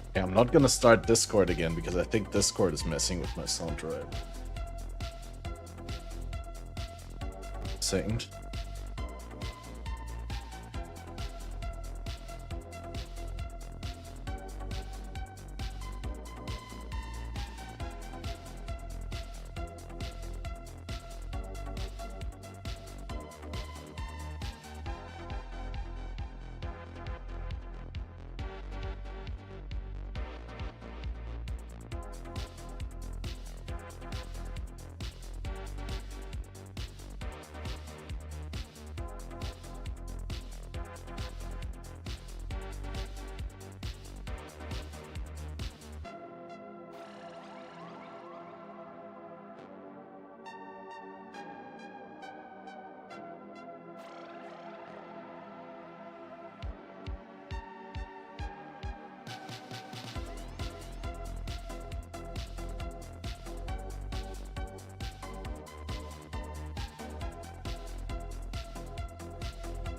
Okay, I'm not gonna start Discord again because I think Discord is messing with my sound drive. Second.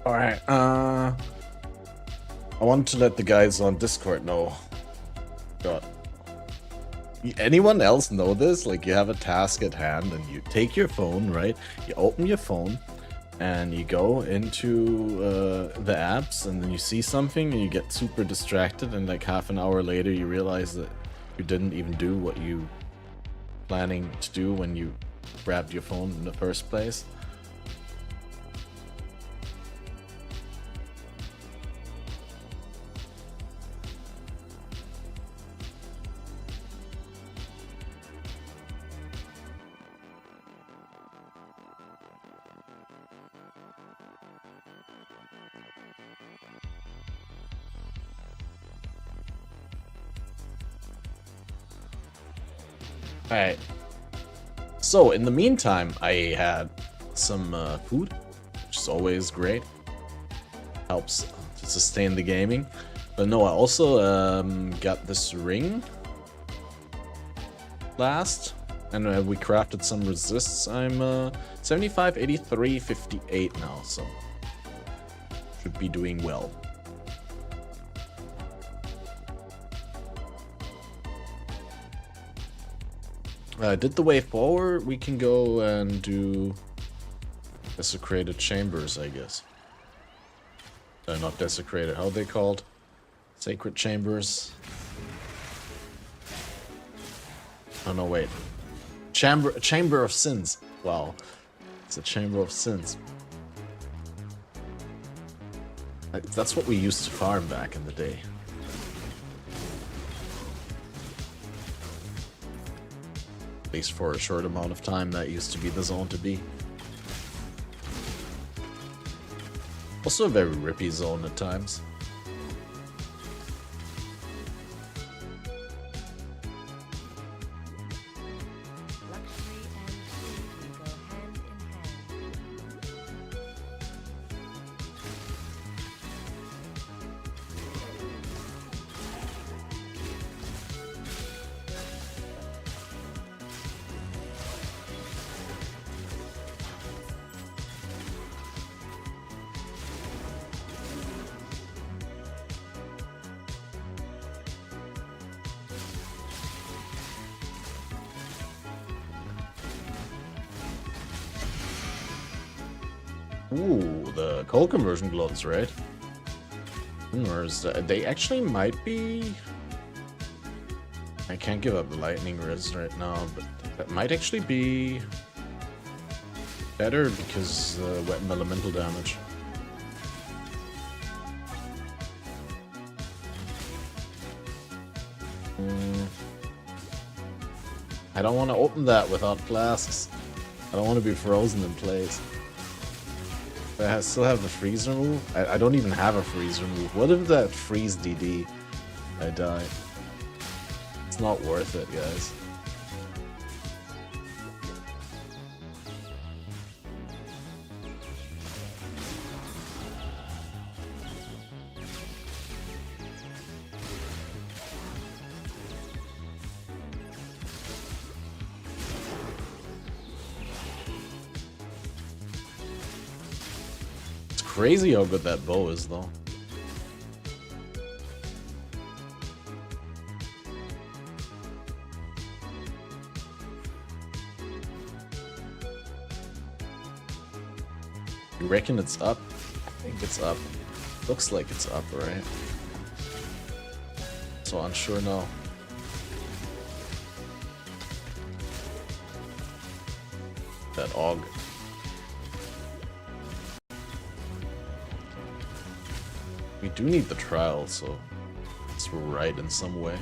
Alright, I want to let the guys on Discord know. God. Anyone else know this? Like, you have a task at hand and you take your phone, right? You open your phone and you go into the apps and then you see something and you get super distracted and like half an hour later you realize that you didn't even do what you planning to do when you grabbed your phone in the first place. Alright. So, in the meantime, I had some food, which is always great. Helps to sustain the gaming. But no, I also got this ring last, and we crafted some resists. I'm 75, 83, 58 now, so should be doing well. Did the way forward, we can go and do desecrated chambers, I guess. Not desecrated, how are they called? Sacred chambers. Oh no, wait. Chamber of sins. Wow. It's a chamber of sins. That's what we used to farm back in the day. At least for a short amount of time, that used to be the zone to be. Also a very rippy zone at times. Ooh, the coal conversion gloves, right? They actually might be... I can't give up the lightning res right now, but that might actually be better because weapon elemental damage. I don't want to open that without flasks. I don't want to be frozen in place. I still have the freeze remove? I don't even have a freeze remove. What if that freeze DD? I die. It's not worth it, guys. Crazy how good that bow is, though. You reckon it's up? I think it's up. Looks like it's up, right? So unsure now. That AUG. We do need the trial, so it's right in some way.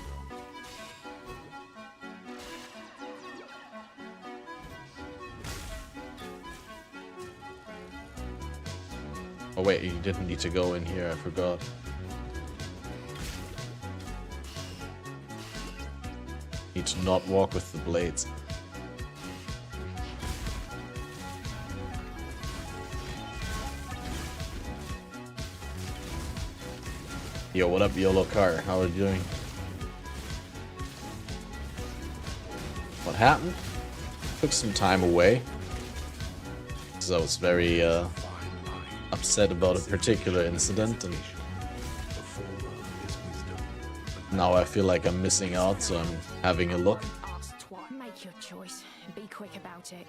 Oh wait, you didn't need to go in here, I forgot. Need to not walk with the blades. Yo, what up, YOLO Car? How are you doing? What happened? Took some time away. Because I was very upset about a particular incident, and now I feel like I'm missing out, so I'm having a look. Make your choice and be quick about it.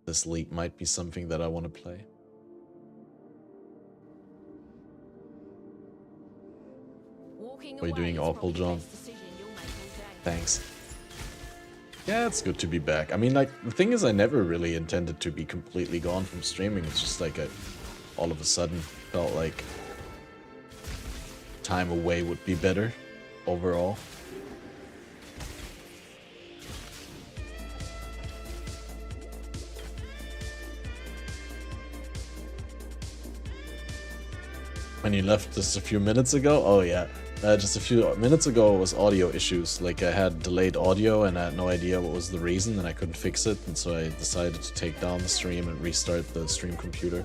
This league might be something that I want to play. Are you doing awful, John? Thanks. Yeah, it's good to be back. I mean, like, the thing is, I never really intended to be completely gone from streaming. It's just like all of a sudden felt like time away would be better overall. When you left just a few minutes ago? Oh yeah, just a few minutes ago it was audio issues. Like I had delayed audio and I had no idea what was the reason and I couldn't fix it, and so I decided to take down the stream and restart the stream computer.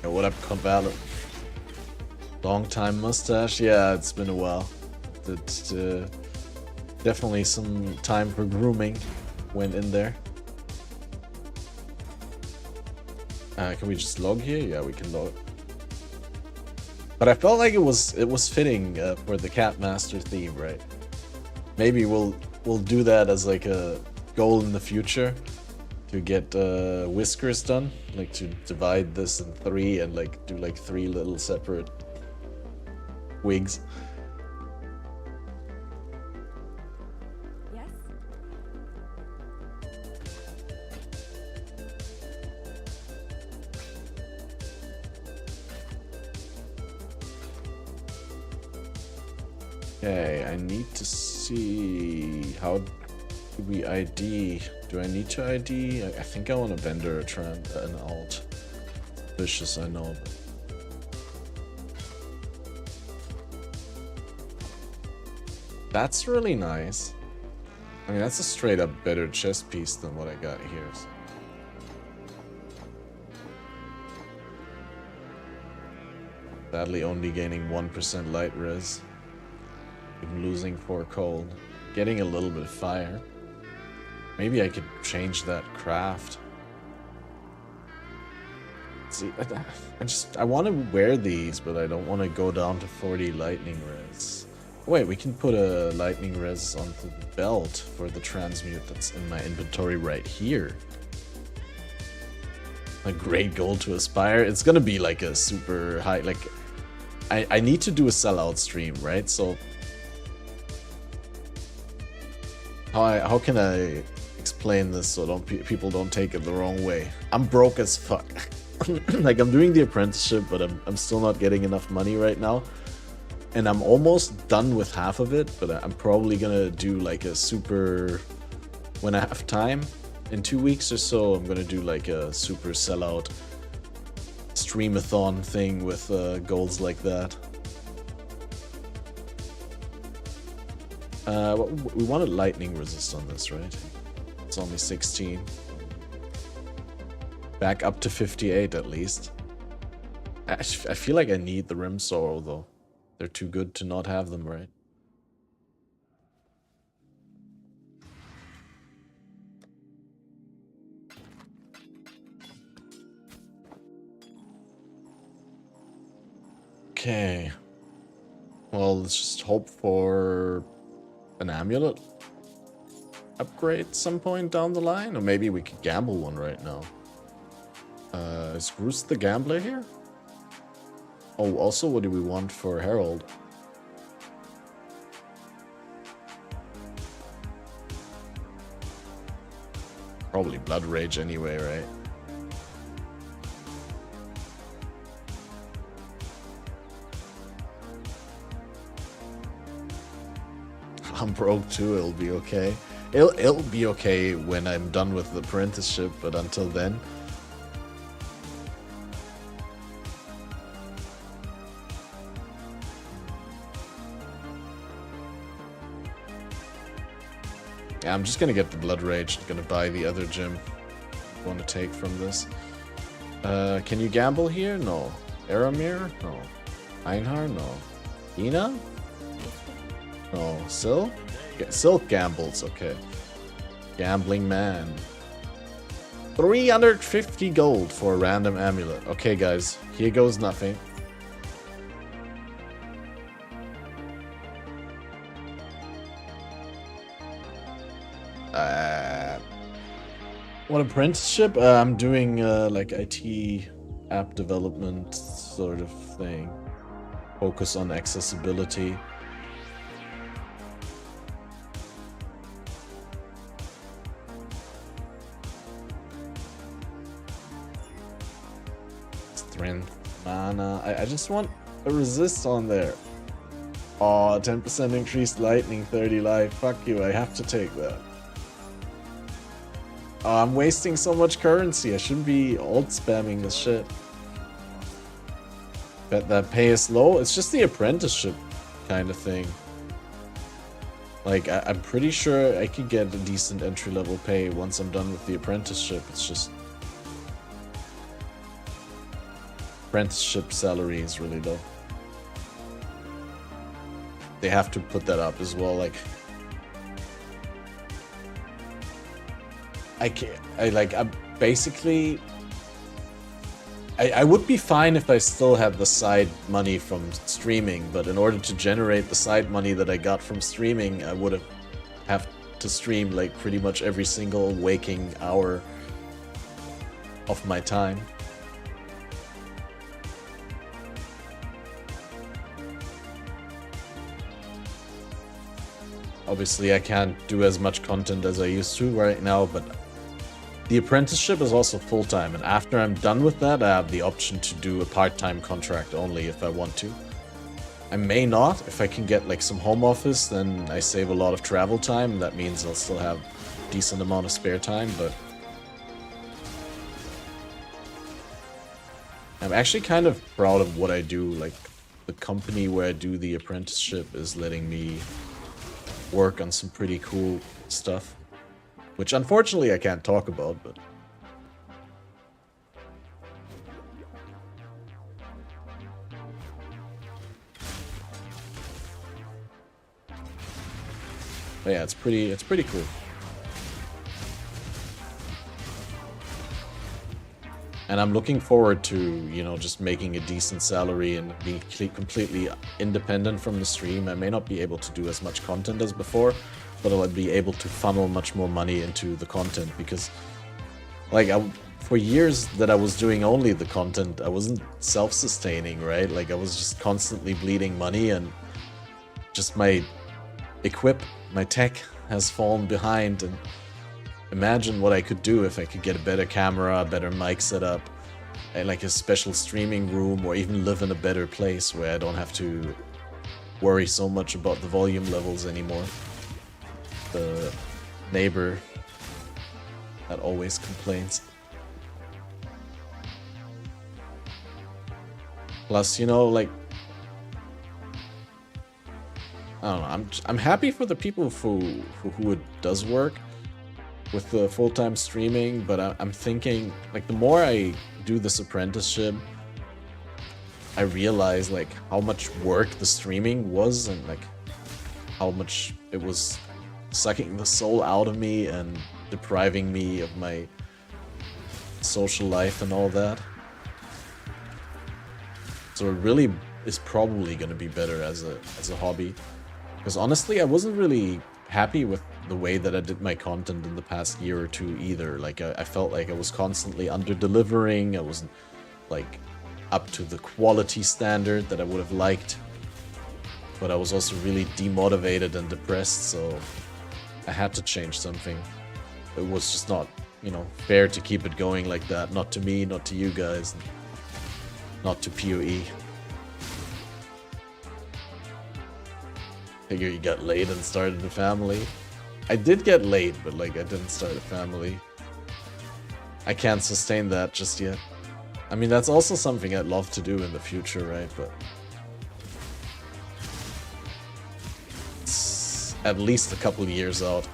Yo, what up, Convalent? Long time mustache? Yeah, it's been a while. It's definitely some time for grooming went in there. Can we just log here? Yeah, we can log. But I felt like it was fitting for the Catmaster theme, right? Maybe we'll do that as like a goal in the future to get whiskers done, like to divide this in 3 and like do like 3 little separate wigs. Okay, I need to see how do we ID. Do I need to ID? I think I want a vendor, a trend, an alt. Vicious, I know. But... that's really nice. I mean, that's a straight up better chest piece than what I got here. So. Sadly, only gaining 1% light res. I'm losing 4 cold. Getting a little bit of fire. Maybe I could change that craft. See, I want to wear these, but I don't want to go down to 40 lightning res. Wait, we can put a lightning res onto the belt for the transmute that's in my inventory right here. A great goal to aspire. It's gonna be like a super high, like I need to do a sellout stream, right? So how can I explain this so people don't take it the wrong way? I'm broke as fuck. Like, I'm doing the apprenticeship, but I'm still not getting enough money right now. And I'm almost done with half of it, but I'm probably gonna do like a super... when I have time, in 2 weeks or so, I'm gonna do like a super sellout streamathon thing with goals like that. We wanted lightning resist on this, right? It's only 16. Back up to 58 at least. I feel like I need the rim sorrow though. They're too good to not have them, right? Okay. Well, let's just hope for an amulet upgrade some point down the line, or maybe we could gamble one right now. Is Bruce the gambler here? Oh, also, what do we want for Herald? Probably Blood Rage anyway, right? I'm broke too, it'll be okay. It'll be okay when I'm done with the apprenticeship, but until then... Yeah, I'm just gonna get the Blood Rage. I'm gonna buy the other gem I want to take from this. Can you gamble here? No. Aramir? No. Einhar? No. Ina? No. Silk? Silk gambles, okay. Gambling man. 350 gold for a random amulet. Okay, guys. Here goes nothing. What apprenticeship? I'm doing like IT app development sort of thing. Focus on accessibility. Strength, mana. I just want a resist on there. Aw, 10% increased lightning, 30 life. Fuck you, I have to take that. I'm wasting so much currency. I shouldn't be alt spamming this shit. Bet that pay is low. It's just the apprenticeship kind of thing. Like, I'm pretty sure I could get a decent entry-level pay once I'm done with the apprenticeship. It's just... apprenticeship salary is really low. They have to put that up as well, like... I'm basically... I would be fine if I still had the side money from streaming, but in order to generate the side money that I got from streaming, I would have to stream like pretty much every single waking hour of my time. Obviously, I can't do as much content as I used to right now, but the apprenticeship is also full-time, and after I'm done with that, I have the option to do a part-time contract only if I want to. I may not. If I can get like some home office, then I save a lot of travel time. That means I'll still have a decent amount of spare time, but I'm actually kind of proud of what I do. Like, the company where I do the apprenticeship is letting me work on some pretty cool stuff. Which unfortunately I can't talk about, but... But yeah, it's pretty cool. And I'm looking forward to, you know, just making a decent salary and being completely independent from the stream. I may not be able to do as much content as before, but I'll be able to funnel much more money into the content, because like for years that I was doing only the content, I wasn't self-sustaining, right? Like I was just constantly bleeding money, and just my tech has fallen behind. And imagine what I could do if I could get a better camera, a better mic setup, and like a special streaming room, or even live in a better place where I don't have to worry so much about the volume levels anymore. The neighbor that always complains. Plus, you know, like, I don't know, I'm happy for the people who it does work with the full-time streaming, but I'm thinking, like, the more I do this apprenticeship, I realize like how much work the streaming was, and like how much it was sucking the soul out of me and depriving me of my social life and all that. So it really is probably gonna be better as a hobby. Because honestly, I wasn't really happy with the way that I did my content in the past year or two either. Like I felt like I was constantly under-delivering. I wasn't like up to the quality standard that I would have liked. But I was also really demotivated and depressed, so I had to change something. It was just not, you know, fair to keep it going like that. Not to me, not to you guys, not to PoE. Figure you got laid and started a family. I did get laid, but like I didn't start a family. I can't sustain that just yet. I mean, that's also something I'd love to do in the future, right? But it's at least a couple of years out.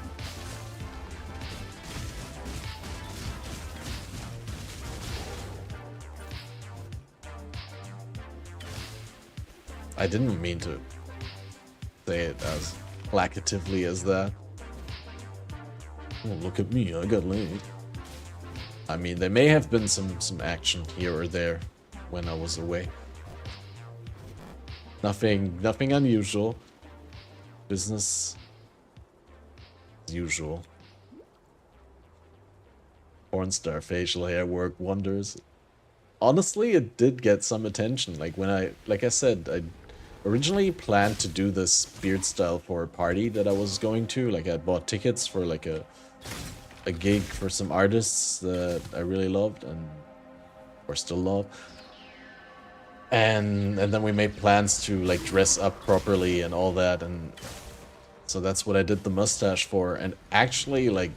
I didn't mean to say it as placatively as that. Oh, look at me, I got laid. I mean, there may have been some action here or there when I was away. Nothing unusual. Business as usual. Pornstar facial hair work wonders. Honestly, it did get some attention. Like I said, I originally planned to do this beard style for a party that I was going to. Like I bought tickets for like a gig for some artists that I really loved or still love. And then we made plans to like dress up properly and all that, and so that's what I did the mustache for. And actually, like,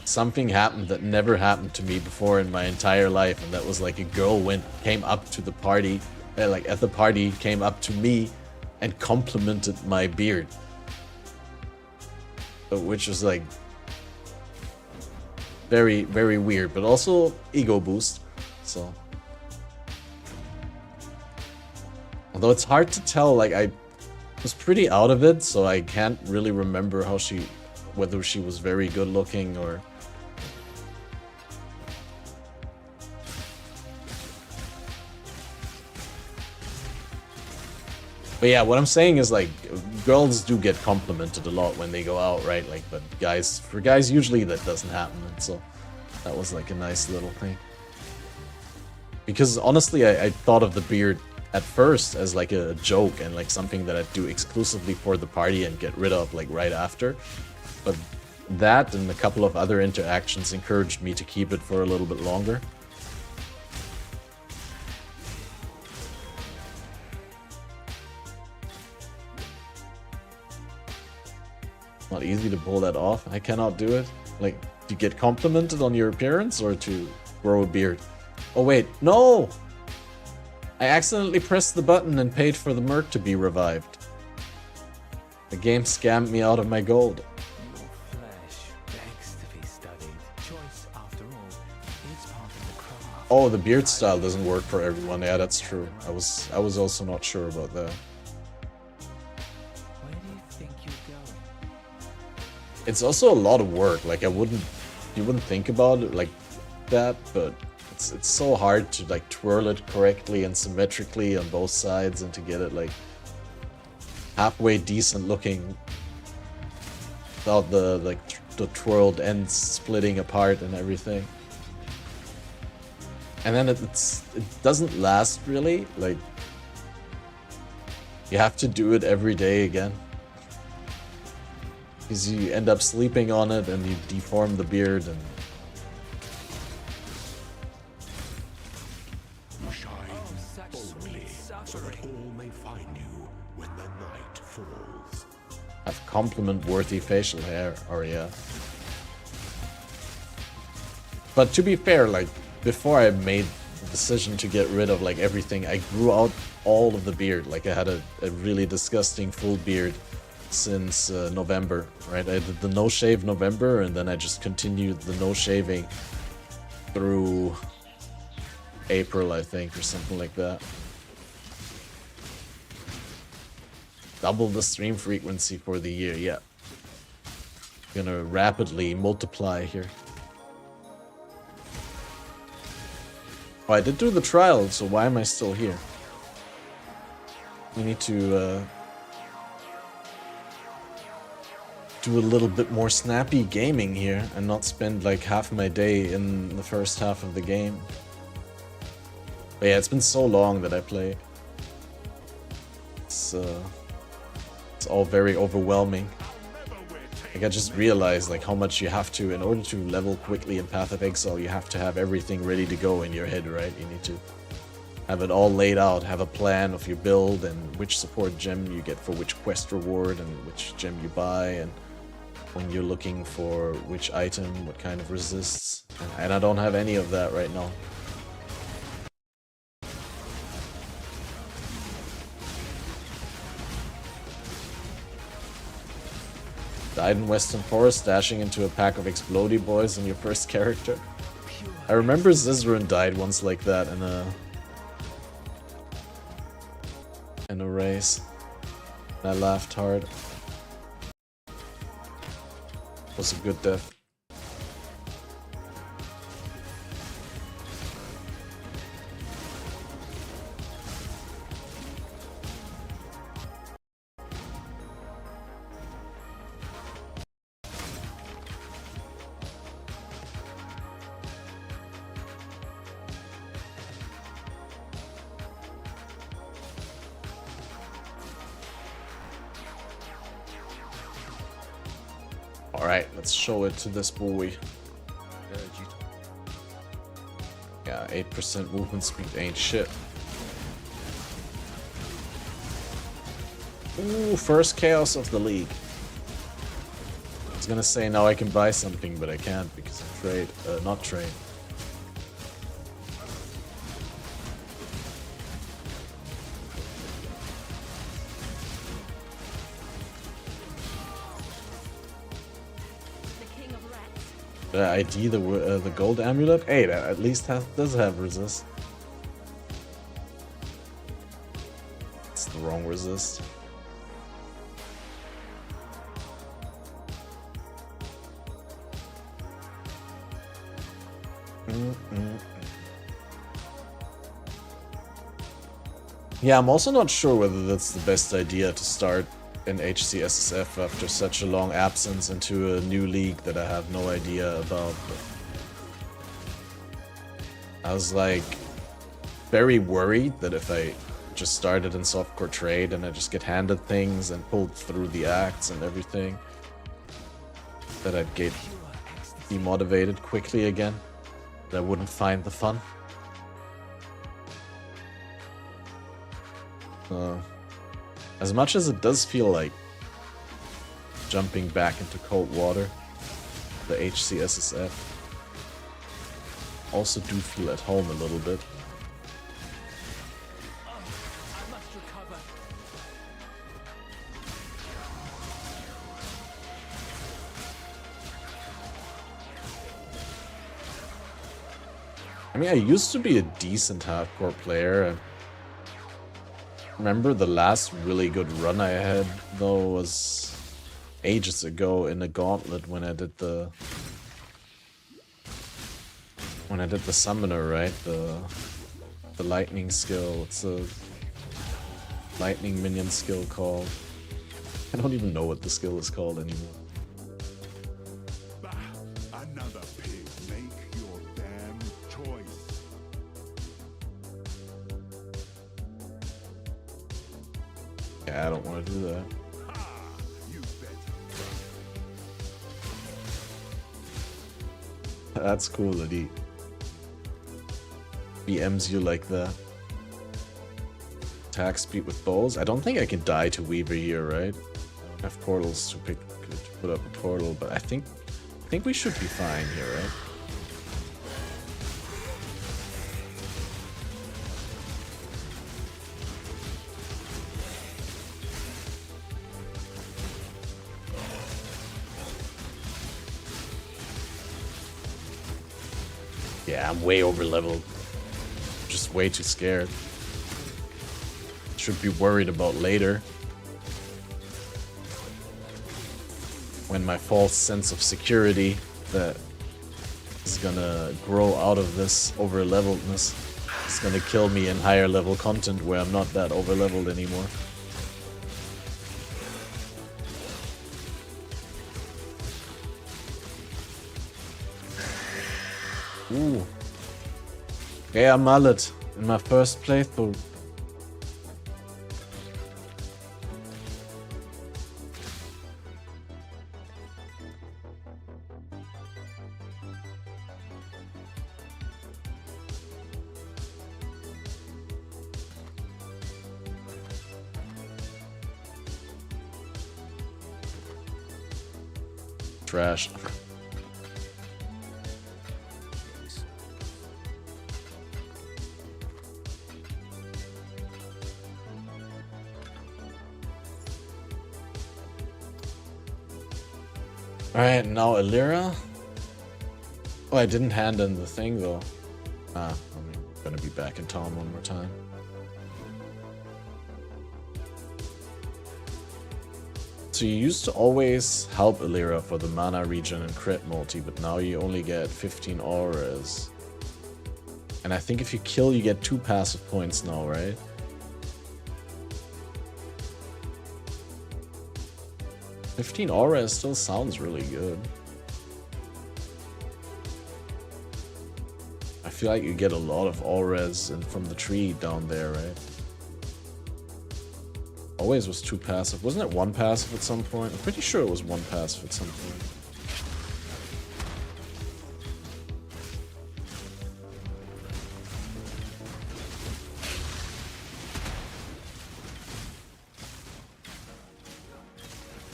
something happened that never happened to me before in my entire life, and that was like a girl came up to the party, like at the party, came up to me and complimented my beard, which was like very, very weird, but also ego boost. So, although it's hard to tell, like I was pretty out of it, so I can't really remember whether she was very good looking or. But yeah, what I'm saying is, like, girls do get complimented a lot when they go out, right? Like, but for guys, usually that doesn't happen, and so that was like a nice little thing. Because honestly, I thought of the beard at first as like a joke and like something that I'd do exclusively for the party and get rid of like right after. But that and a couple of other interactions encouraged me to keep it for a little bit longer. Not easy to pull that off. I cannot do it. Like, to get complimented on your appearance or to grow a beard? Oh wait, no! I accidentally pressed the button and paid for the merc to be revived. The game scammed me out of my gold. Your flesh begs to be studied. Choice, after all, is part of the craft. Oh, the beard style doesn't work for everyone. Yeah, that's true. I was also not sure about that. Where do you think you're going? It's also a lot of work. Like you wouldn't think about it like that, but it's so hard to like twirl it correctly and symmetrically on both sides and to get it like halfway decent looking without the twirled ends splitting apart and everything. And then it doesn't last really. Like, you have to do it every day again. Because you end up sleeping on it and you deform the beard and... Shine boldly, so that all may find you when the night falls. Have compliment-worthy facial hair, Arya. But to be fair, like, before I made the decision to get rid of like everything, I grew out all of the beard. Like, I had a really disgusting full beard since November, right? I did the no-shave November, and then I just continued the no-shaving through April, I think, or something like that. Double the stream frequency for the year, yeah. Gonna rapidly multiply here. Oh, I did do the trial, so why am I still here? We need to do a little bit more snappy gaming here and not spend like half my day in the first half of the game. But yeah, it's been so long that I play. It's all very overwhelming. Like I just realized like how much you have to, in order to level quickly in Path of Exile, you have to have everything ready to go in your head, right? You need to have it all laid out, have a plan of your build and which support gem you get for which quest reward and which gem you buy and when you're looking for which item, what kind of resists. And I don't have any of that right now. Died in Western Forest, dashing into a pack of explodey boys on your first character. I remember Zizran died once like that in a race. I laughed hard. It was a good death. Alright, let's show it to this boy. Yeah, 8% movement speed ain't shit. Ooh, first chaos of the league. I was gonna say now I can buy something, but I can't because of trade. Not trade. ID the gold amulet? Hey, that at least does have resist. It's the wrong resist. Yeah, I'm also not sure whether that's the best idea to start in HCSSF after such a long absence into a new league that I have no idea about. But I was like very worried that if I just started in softcore trade and I just get handed things and pulled through the acts and everything, that I'd get demotivated quickly again, that I wouldn't find the fun. As much as it does feel like jumping back into cold water, the HCSSF, also do feel at home a little bit. I mean, I used to be a decent hardcore player, and remember the last really good run I had though was ages ago in a gauntlet when I did the summoner, right? The lightning skill. It's a lightning minion skill called. I don't even know what the skill is called anymore. Another pig. Make your damn choice. Yeah, I don't want to do that. That's cool that he BMs you like that. Attack speed with bows. I don't think I can die to Weaver here, right? I have portals to put up a portal, but I think we should be fine here, right? Yeah, I'm way over leveled. Just way too scared. Should be worried about later. When my false sense of security that is gonna grow out of this over leveledness It's gonna kill me in higher level content where I'm not that over leveled anymore. Ooh. Yeah, mullet in my first playthrough. Trash. Alright, now Alira. Oh, I didn't hand in the thing though. I'm gonna be back in town one more time. So you used to always help Alira for the mana regen and crit multi, but now you only get 15 auras. And I think if you kill, you get 2 passive points now, right? $15 auras still sounds really good. I feel like you get a lot of auras from the tree down there, right? Always was 2 passive. Wasn't it 1 passive at some point? I'm pretty sure it was 1 passive at some point.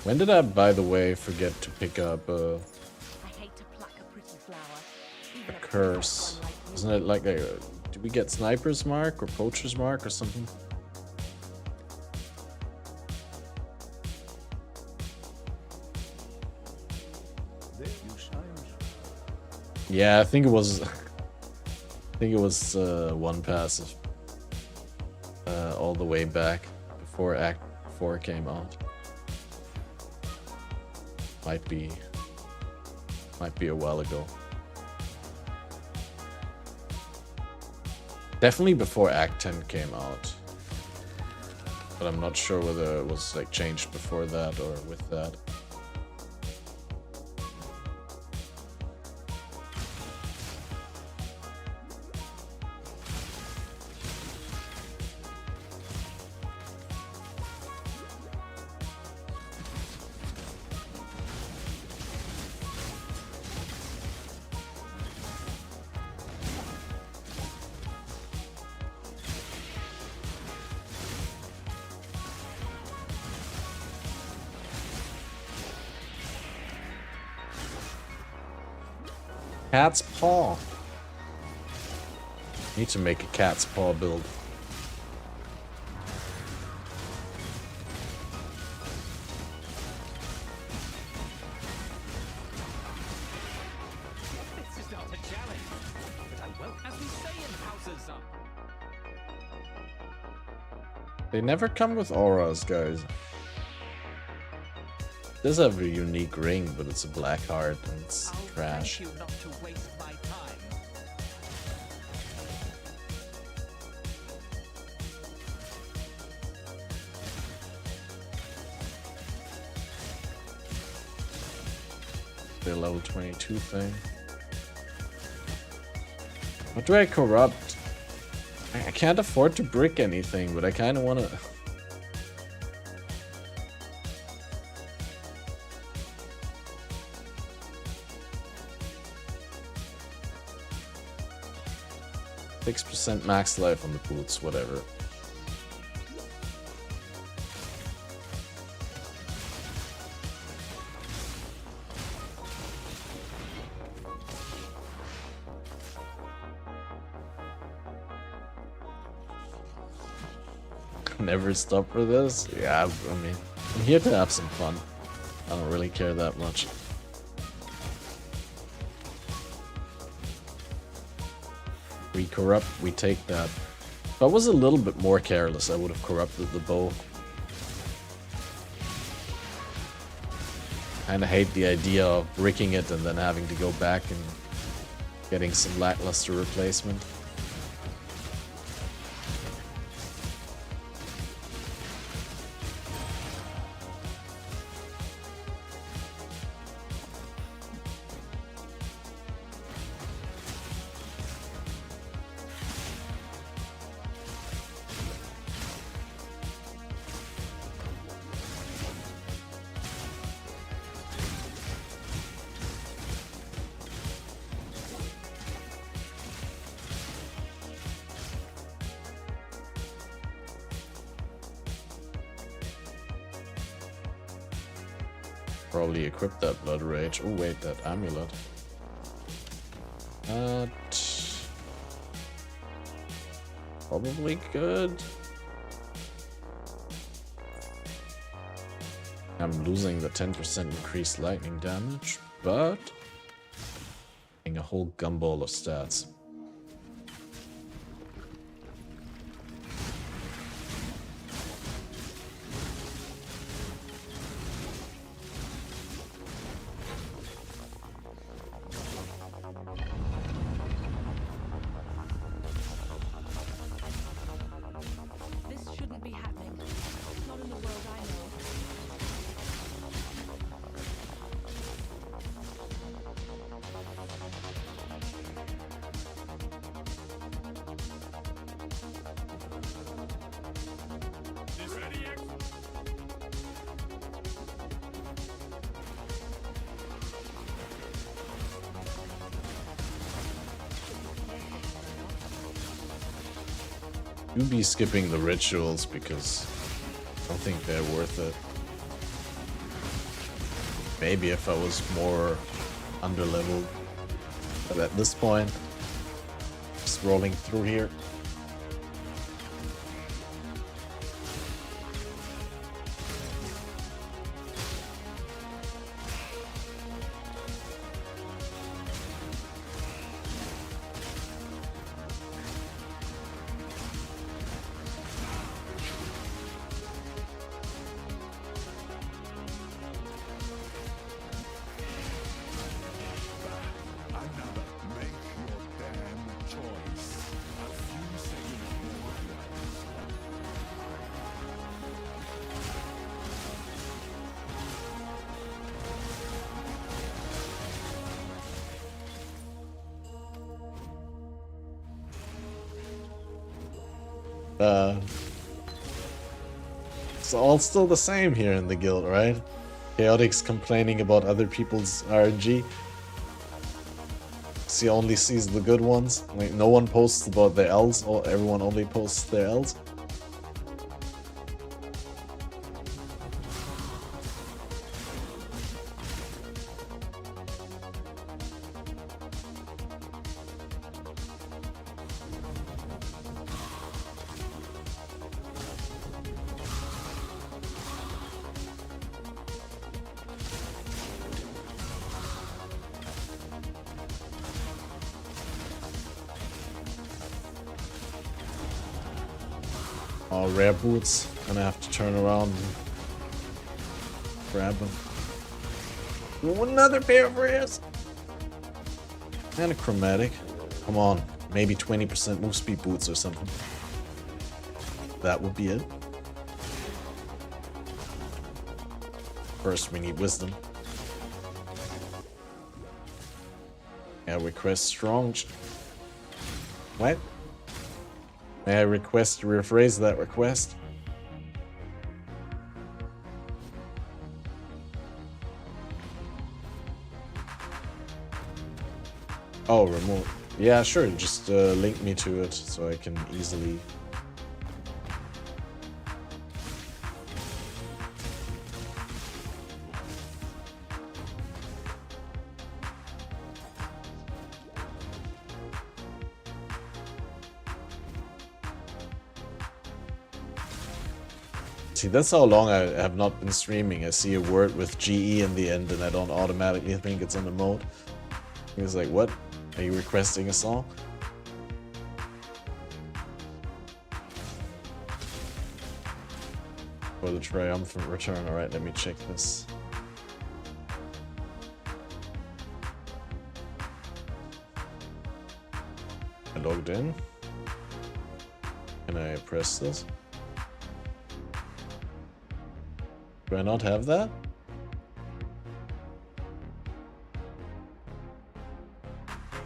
When did I, by the way, forget to pick up I hate to pluck a pretty flower. a curse? Isn't it like a... Did we get Sniper's Mark or Poacher's Mark or something? Yeah, I think it was... I think it was 1 passive. All the way back before Act 4 came out. Might be a while ago. Definitely before Act 10 came out. But I'm not sure whether it was like changed before that or with that. Cat's paw. Need to make a cat's paw build. This is not a challenge, but I won't, as we say in houses. They never come with auras, guys. It does have a unique ring, but it's a black heart and it's trash. Thank you not to waste my time. The level 22 thing. What do I corrupt? I can't afford to brick anything, but I kind of want to... 6% max life on the boots, whatever. Never stop for this? Yeah, I mean, I'm here to have some fun. I don't really care that much. We corrupt, we take that. If I was a little bit more careless, I would have corrupted the bow. Kinda hate the idea of bricking it and then having to go back and getting some lackluster replacement. probably equip that Blood Rage. Oh wait, that amulet. Probably good. I'm losing the 10% increased lightning damage, but getting a whole gumball of stats. This shouldn't be happening. Not in the world I know. You'd be skipping the rituals because I don't think they're worth it. Maybe if I was more underleveled. But at this point, just rolling through here. It's all still the same here in the guild, right? Chaotix complaining about other people's RNG. He only sees the good ones. Like, no one posts about their Ls, or everyone only posts their Ls. Oh, rare boots. Gonna have to turn around and grab them. Oh, another pair of rares! And a chromatic. Come on, maybe 20% move speed boots or something. That would be it. First, we need wisdom. Yeah, request strong. What? May I request to rephrase that request? Oh, remote. Yeah, sure. Just link me to it so I can easily... See, that's how long I have not been streaming. I see a word with GE in the end and I don't automatically think it's an emote. It's like, what? Are you requesting a song? For the triumphant return. Alright, let me check this. I logged in. Can I press this? Do I not have that?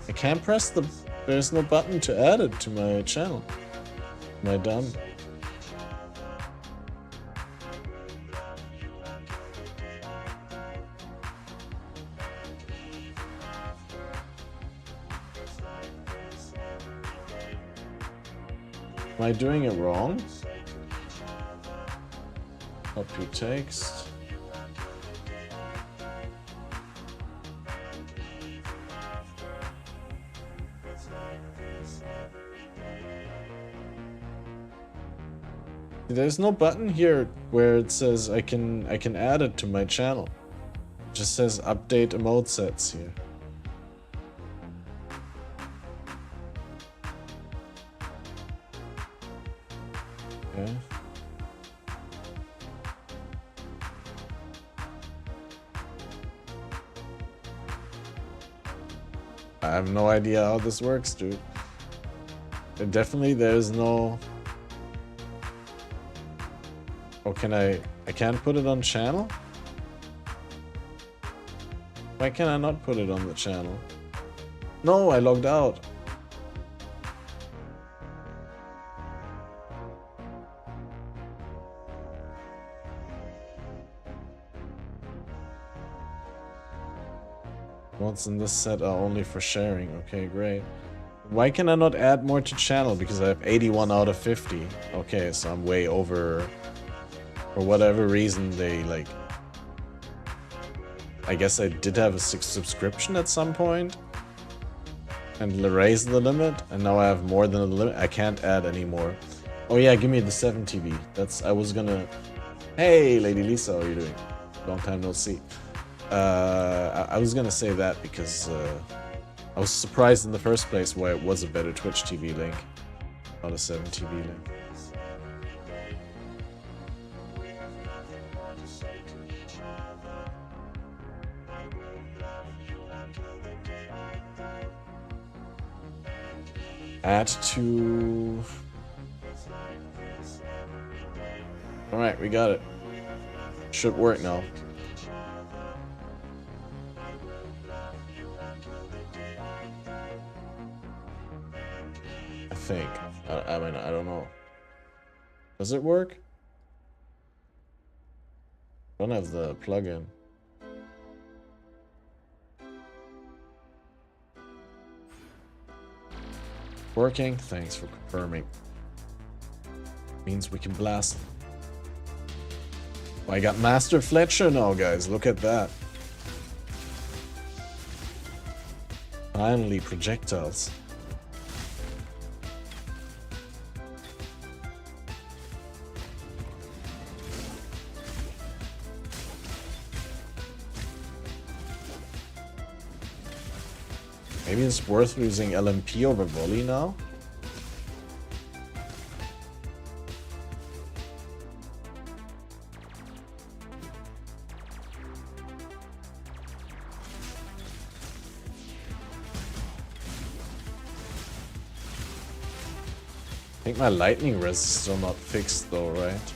I can't press the... There's no button to add it to my channel. Am I done? Am I doing it wrong? Copy text. There's no button here where it says I can add it to my channel. It just says update emote sets here. Okay. I have no idea how this works, dude. But definitely there's no... Oh, can I can't put it on channel? Why can I not put it on the channel? No, I logged out. Mods in this set are only for sharing. Okay, great. Why can I not add more to channel? Because I have 81 out of 50. Okay, so I'm way over. For whatever reason, they like... I guess I did have a 6 subscription at some point. And raised the limit. And now I have more than the limit. I can't add anymore. Oh yeah, give me the 7 TV. That's... I was gonna... Hey, Lady Lisa, how are you doing? Long time no see. I was gonna say that because I was surprised in the first place why it was a better Twitch TV link, not a 7 TV link. Add to... Alright, we got it. Should work now. I think. I mean, I don't know. Does it work? I don't have the plugin. Working? Thanks for confirming. Means we can blast. Oh, I got Master Fletcher now, guys. Look at that. Finally, projectiles. Maybe it's worth losing LMP over volley now? I think my lightning res is still not fixed though, right?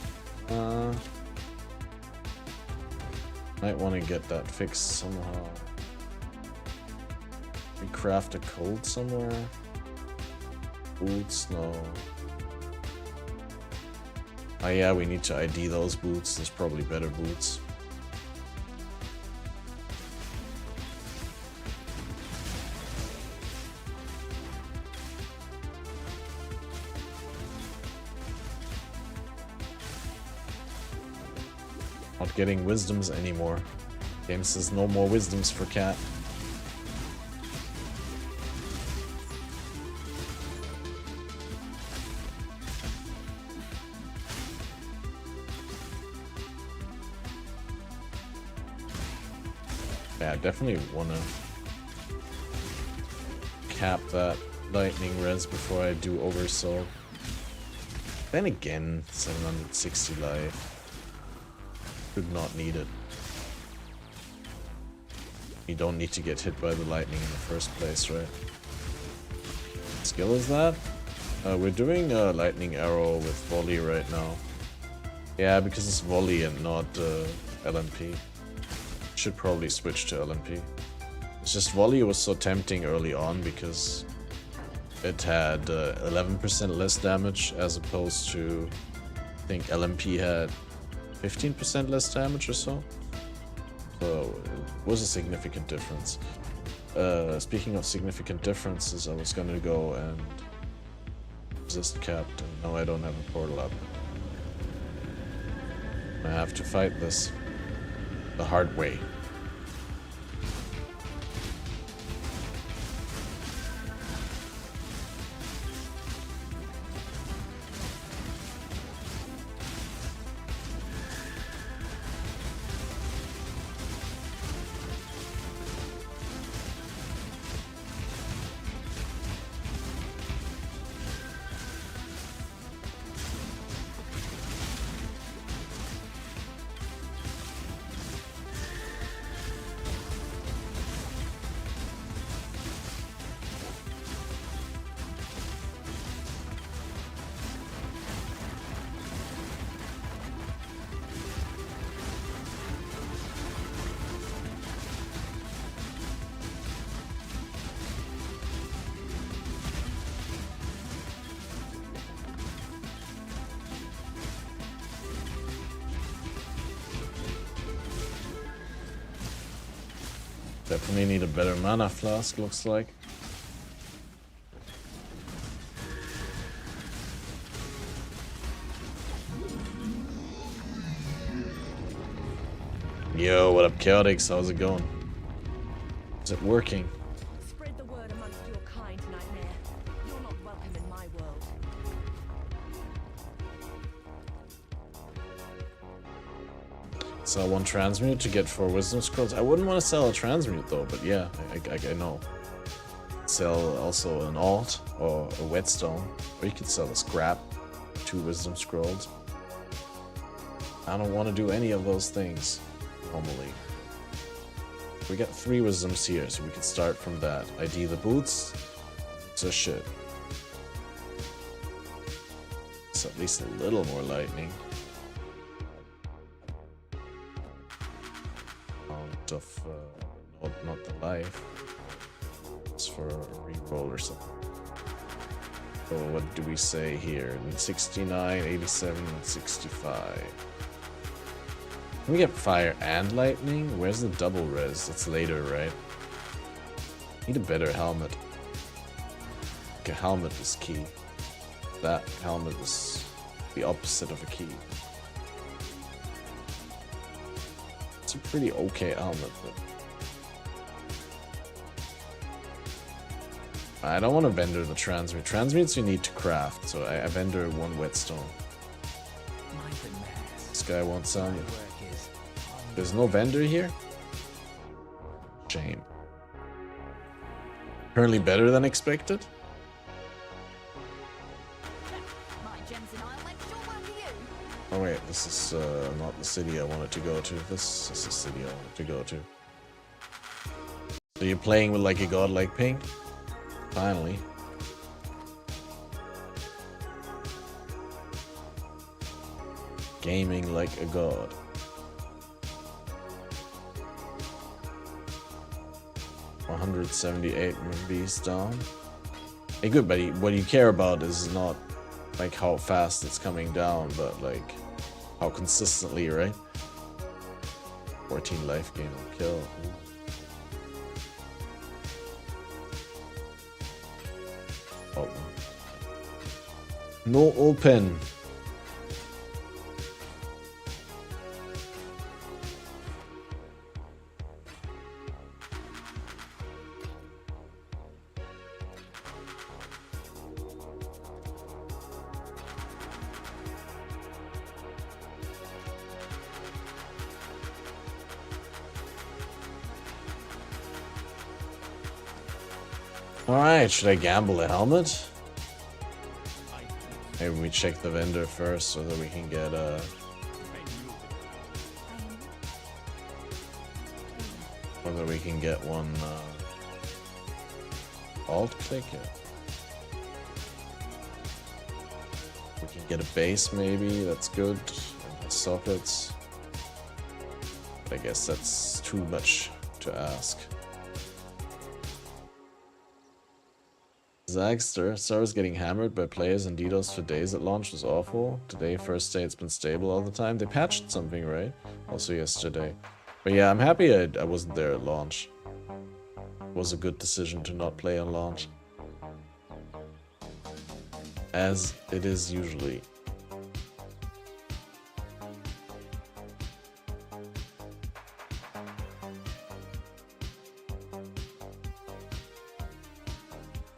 Might want to get that fixed somehow. We craft a code somewhere. Boots, no. Oh yeah, we need to ID those boots. There's probably better boots. Not getting wisdoms anymore. Game says no more wisdoms for cat. Yeah, I definitely want to cap that lightning res before I do oversoul. Then again, 760 life. Could not need it. You don't need to get hit by the lightning in the first place, right? What skill is that? We're doing a lightning arrow with volley right now. Yeah, because it's volley and not LMP. Should probably switch to LMP. It's just volley was so tempting early on because it had 11% less damage as opposed to, I think LMP had 15% less damage or so. So it was a significant difference. Speaking of significant differences, I was gonna go and resist capped, and now I don't have a portal up. I have to fight this the hard way. Definitely need a better mana flask, looks like. Yo, what up, Chaotix? How's it going? Is it working? Spread the word amongst your kind, Nightmare. You're not welcome in my world. Sell 1 transmute to get 4 wisdom scrolls. I wouldn't want to sell a transmute though, but yeah, I know. Sell also an alt or a whetstone, or you could sell a scrap, 2 wisdom scrolls. I don't want to do any of those things normally. We got 3 wisdoms here, so we can start from that. ID the boots, so shit. It's at least a little more lightning. Of not the life. It's for a reroll or something. So what do we say here? 69, 87, and 65. Can we get fire and lightning? Where's the double res? That's later, right? Need a better helmet. Like a helmet is key. That helmet is the opposite of a key. It's a pretty okay helmet, but I don't want to vendor the transmute. Transmutes you need to craft, so I vendor 1 whetstone. This guy won't sell me. There's no vendor here? Shame. Apparently better than expected? Oh wait, this is not the city I wanted to go to. This is the city I wanted to go to. So you're playing with like a godlike ping? Finally. Gaming like a god. $178 MBs down. Hey, good, buddy. What you care about is not like how fast it's coming down, but like how consistently, right? 14 life gain on kill. Oh. No open. Alright, should I gamble a helmet? Maybe we check the vendor first so that we can get whether we can get one alt click it. We can get a base maybe, that's good. And sockets. But I guess that's too much to ask. Zagster, Star was getting hammered by players and DDoS for days at launch was awful. Today, first day, it's been stable all the time. They patched something, right? Also yesterday. But yeah, I'm happy I wasn't there at launch. It was a good decision to not play on launch. As it is usually.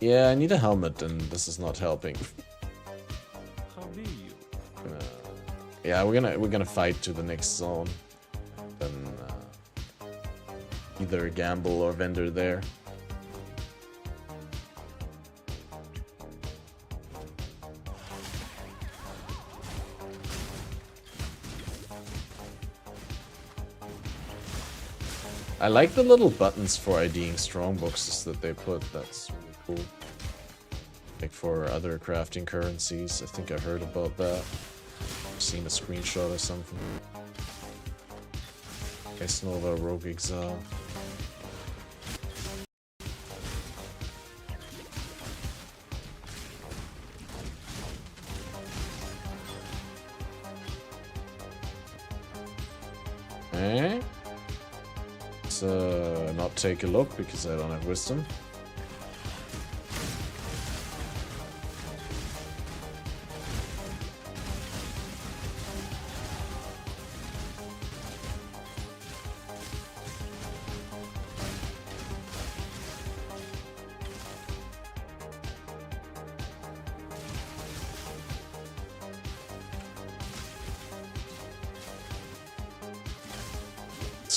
Yeah, I need a helmet, and this is not helping. How do you? Yeah, we're gonna fight to the next zone. Then either gamble or vendor there. I like the little buttons for IDing strong boxes that they put. That's really cool. Like for other crafting currencies. I think I heard about that. I've seen a screenshot or something. Ice Nova, Rogue Exile. Let's not take a look because I don't have wisdom.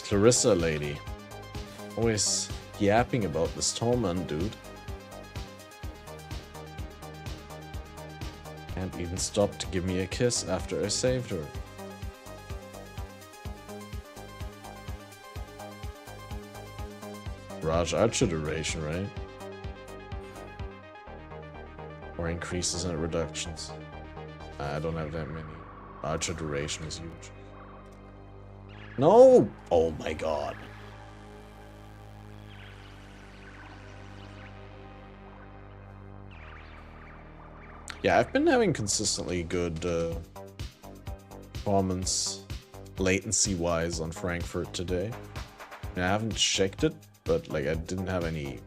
Clarissa lady. Always yapping about this Tolman dude. Can't even stop to give me a kiss after I saved her. Raj Archer duration, right? Or increases and reductions. I don't have that many. Archer duration is huge. No! Oh my god. Yeah, I've been having consistently good performance latency-wise on Frankfurt today. I haven't checked it, but like I didn't have any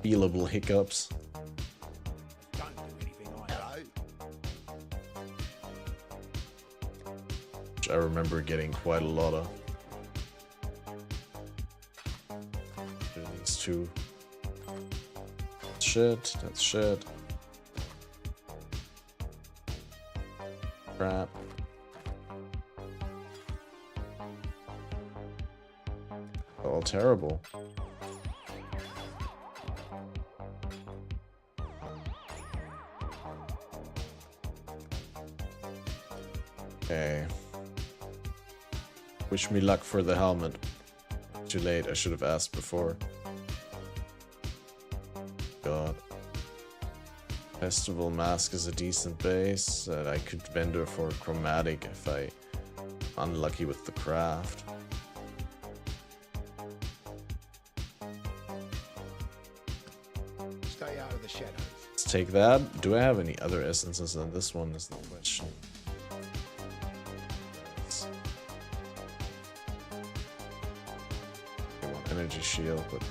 feelable hiccups. I remember getting quite a lot of these two. Shit, that's shit. Crap. All terrible. Okay. Wish me luck for the helmet. Too late, I should have asked before. God. Festival mask is a decent base that I could vendor for chromatic if I'm unlucky with the craft. Stay out of the shadows. Let's take that. Do I have any other essences than this one is the question. Energy shield, but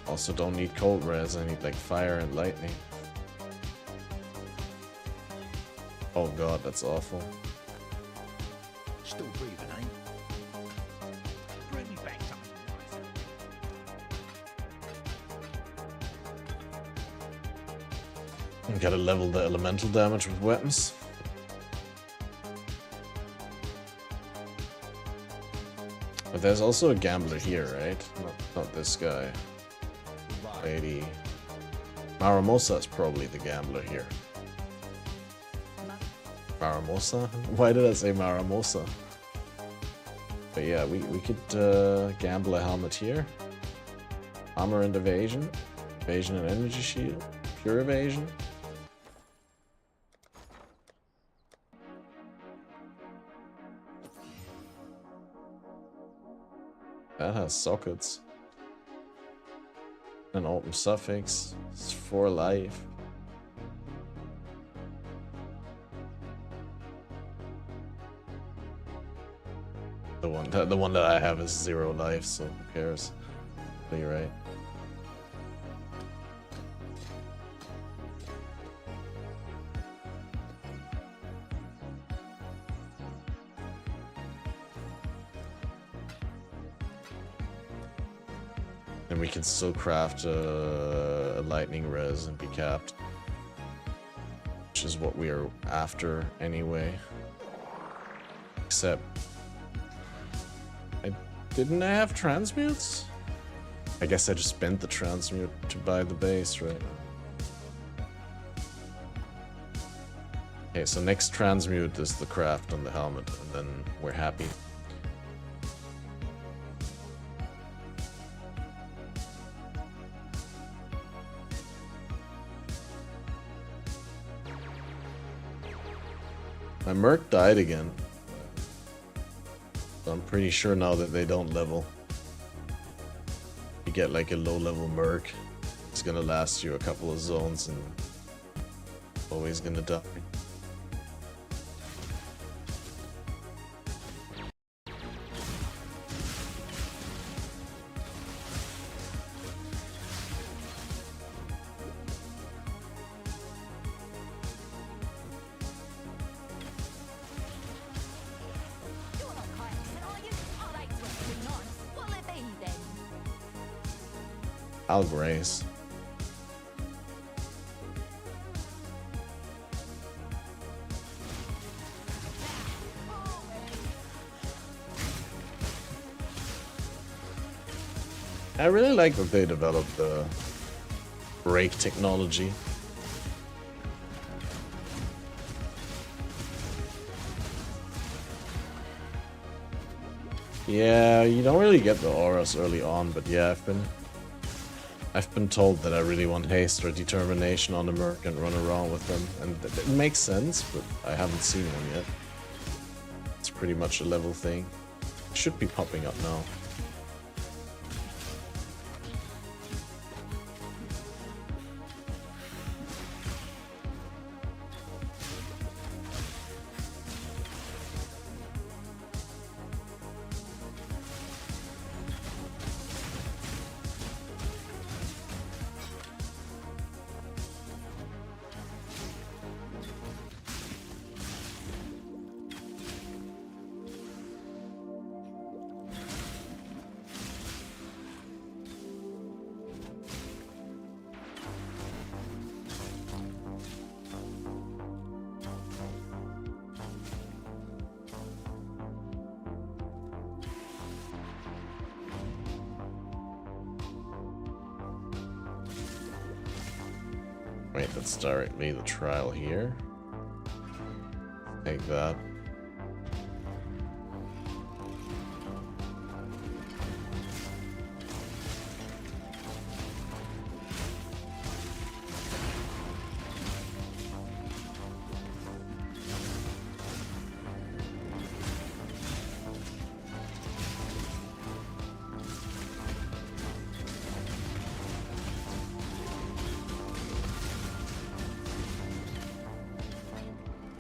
also don't need cold res, I need like fire and lightning. Oh god, that's awful. Still breathing, eh? Bring me back something nice. Gotta level the elemental damage with weapons. But there's also a gambler here, right? Not this guy. Lady. Maramosa is probably the gambler here. Maramosa? Why did I say Maramosa? But yeah, we could gamble a helmet here. Armor and evasion. Evasion and energy shield. Pure evasion. That has sockets. An open suffix. It's 4 life. The one that I have is 0 life, so who cares? But you're right. And we can still craft a lightning res and be capped. Which is what we are after anyway. Except... Didn't I have transmutes? I guess I just spent the transmute to buy the base, right? Okay, so next transmute is the craft on the helmet, and then we're happy. My Merc died again. So I'm pretty sure now that they don't level. You get like a low level Merc. It's gonna last you a couple of zones and always gonna die. I'll grace. I really like that they developed the brake technology. Yeah, you don't really get the auras early on, but yeah, I've been told that I really want haste or determination on the Merc and run around with them, and it makes sense, but I haven't seen one yet. It's pretty much a level thing. Should be popping up now. Wait, that's directly the trial here. Take that.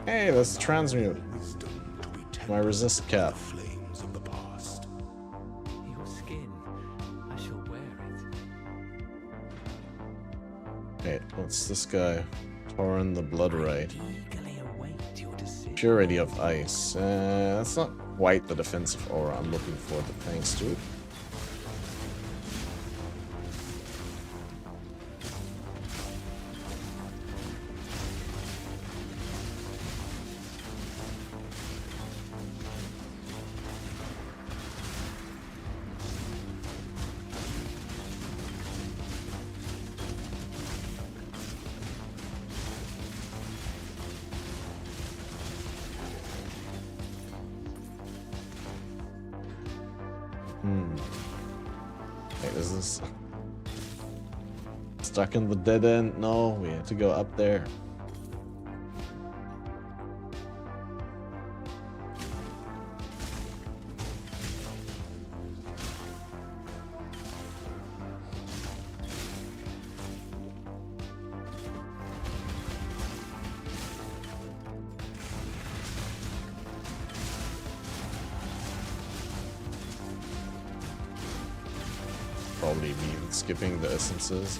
Hey, that's transmute. My resist cap. Flames of the past. Your skin, I shall wear it. Hey, what's this guy? Torn the blood right. Eagerly await your decision. Purity of ice. That's not quite the defensive aura I'm looking for, but thanks to it. Wait, is this stuck in the dead end? No, we have to go up there. Probably mean skipping the essences.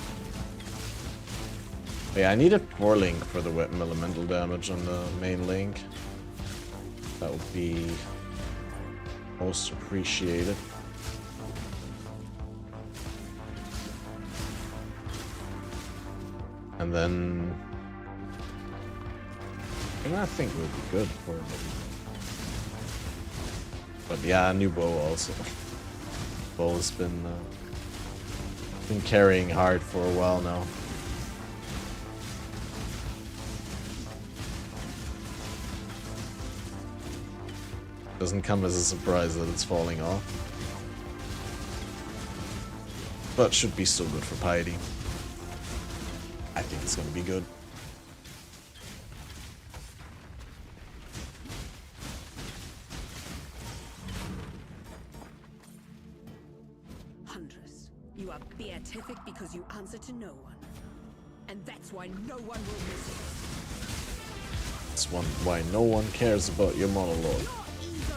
Yeah, I need a 4-link for the weapon elemental damage on the main link. That would be most appreciated. And then I think would be good for it. But yeah, new bow also. Bow's been carrying hard for a while now. Doesn't come as a surprise that it's falling off. But should be still good for piety. I think it's gonna be good. Huntress, you are beatific because you answer to no one. And that's why no one will miss it. That's why no one cares about your monologue. Your ego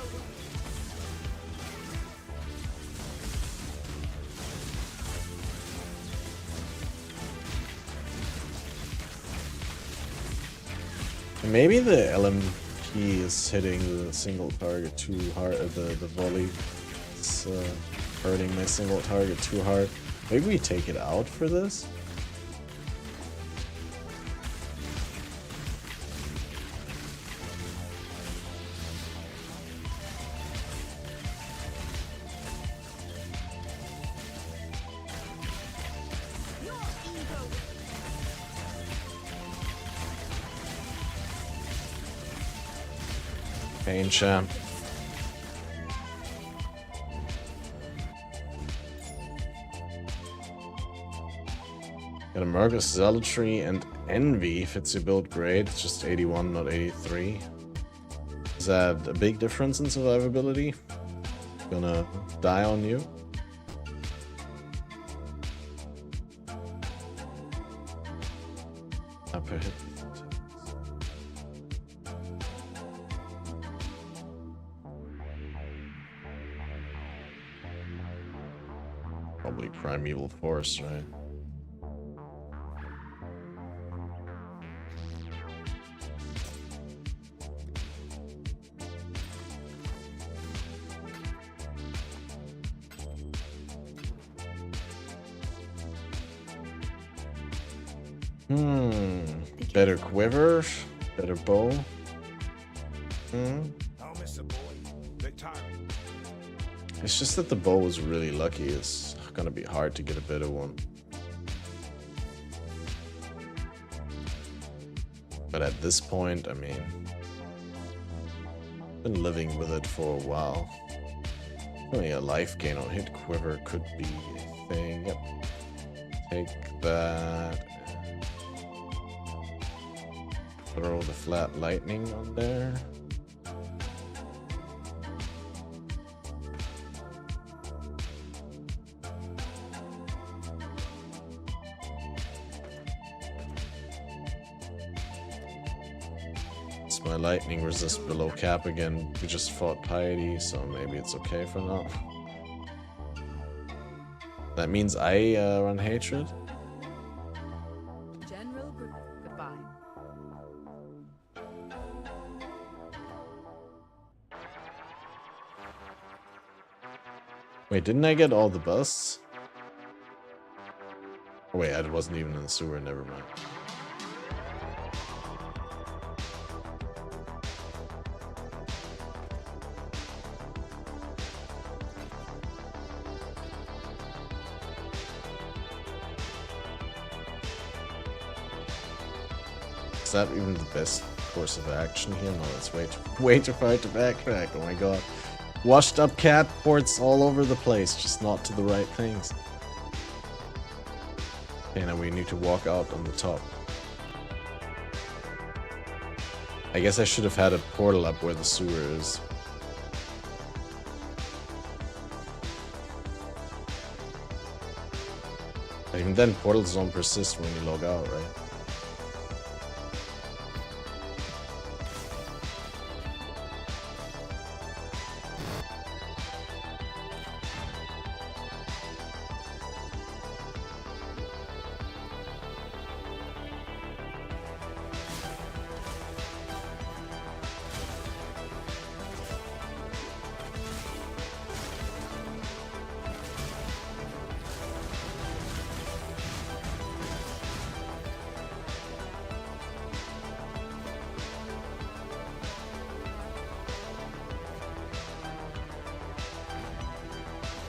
Maybe the LMP is hitting the single target too hard. The volley is hurting my single target too hard. Maybe we take it out for this? Pain champ. Got a Marcus Zealotry and Envy fits your build great. It's just 81, not 83. Is that a big difference in survivability? Gonna die on you? Upper hit. Probably Primeval Force, right? Better quiver, better bow. I'll miss the boy. Bit tired. It's just that the bow was really lucky. It's gonna be hard to get a better one. But at this point, I mean, been living with it for a while. Only a life gain on hit quiver could be a thing. Yep. Take that. Throw the flat lightning on there. It's my lightning resist below cap again. We just fought Piety, so maybe it's okay for now. That means I run hatred. General, goodbye. Wait, didn't I get all the busts? Oh, wait, I wasn't even in the sewer, never mind. Is that even the best course of action here? No, that's way too far to backtrack. Oh my god. Washed up cat ports all over the place, just not to the right things. Okay, now we need to walk out on the top. I guess I should have had a portal up where the sewer is. Even then, portals don't persist when you log out, right?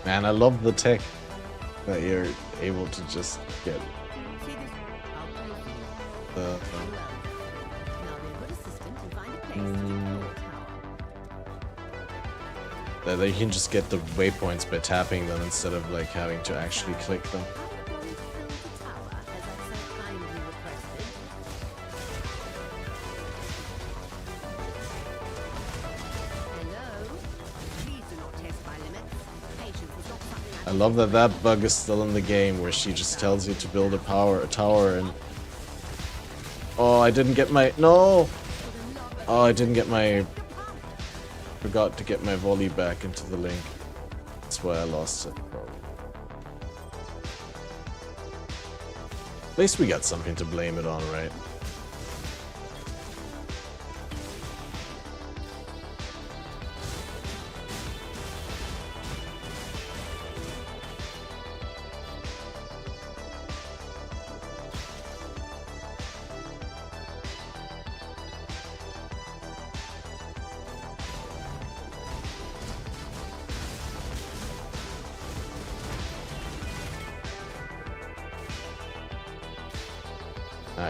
Man, I love the tech that you're able to just get the that you can just get the waypoints by tapping them instead of like having to actually click them. I love that that bug is still in the game where she just tells you to build a tower and... Oh, I didn't get my... No! Oh, I didn't get my... Forgot to get my volley back into the link. That's why I lost it, probably. At least we got something to blame it on, right?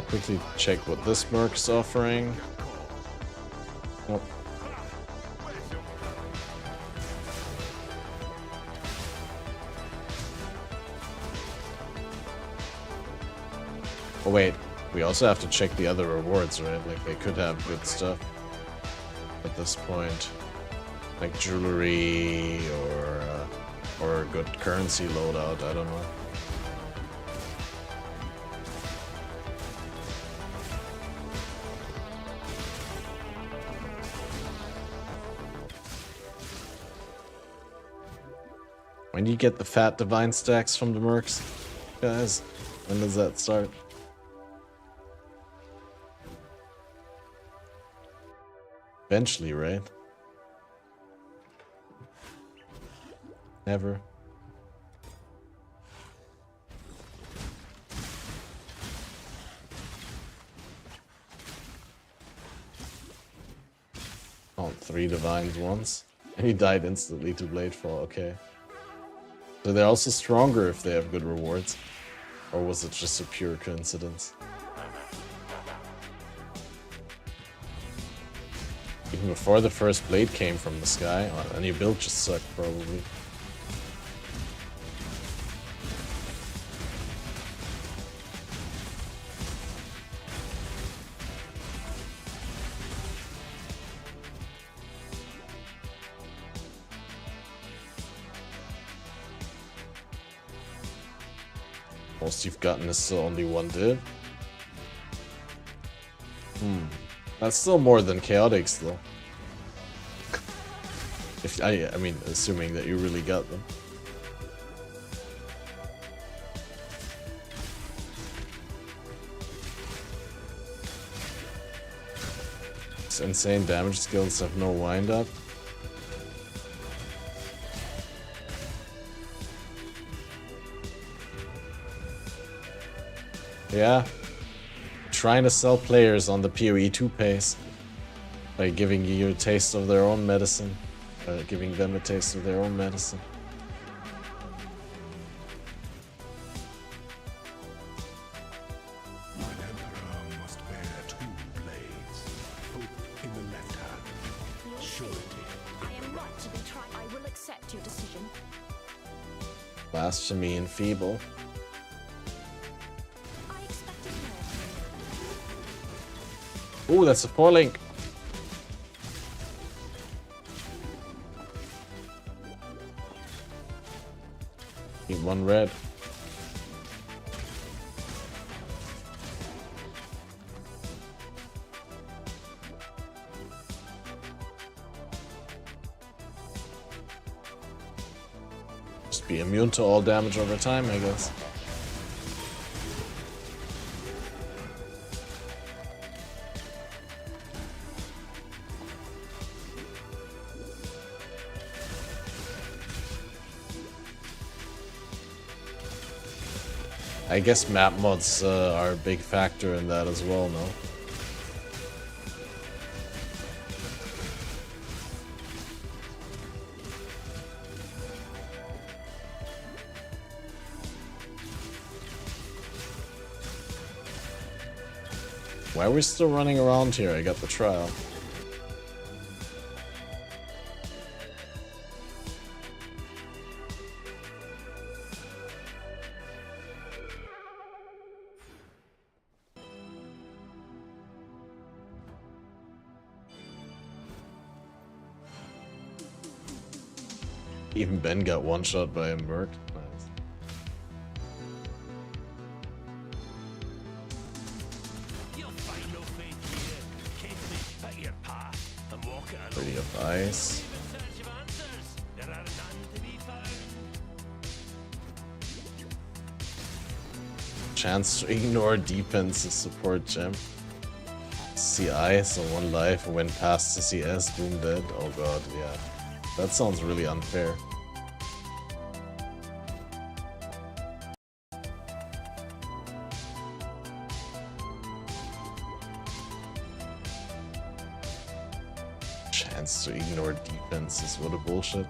Quickly check what this merc's offering. Oh. Oh wait, we also have to check the other rewards, right? Like they could have good stuff at this point, like jewelry or good currency loadout. I don't know. When do you get the fat divine stacks from the mercs, guys? When does that start? Eventually, right? Never. Oh, 3 divines once. And he died instantly to Bladefall, okay. So they're also stronger if they have good rewards. Or was it just a pure coincidence? Even before the first blade came from the sky, and your build just sucked, probably. Most you've gotten is still only 1 div. That's still more than chaotics, though. If I mean, assuming that you really got them. These insane damage skills have no wind up. Yeah. Trying to sell players on the PoE 2 pace by giving you a taste of their own medicine. Giving them a taste of their own medicine. An emperor must bear 2 blades, both in the left hand. Surety. I am right to be tried. I will accept your decision. Blasphemy and feeble. I expected more. Ooh, that's a 4 link. Need 1 red. Just be immune to all damage over time, I guess. I guess map mods are a big factor in that as well, no? Why are we still running around here? I got the trial. Even Ben got one-shot by a merc. Nice. You'll find no faith here. Carefully pick your path and walk it alone. Pretty of ice. In search of answers, there are none to be found. Chance to ignore defense is support gem. See ice on 1 life and when past to CS, boom dead. Oh god, yeah. That sounds really unfair. Chance to ignore defenses, what a bullshit.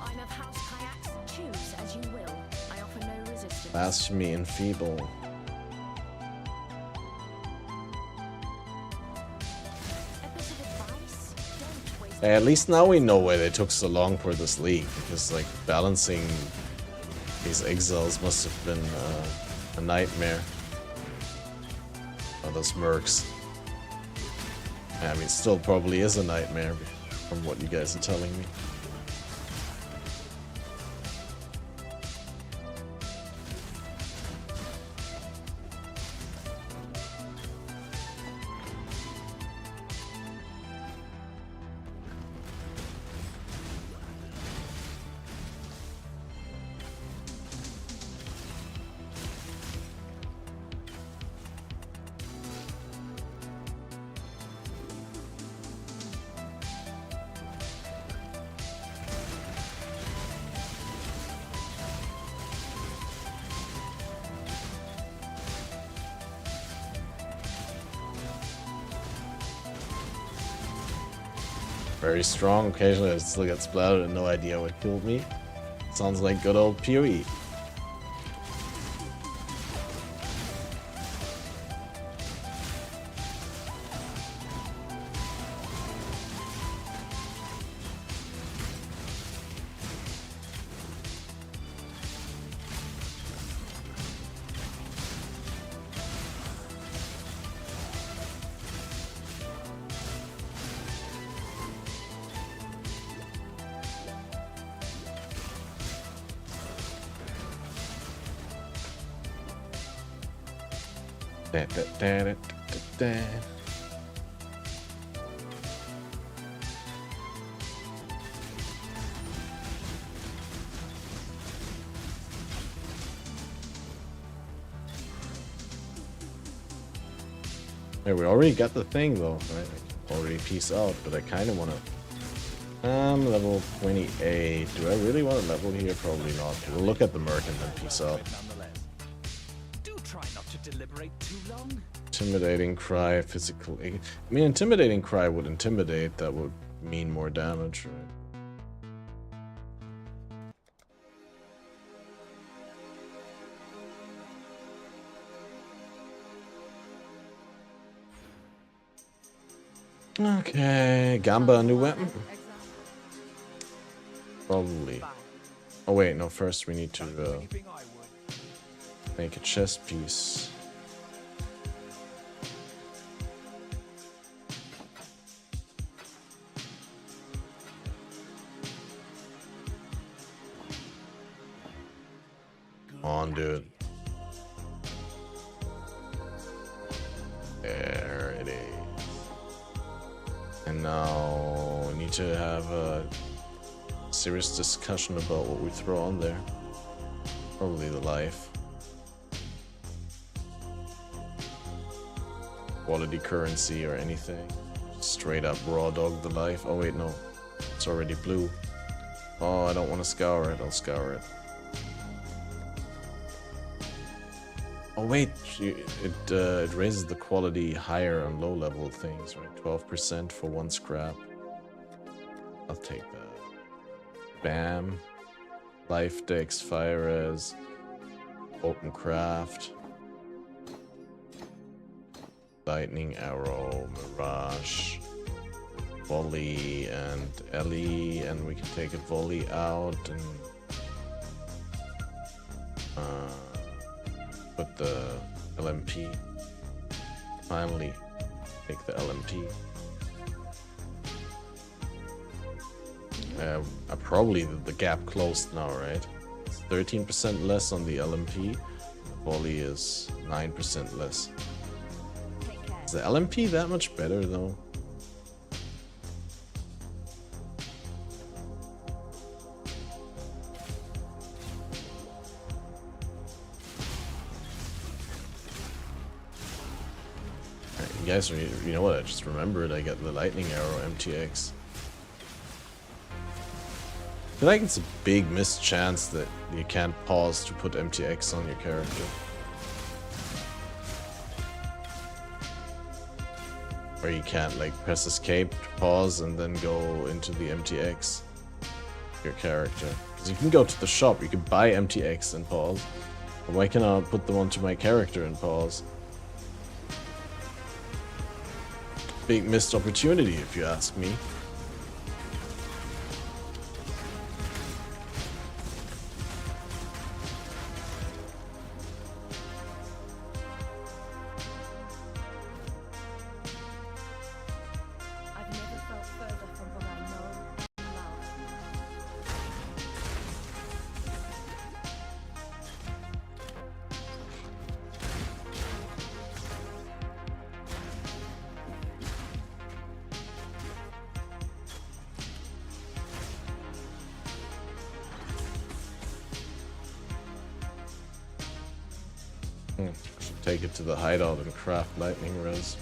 I'm of House Kayaks. Choose as you will. I offer no resistance. Blasphemy and feeble. Hey, at least now we know why they took so long for this league, because like balancing these exiles must have been a nightmare. Oh, those mercs. I mean, still probably is a nightmare from what you guys are telling me. Very strong. Occasionally I still get splattered and no idea what killed me. Sounds like good old PoE. Hey, we already got the thing though, right? Already peace out, but I kind of want to. Level 28. Do I really want to level here? Probably not. We'll look at the merc and then peace out. Do try not to deliberate too long. Intimidating cry, physical. I mean, intimidating cry would intimidate. That would mean more damage, right? Okay, Gamba, a new weapon? Probably. Oh wait, no, first we need to make a chest piece. Come on, dude. There it is. And now we need to have a serious discussion about what we throw on there. Probably the life. Quality currency or anything. Straight up raw dog the life. Oh wait, no. It's already blue. Oh, I don't want to scour it. I'll scour it. Oh wait, it raises the quality higher on low level things, right? 12% for one scrap. I'll take that. Bam. Life Dex, Fire Res, Open Craft, Lightning Arrow, Mirage, Volley, and Ellie, and we can take a Volley out and put the LMP. Finally, take the LMP. Probably the gap closed now, right? It's 13% less on the LMP. The Volley is 9% less. Is the LMP that much better though? You guys, you know what? I just remembered I got the Lightning Arrow MTX. I feel like it's a big missed chance that you can't pause to put MTX on your character. Or you can't like press escape to pause and then go into the MTX your character. Because you can go to the shop, you can buy MTX and pause. But why can't I put them onto my character and pause? Big missed opportunity if you ask me. Should take it to the hideout and craft lightning res.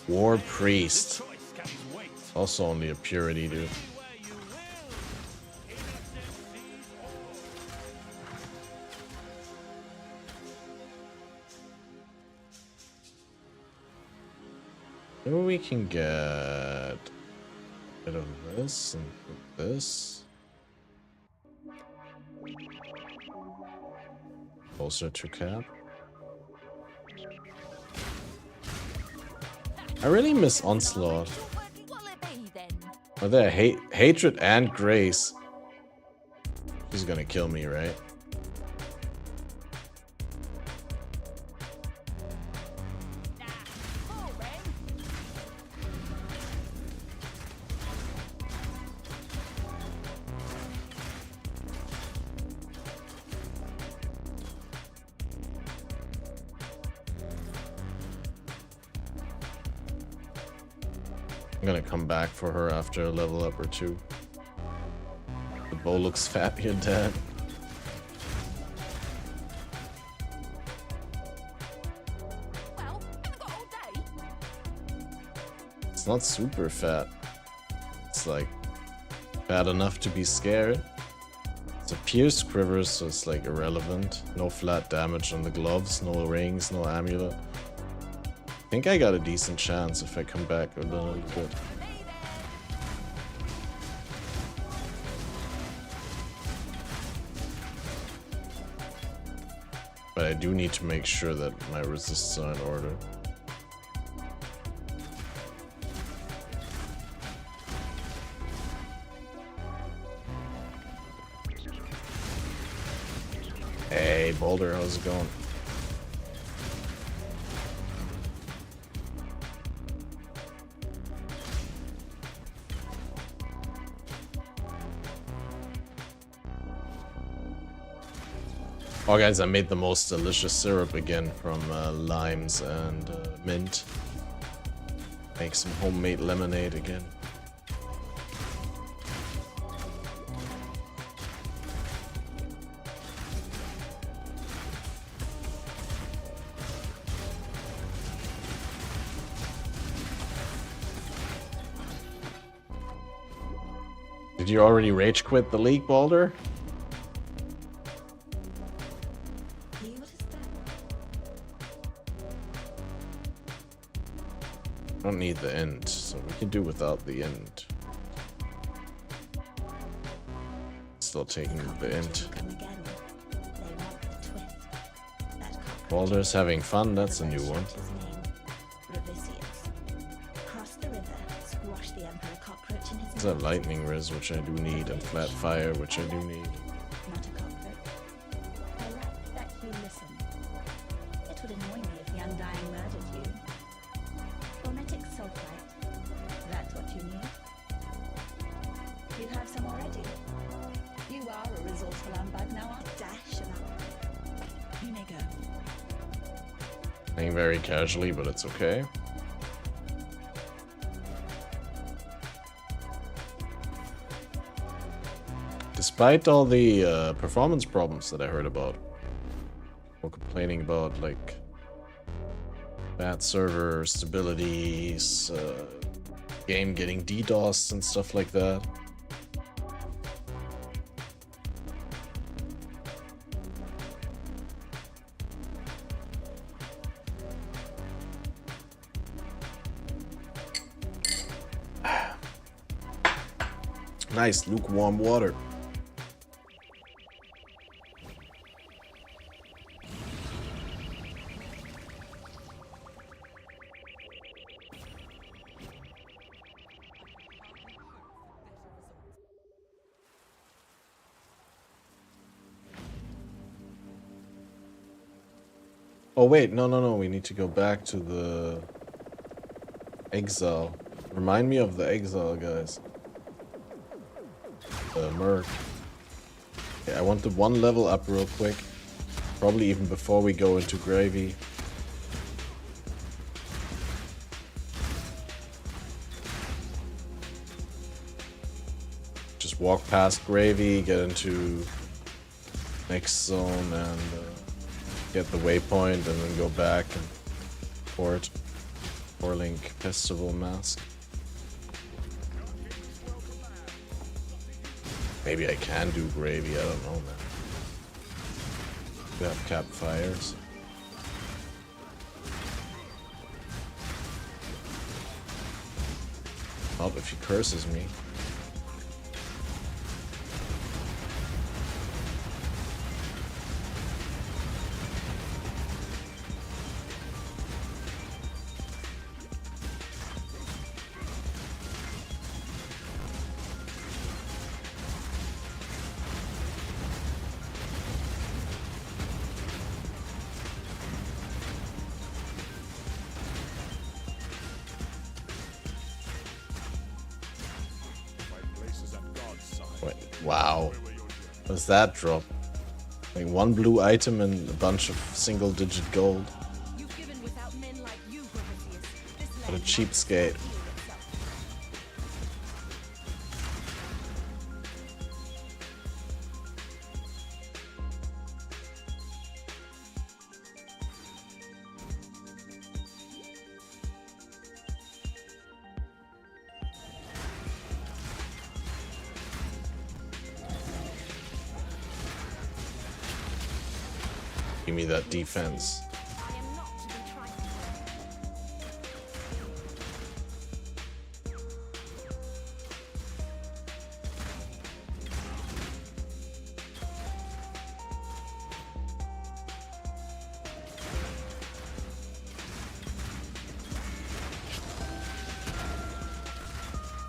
War Priest. Also only a purity, dude. Maybe we can get a bit of this and put this closer to cap. I really miss Onslaught. Are there hatred and grace? She's gonna kill me, right? I'm gonna come back for her after a level up or two. The bow looks fat, you're dead. Well, haven't got all day. It's not super fat. It's like fat enough to be scared. It's a pierced quiver, so it's like irrelevant. No flat damage on the gloves, no rings, no amulet. I think I got a decent chance if I come back with a little bit. But I do need to make sure that my resists are in order. Hey, Boulder, how's it going? Oh guys, I made the most delicious syrup again from limes and mint. Make some homemade lemonade again. Did you already rage quit the league, Baldur? I don't need the end, so we can do without the end. Still taking the end. Baldur's having fun, that's a new one. There's a lightning res, which I do need, and flat fire, which I do need. Playing very casually, but it's okay. Despite all the performance problems that I heard about, people complaining about like bad server stabilities, game getting DDoSed and stuff like that. Nice lukewarm water. Oh wait, no, we need to go back to the exile. Remind me of the exile, guys. The merc. Okay, I want the one level up real quick. Probably even before we go into gravy. Just walk past gravy, get into next zone, and get the waypoint, and then go back and port Link Festival Mask. Maybe I can do gravy, I don't know, man. We have campfires. Not if he curses me. Wait, wow. What's that drop? Like one blue item and a bunch of single-digit gold. You've given without men like you, Prometheus. This What a land cheapskate. Give me that defense. I am not to be trifled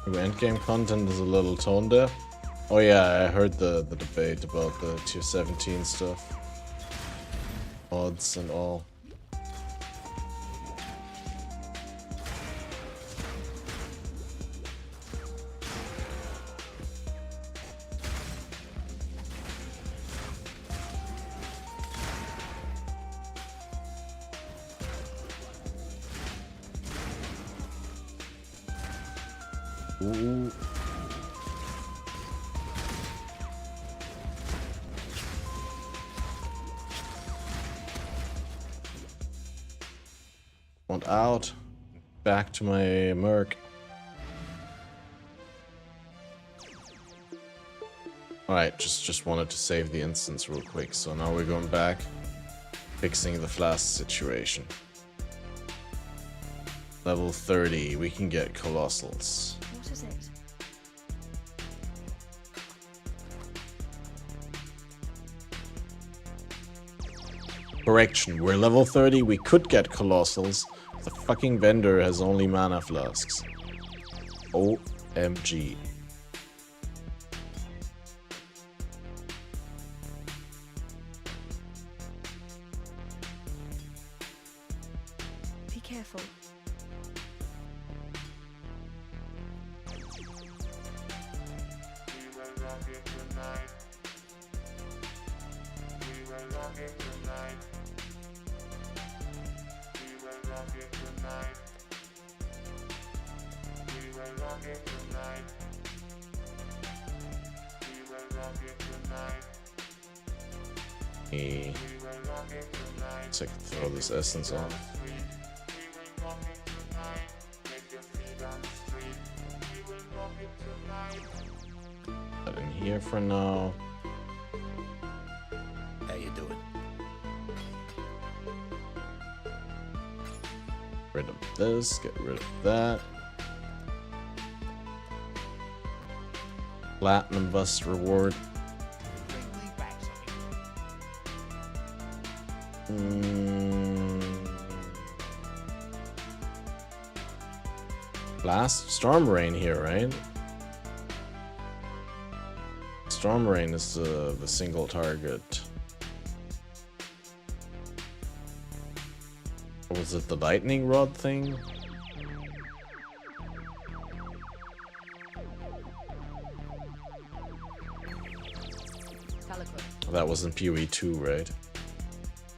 with. Your endgame content is a little tone deaf. Oh yeah, I heard the debate about the tier 17 stuff. Mods and all. Ooh. Want out. Back to my merc. Alright, just wanted to save the instance real quick. So now we're going back, fixing the flask situation. Level 30, we can get colossals. What is it? Correction, we're level 30, we could get colossals. The fucking vendor has only mana flasks. OMG. Be careful. So I can throw this essence on. Put in here for now. How you doing? Rid of this, get rid of that. Platinum bust reward. Last Storm Rain here, right? Storm Rain is the single target. Or was it the lightning rod thing? That was in PoE 2, right?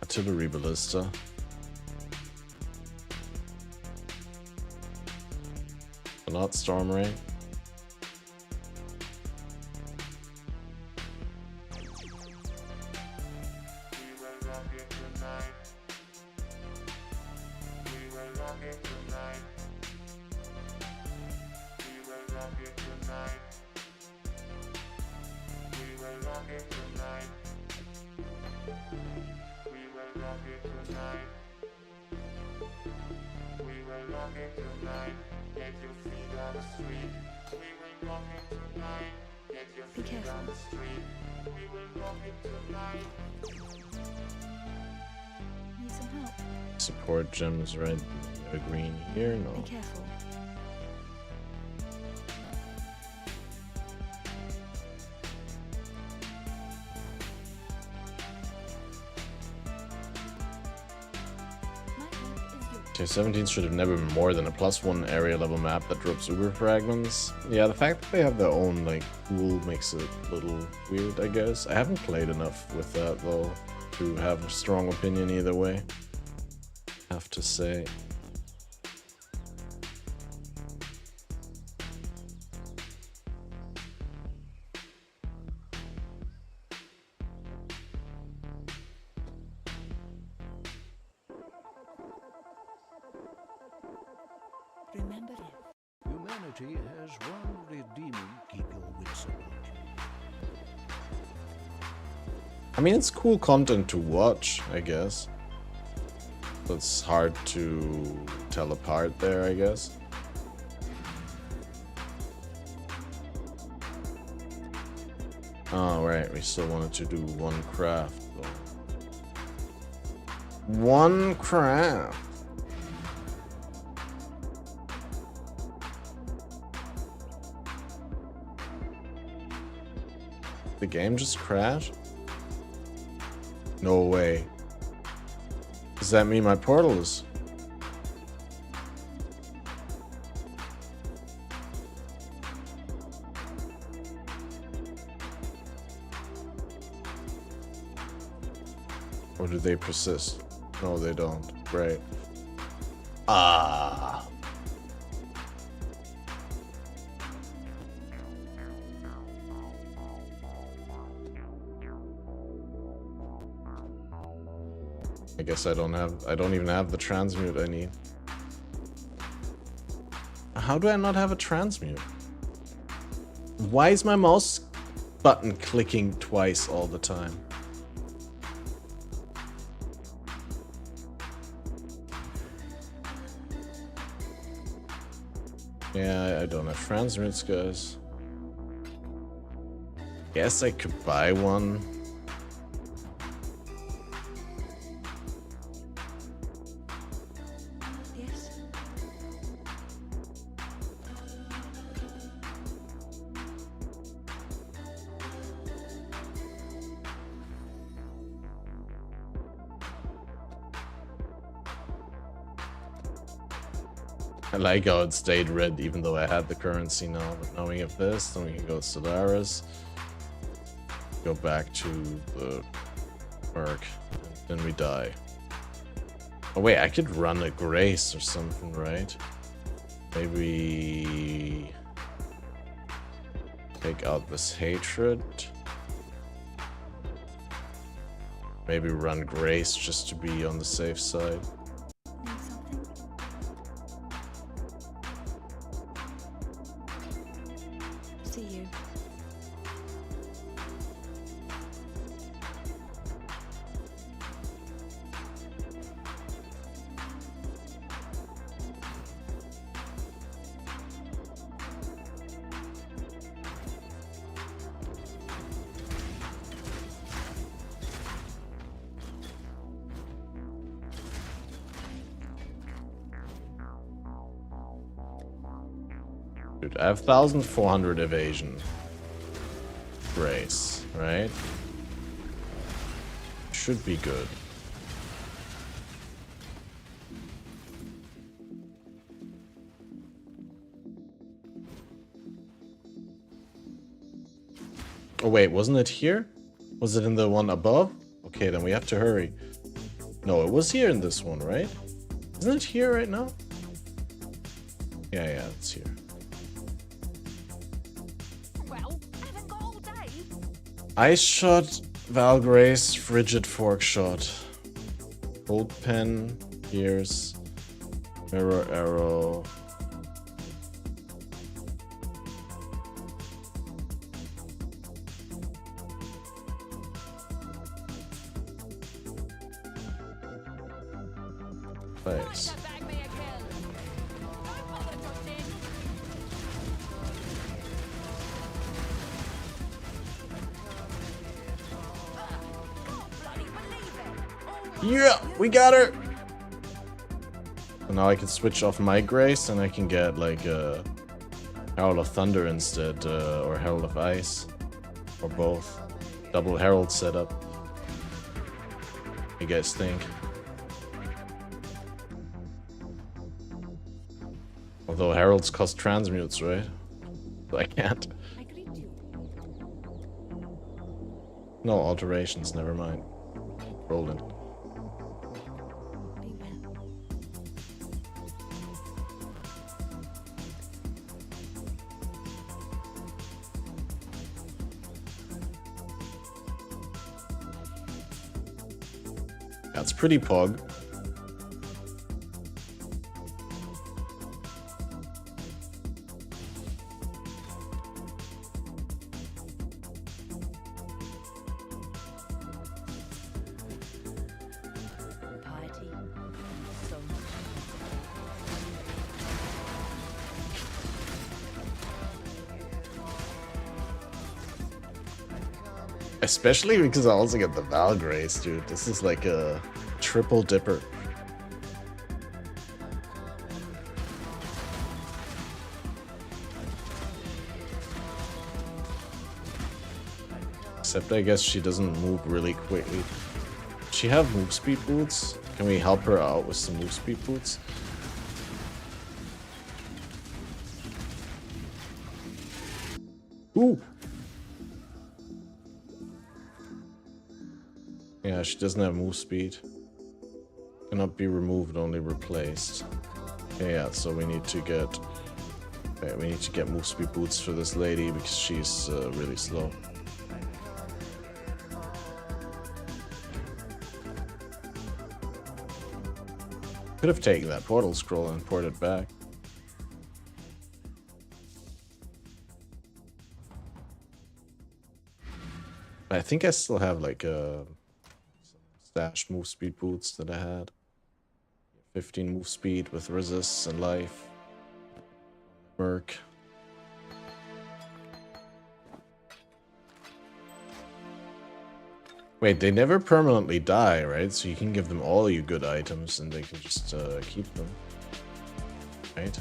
Artillery ballista. But not storm ray. Be careful. Need some help. Support gems red, green here, no. Be careful. Okay, 17 should have never been more than a +1 area level map that drops uber fragments. Yeah, the fact that they have their own like pool makes it a little weird, I guess. I haven't played enough with that though to have a strong opinion either way. Have to say. Remember it. Humanity has one redeeming keep your wits about you. I mean, it's cool content to watch, I guess. It's hard to tell apart there, I guess. Oh, right, we still wanted to do one craft, though. One craft! The game just crashed? No way. Does that mean my portal is... Or do they persist? No, they don't. Great. Ah. I guess I don't even have the transmute I need. How do I not have a transmute? Why is my mouse button clicking twice all the time? Yeah, I don't have transmutes, guys. Guess I could buy one. Yes. I like how it stayed red even though I had the currency now, but now we have this, then we can go to Solaris. Go back to the Merc, and then we die. Oh wait, I could run a Grace or something, right? Maybe... take out this Hatred. Maybe run Grace just to be on the safe side. Need something? See you. Dude, I have 1,400 evasion. Grace, right? Should be good. Oh wait, wasn't it here? Was it in the one above? Okay, then we have to hurry. No, it was here in this one, right? Isn't it here right now? Yeah, it's here. Well, haven't got all day. Ice shot, Valgrace, frigid fork shot. Gold pen, ears, mirror arrow. Nice. Bag me a kill. Don't bother touching. Can't bloody believe it. Yeah, we got her. So now I can switch off my grace and I can get like a Herald of Thunder instead, or Herald of Ice, or both. Double Herald setup. What do you guys think? Although Heralds cost transmutes, right? So I can't. I greet you. No alterations, never mind. Rolling. Be well. That's pretty pog. Piety. So Especially because I also get the Valgrace, dude. This is like a triple dipper. Except I guess she doesn't move really quickly. Does she have move speed boots? Can we help her out with some move speed boots? Ooh! Yeah, she doesn't have move speed. Cannot be removed, only replaced. Okay, yeah, so we need to get... Okay, we need to get move speed boots for this lady because she's really slow. Could have taken that portal scroll and poured it back. I think I still have like stash move speed boots that I had. 15 move speed with resists and life. Merc. Wait, they never permanently die, right? So you can give them all your good items and they can just keep them. Right?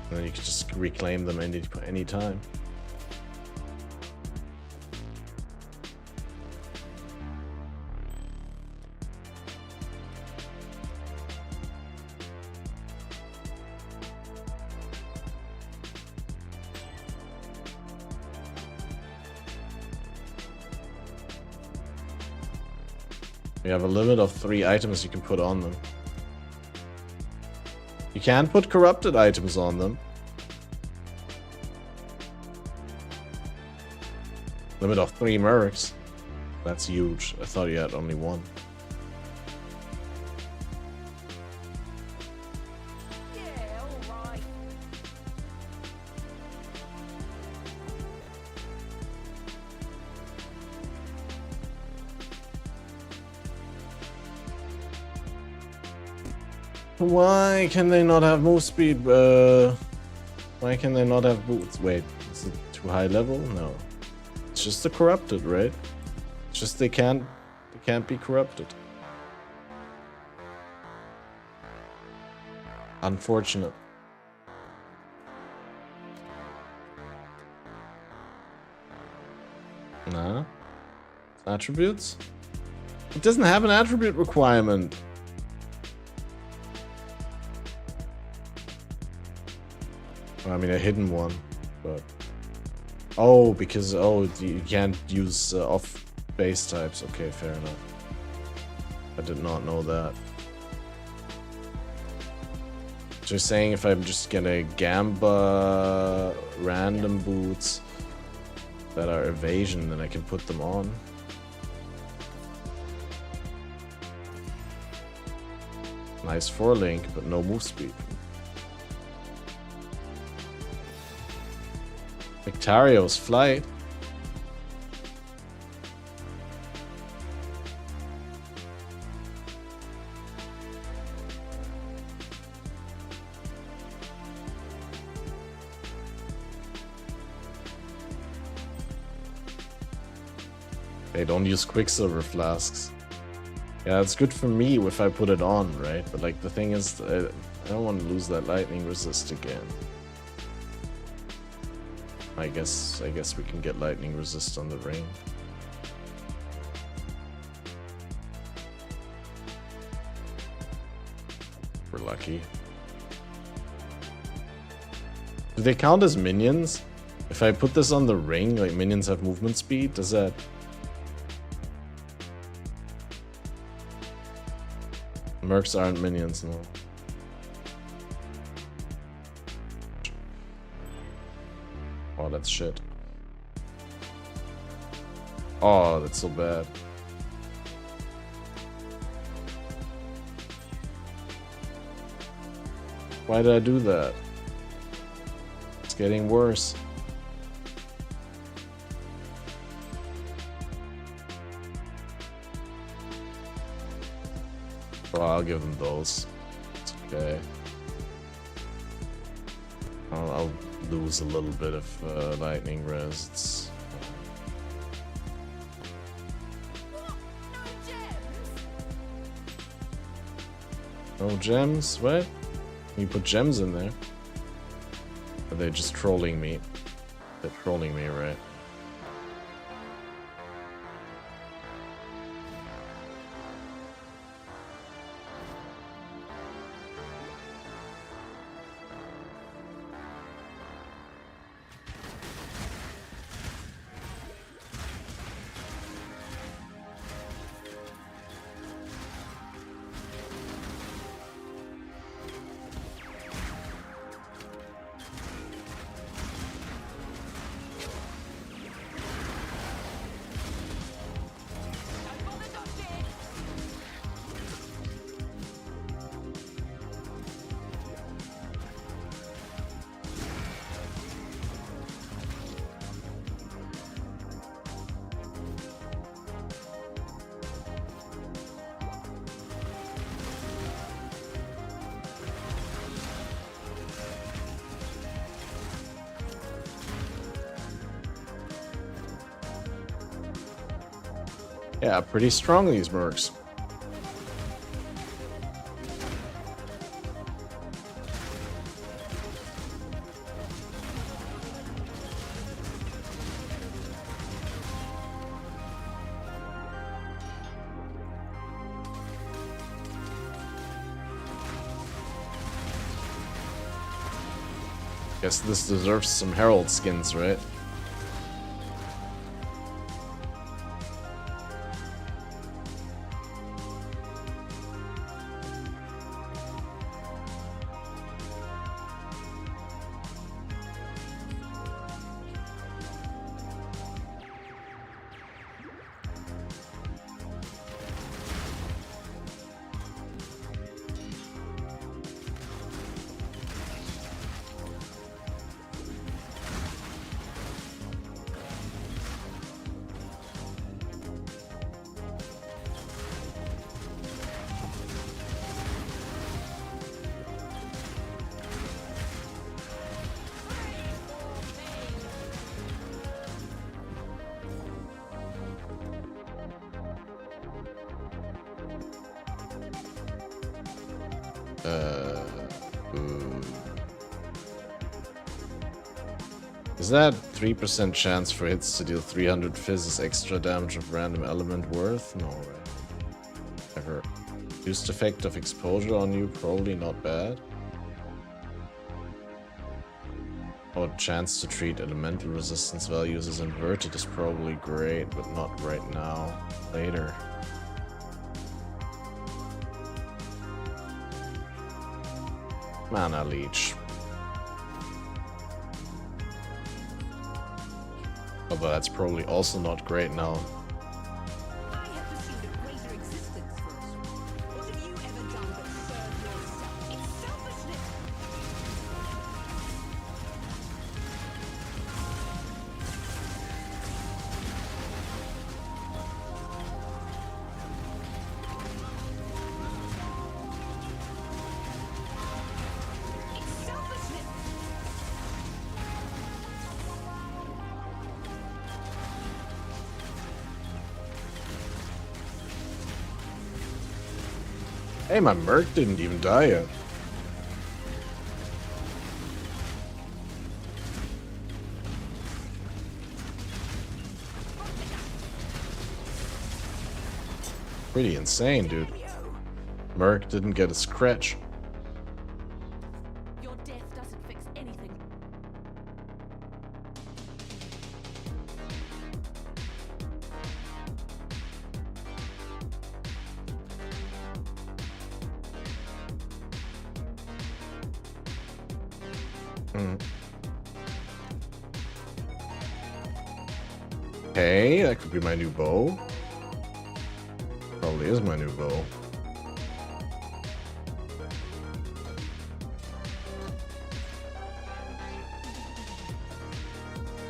And then you can just reclaim them any time. You have a limit of 3 items you can put on them. You can put corrupted items on them. Limit of 3 mercs. That's huge. I thought you had only 1. Yeah, all right. Why can they not have move speed? Why can they not have boots? Wait, is it too high level? No. It's just the corrupted, right? It's just they can't be corrupted. Unfortunate. Nah. Attributes? It doesn't have an attribute requirement. I mean, a hidden one, but Oh, because you can't use off base types. Okay, fair enough. I did not know that. So you're saying if I'm just gonna gamba random boots that are evasion, then I can put them on. Nice 4-link, but no move speed. Victario's flight. They don't use Quicksilver flasks. Yeah, it's good for me if I put it on, right? But like the thing is, I don't want to lose that lightning resist again. I guess we can get lightning resist on the ring. We're lucky. Do they count as minions? If I put this on the ring, like minions have movement speed, does that... Mercs aren't minions, no. Oh, that's shit. Oh, that's so bad. Why did I do that? It's getting worse. Oh, I'll give them those. It's okay. I'll lose a little bit of lightning res. It's... No gems? What? You put gems in there? Are they just trolling me? They're trolling me, right? Yeah, pretty strong, these mercs. Guess this deserves some Herald skins, right? Is that 3% chance for hits to deal 300 fizzes extra damage of random element worth? No, right? Ever. Reduced effect of exposure on you, probably not bad. Oh, chance to treat elemental resistance values as inverted is probably great, but not right now. Later. Mana leech. Although that's probably also not great now. I have pursued a greater existence first. What have you ever done but serve yourself? It's selfishness. It's selfishness. Hey, my Merc didn't even die yet. Pretty insane, dude. Merc didn't get a scratch. Your death doesn't fix anything. Hey, that could be my new bow. Probably is my new bow.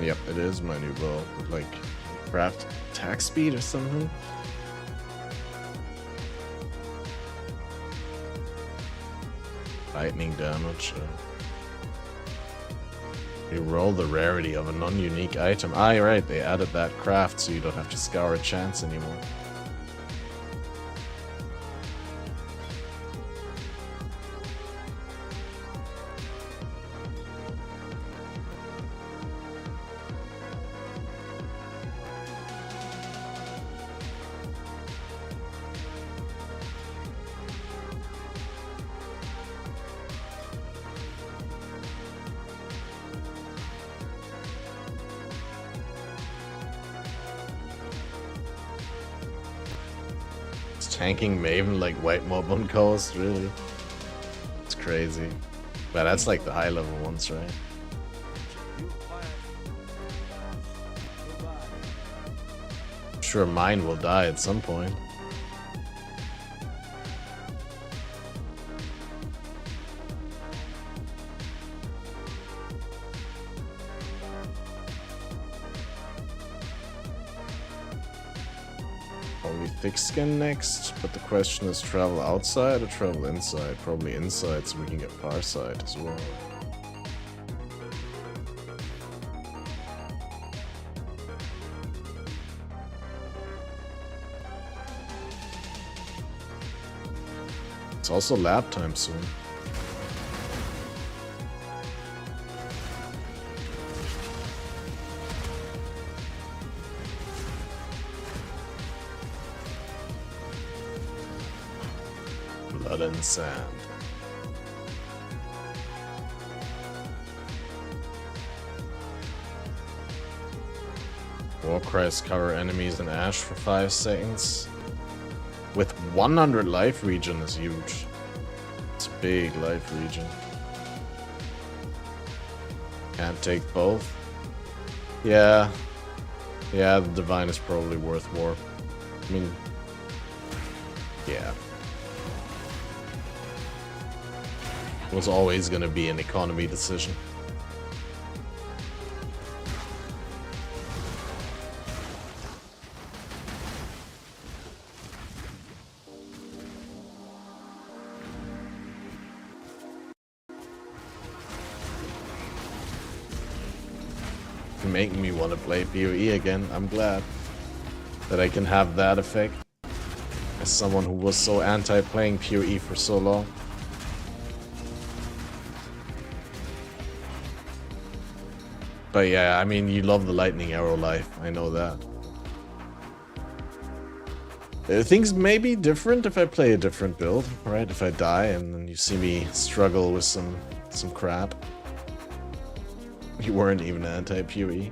Yep, it is my new bow. With like craft attack speed or something. Lightning damage. You roll the rarity of a non-unique item. Ah, you're right, they added that craft so you don't have to scour a chance anymore. Tanking Maven like white mob on coast, really? It's crazy. But that's like the high level ones, right? I'm sure mine will die at some point. Probably thick skin next, but the question is travel outside or travel inside? Probably inside so we can get far side as well. It's also lab time soon. Blood and sand. War cries cover enemies in ash for 5 seconds. With 100 life regen is huge. It's a big life regen. Can't take both. Yeah. Yeah, the divine is probably worth war. I mean, yeah. Was always going to be an economy decision. Making me want to play PoE again. I'm glad that I can have that effect as someone who was so anti-playing PoE for so long. But yeah, I mean, you love the lightning arrow life. I know that. Things may be different if I play a different build, right? If I die and then you see me struggle with some crap. You weren't even anti-PoE.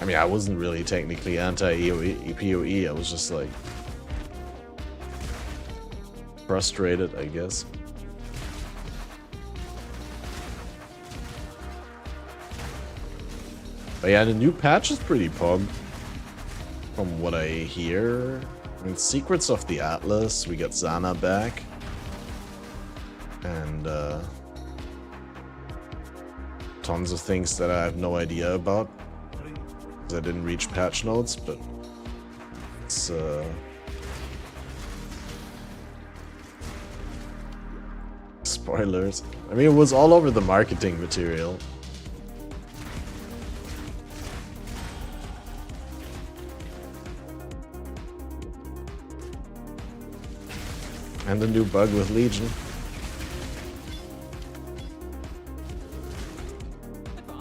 I mean, I wasn't really technically anti-PoE. I was just like frustrated, I guess. But yeah, the new patch is pretty pog, from what I hear. I mean, Secrets of the Atlas, we got Zana back. And tons of things that I have no idea about. I didn't reach patch notes, but it's spoilers. I mean, it was all over the marketing material. And a new bug with Legion.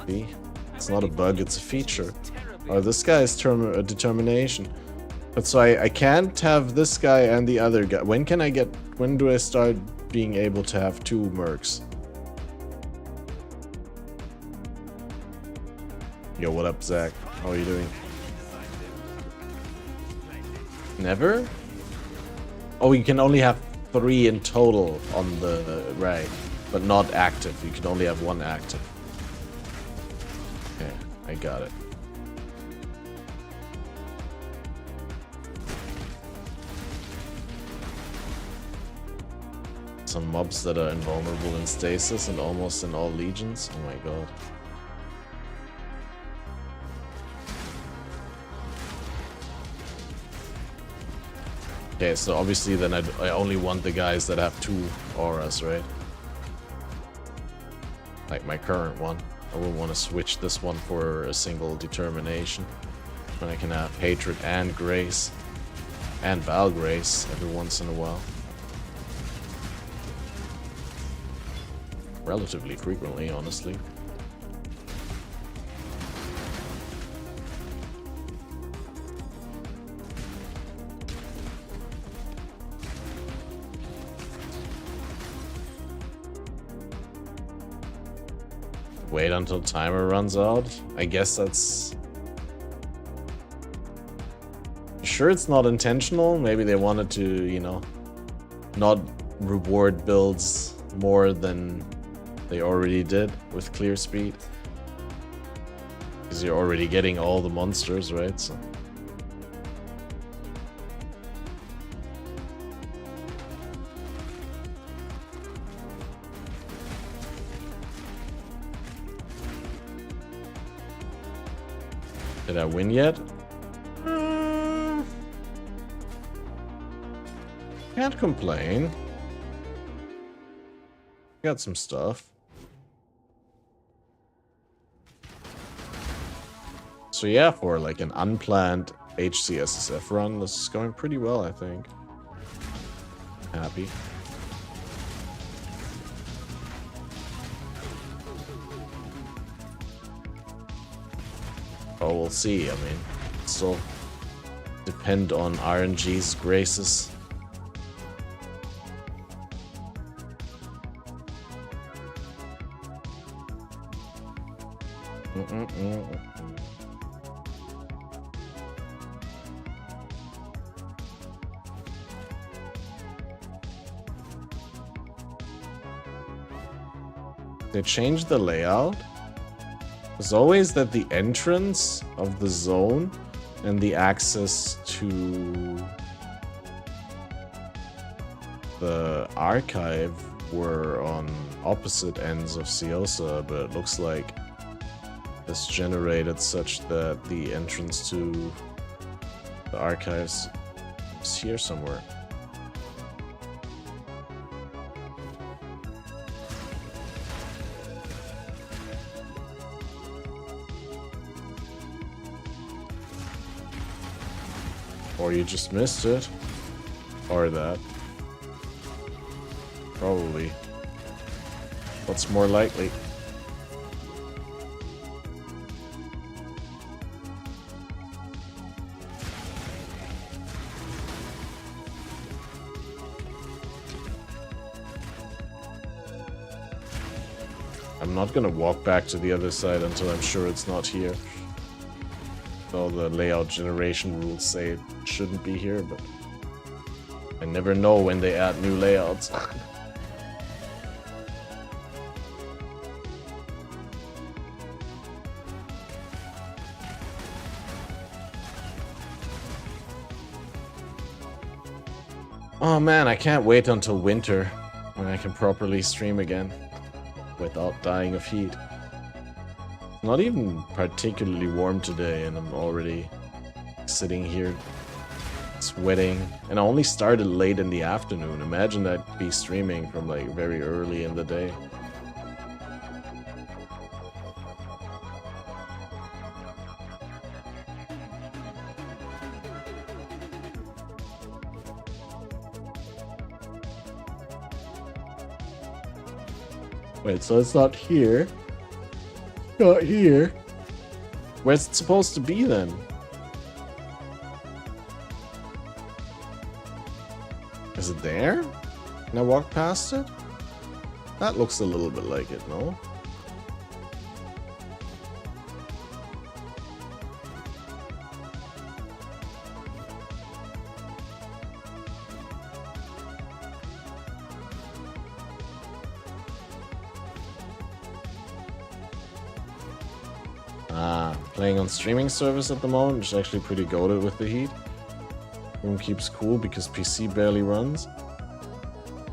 See? It's not a bug, it's a feature. Oh, this guy is determination. But so I can't have this guy and the other guy. When do I start being able to have two mercs? Yo, what up, Zach? How are you doing? Never? Oh, you can only have 3 in total on the right, but not active. You can only have 1 active. Okay, I got it. Some mobs that are invulnerable in stasis and almost in all legions. Oh my god. Okay, so obviously then I only want the guys that have 2 auras, right? Like my current one. I will want to switch this one for a single determination. When I can have Hatred and Grace. And Val Grace every once in a while. Relatively frequently, honestly. Wait until timer runs out? I guess that's... Sure, it's not intentional. Maybe they wanted to, you know, not reward builds more than they already did with clear speed. Because you're already getting all the monsters, right? So. Did I win yet? Can't complain. Got some stuff. So yeah, for like an unplanned HCSSF run, this is going pretty well, I think. Happy. Oh, we'll see. I mean, still depend on RNG's graces. They changed the layout. It's always that the entrance of the zone and the access to the archive were on opposite ends of Ciosa, but it looks like this generated such that the entrance to the archives is here somewhere. Or you just missed it. Or that. Probably. What's more likely? I'm not gonna walk back to the other side until I'm sure it's not here. All the layout generation rules say it shouldn't be here, but I never know when they add new layouts. Oh man, I can't wait until winter when I can properly stream again without dying of heat. It's not even particularly warm today and I'm already sitting here sweating. And I only started late in the afternoon. Imagine I'd be streaming from like very early in the day. Wait, so it's not here? Not here? Where's it supposed to be then? Is it there? Can I walk past it? That looks a little bit like it, no? Playing on streaming service at the moment, which is actually pretty goated with the heat. Room keeps cool because PC barely runs.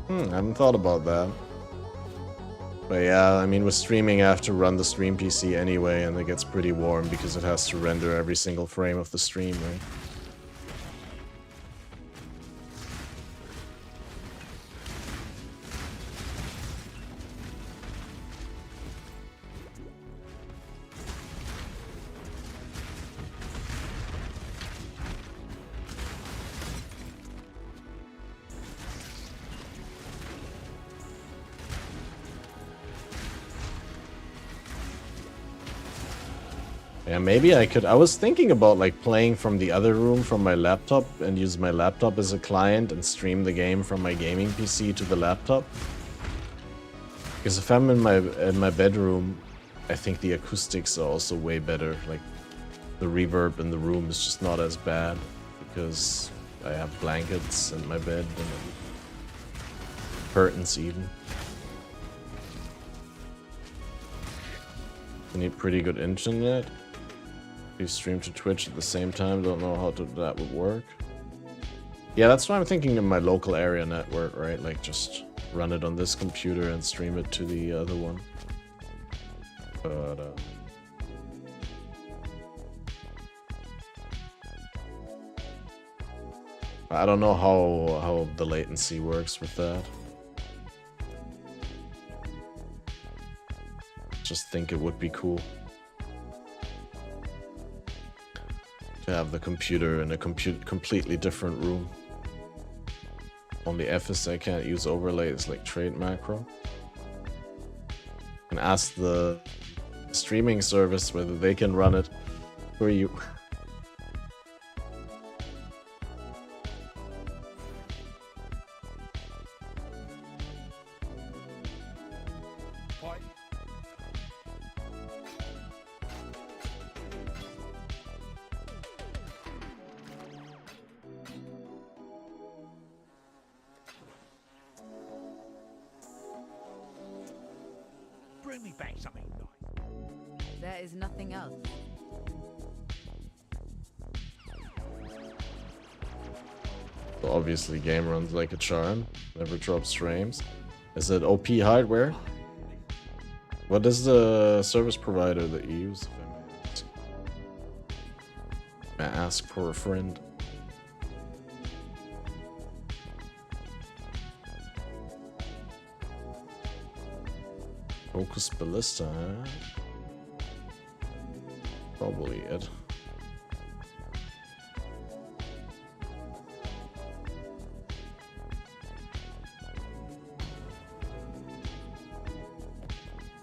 I haven't thought about that. But yeah, I mean with streaming I have to run the stream PC anyway and it gets pretty warm because it has to render every single frame of the stream, right? Yeah, maybe I could. I was thinking about like playing from the other room from my laptop and use my laptop as a client and stream the game from my gaming PC to the laptop. Because if I'm in my bedroom, I think the acoustics are also way better. Like the reverb in the room is just not as bad because I have blankets in my bed and curtains even. I need pretty good internet. You stream to Twitch at the same time, don't know how that would work. Yeah, that's what I'm thinking in my local area network, right? Like just run it on this computer and stream it to the other one. But I don't know how the latency works with that. Just think it would be cool to have the computer in a completely different room. On the FS I can't use overlays like trade macro. And ask the streaming service whether they can run it for you. Bring me back something nice. There is nothing else. So obviously game runs like a charm, never drops frames. Is it OP hardware? What is the service provider that you use? May I ask for a friend? Focus Ballista, huh? Probably it.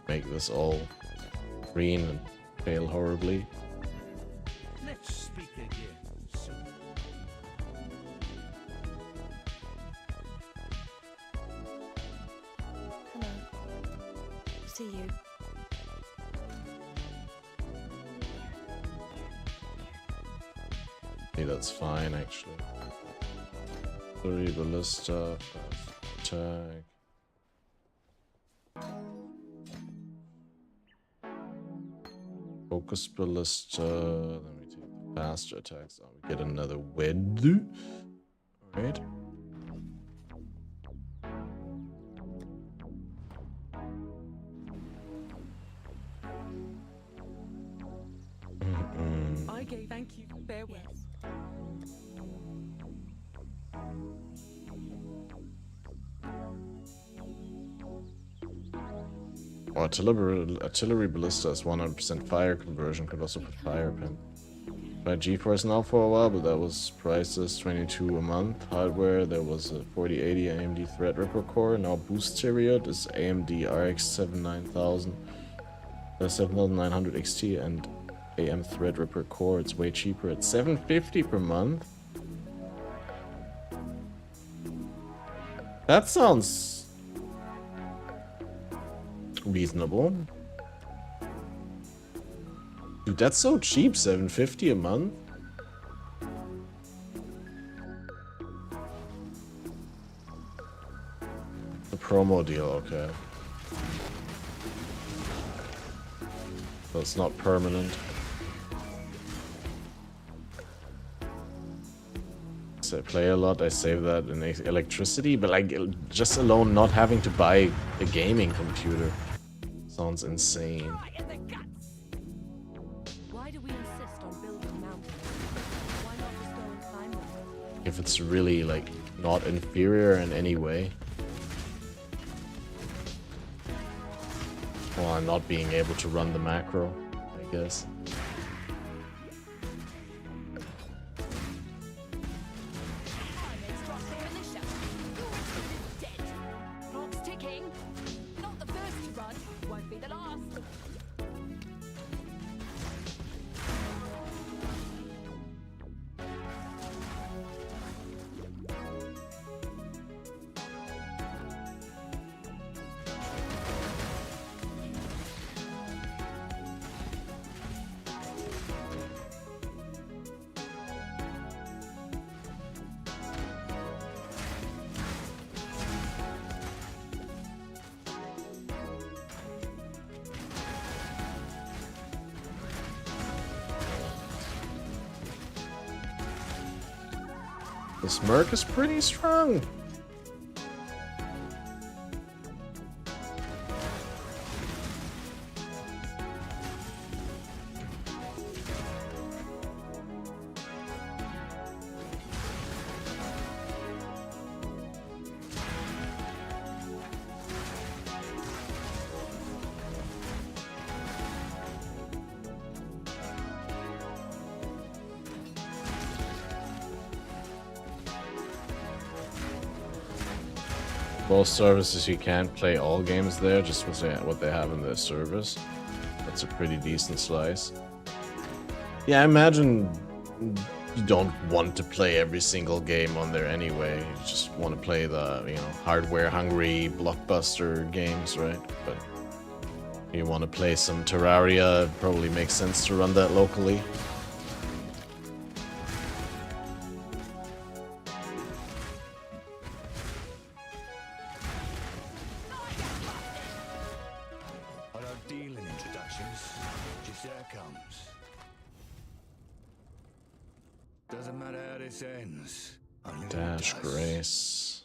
Make this all green and fail horribly. Let's speak again soon. Hello. See you. Hey, that's fine actually. Artillery, ballista, fast attack. Focus ballista. Then we take the faster attacks. Oh, we get another wedge. Alright. I gave thank you. Farewell. Artillery ballista is 100% fire conversion. Could also put fire pin. Tried GeForce Now for a while, but that was prices $22 a month. Hardware, there was a 4080 AMD Threadripper core. Now boost period is AMD RX 7900 XT and AM Threadripper core. It's way cheaper at $750 per month. That sounds reasonable. Dude, that's so cheap, $750 a month. The promo deal, okay. So it's not permanent. So I play a lot, I save that in electricity, but like just alone not having to buy a gaming computer sounds insane. Why do we insist on building mountains? Why not just go and climb them? If it's really like not inferior in any way. Well, I'm not being able to run the macro, I guess. Clock's ticking. Not the first to run, won't be the last. This Merc is pretty strong. Both services, you can't play all games there, just what they have in their service. That's a pretty decent slice. Yeah, I imagine you don't want to play every single game on there anyway. You just want to play the, you know, hardware-hungry blockbuster games, right? But you want to play some Terraria, it probably makes sense to run that locally. I don't deal in introductions. Just there it comes. Doesn't matter how this ends. Only Dash, it does. Grace.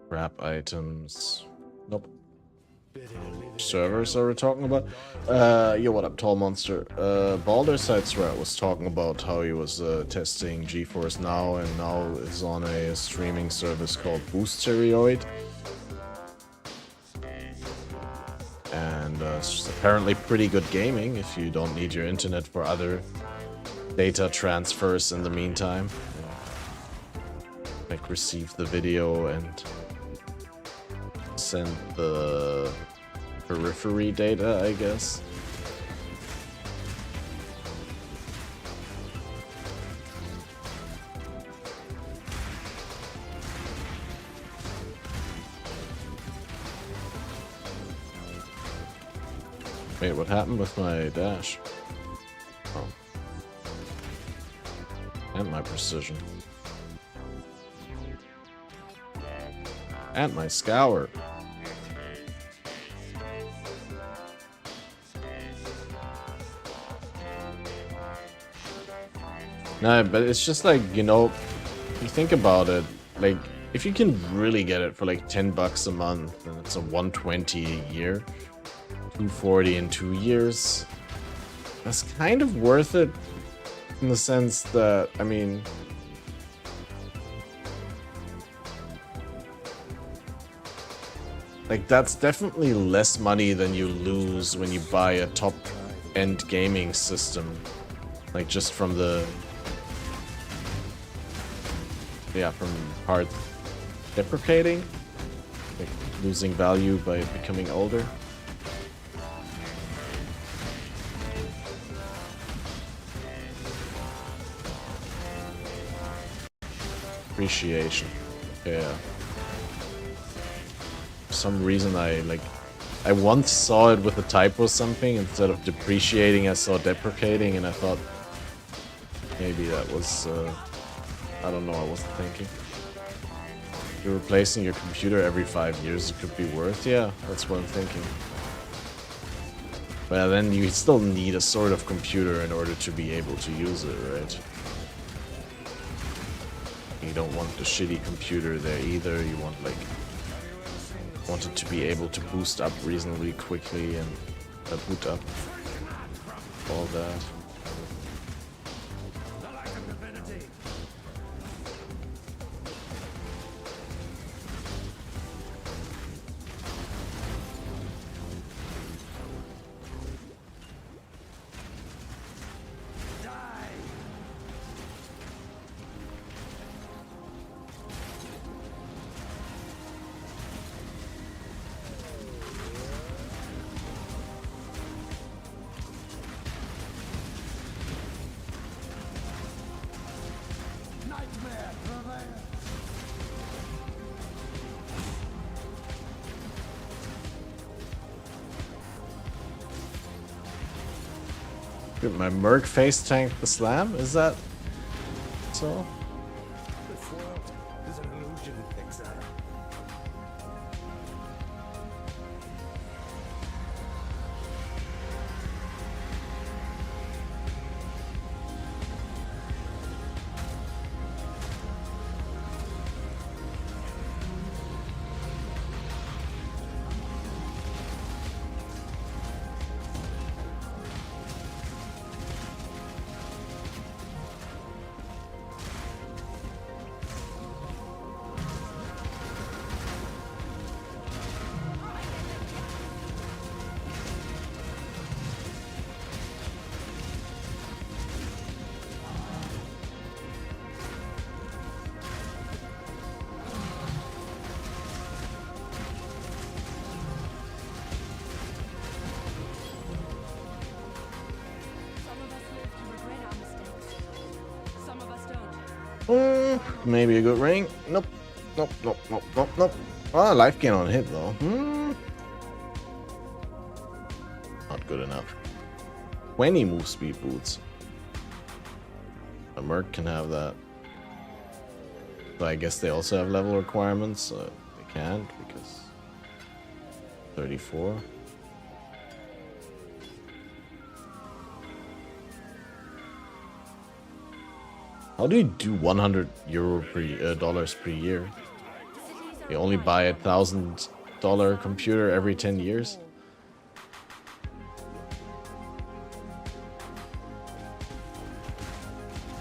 Wrap items. Nope. Better to live in Servers are we talking about? Yo, what up, Tall Monster? Balder Sidesrat was talking about how he was testing GeForce Now and now is on a streaming service called Boosteroid. And it's apparently pretty good gaming if you don't need your internet for other data transfers in the meantime. Like receive the video and send the periphery data, I guess. Wait, what happened with my dash? Oh. And my precision. And my scour. No, but it's just like, you know, you think about it, like, if you can really get it for like $10 a month, then it's a 120 a year, 240 in 2 years. That's kind of worth it in the sense that, I mean, like, that's definitely less money than you lose when you buy a top-end gaming system. Like, just from the... Yeah, from hard deprecating. Like, losing value by becoming older. Appreciation. Yeah. For some reason I once saw it with a typo something. Instead of depreciating, I saw deprecating, and I thought maybe that was I don't know, I wasn't thinking. You're replacing your computer every 5 years, it could be worth, yeah, that's what I'm thinking. But then you still need a sort of computer in order to be able to use it, right? You don't want the shitty computer there either, you want want it to be able to boost up reasonably quickly and boot up all that. Dude, my Merc face tanked the slam? Is that so? This world is an illusion, Exile. Some of us live to regret our mistakes. Some of us don't. Maybe a good ring. Nope. Nope, nope, nope, nope, nope. Ah, life gain on hit though. Not good enough. 20 move speed boots. A Merc can have that. But I guess they also have level requirements, so they can't because 34. How do you do 100 euro per dollars per year? You only buy $1,000 computer every 10 years?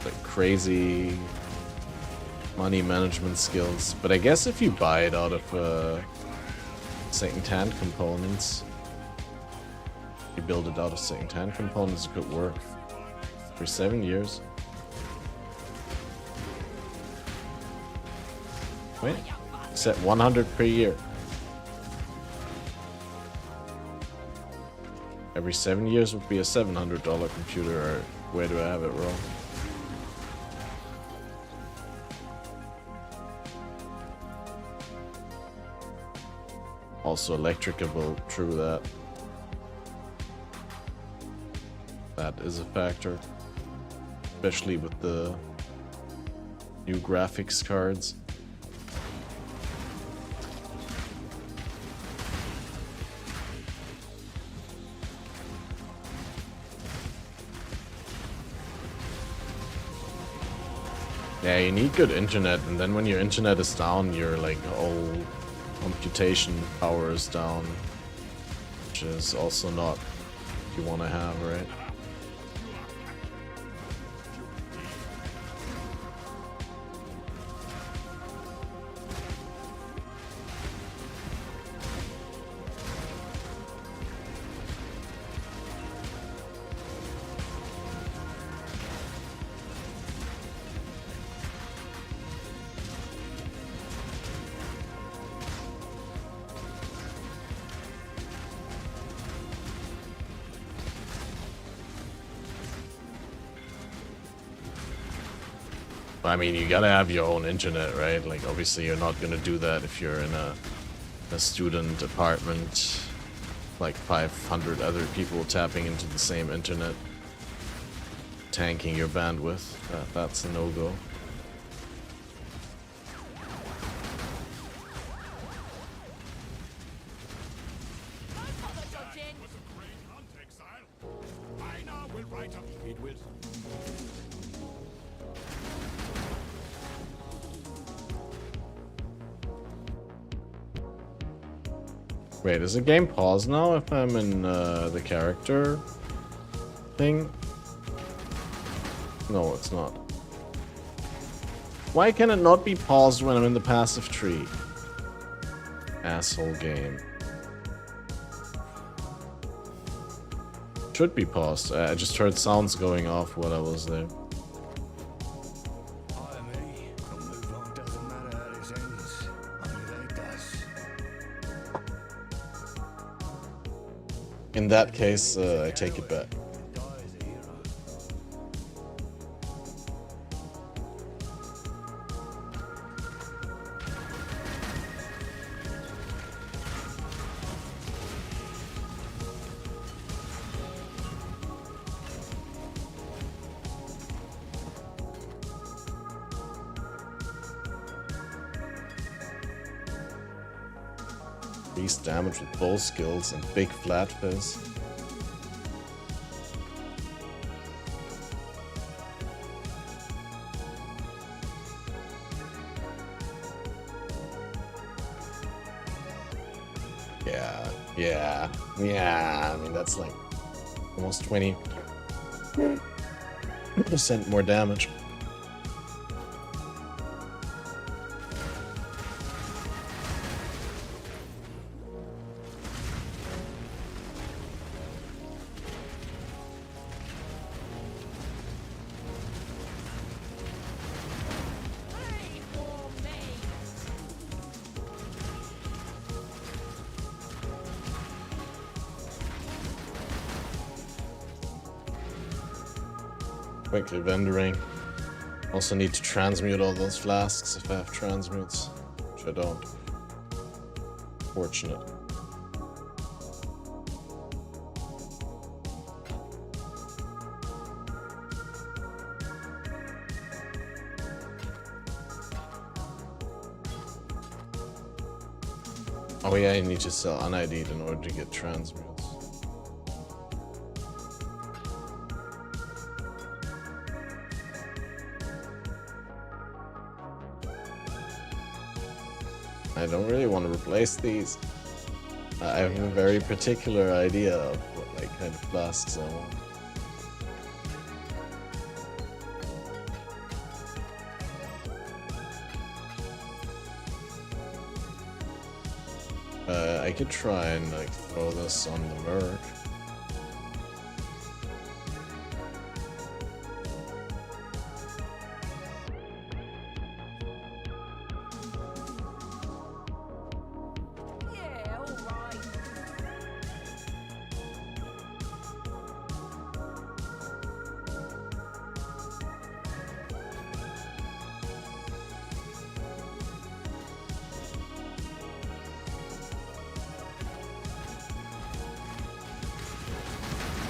Like crazy money management skills. But I guess if you buy it out of secondhand components, you build it out of secondhand components, it could work for 7 years. Wait, set 100 per year. Every 7 years would be a $700 computer, or where do I have it wrong? Also electricable, true that. That is a factor. Especially with the New graphics cards. Yeah, you need good internet, and then when your internet is down, your like whole computation power is down, which is also not what you want to have, right? I mean, you gotta have your own internet, right? Like, obviously you're not gonna do that if you're in a student apartment, like 500 other people tapping into the same internet, tanking your bandwidth. That's a no-go. Wait, is the game paused now if I'm in the character thing? No, it's not. Why can it not be paused when I'm in the passive tree? Asshole game. Should be paused. I just heard sounds going off while I was there. In that case, I take it back. Increased damage with bow skills and big flat fizz. Yeah. I mean, that's like almost 20% more damage. Quickly vendoring. Also need to transmute all those flasks if I have transmutes, which I don't. Fortunate. Oh yeah, you need to sell unID'd in order to get transmutes. I don't really want to replace these. I have a very particular idea of what like kind of flasks I want. I could try and like throw this on the Merc. Yeah, all right.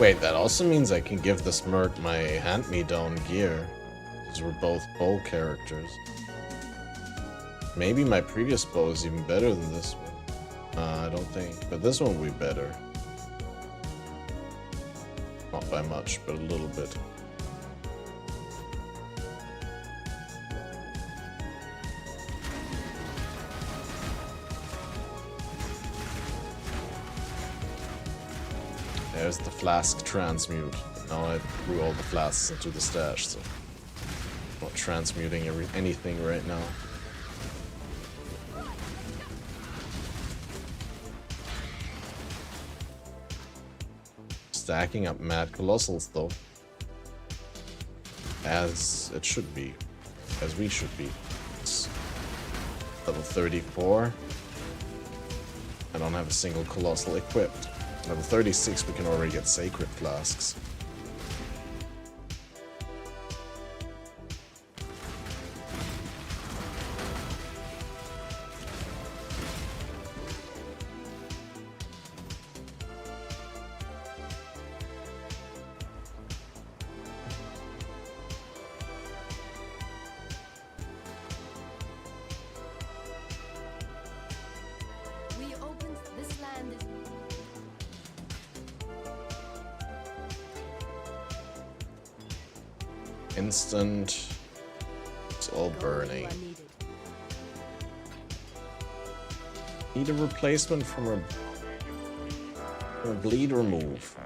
Wait, that also means I can give this Merc my hand-me-down gear. Because we're both bow characters. Maybe my previous bow is even better than this one. I don't think. But this one will be better. Not by much, but a little bit. There's the flask transmute. Now I threw all the flasks into the stash, so I'm not transmuting anything right now. Stacking up mad colossals though. As it should be. As we should be. It's level 34. I don't have a single colossal equipped. Level 36 we can already get sacred flasks. We opened this land is Instant. It's all burning. Need a replacement from a bleed remove.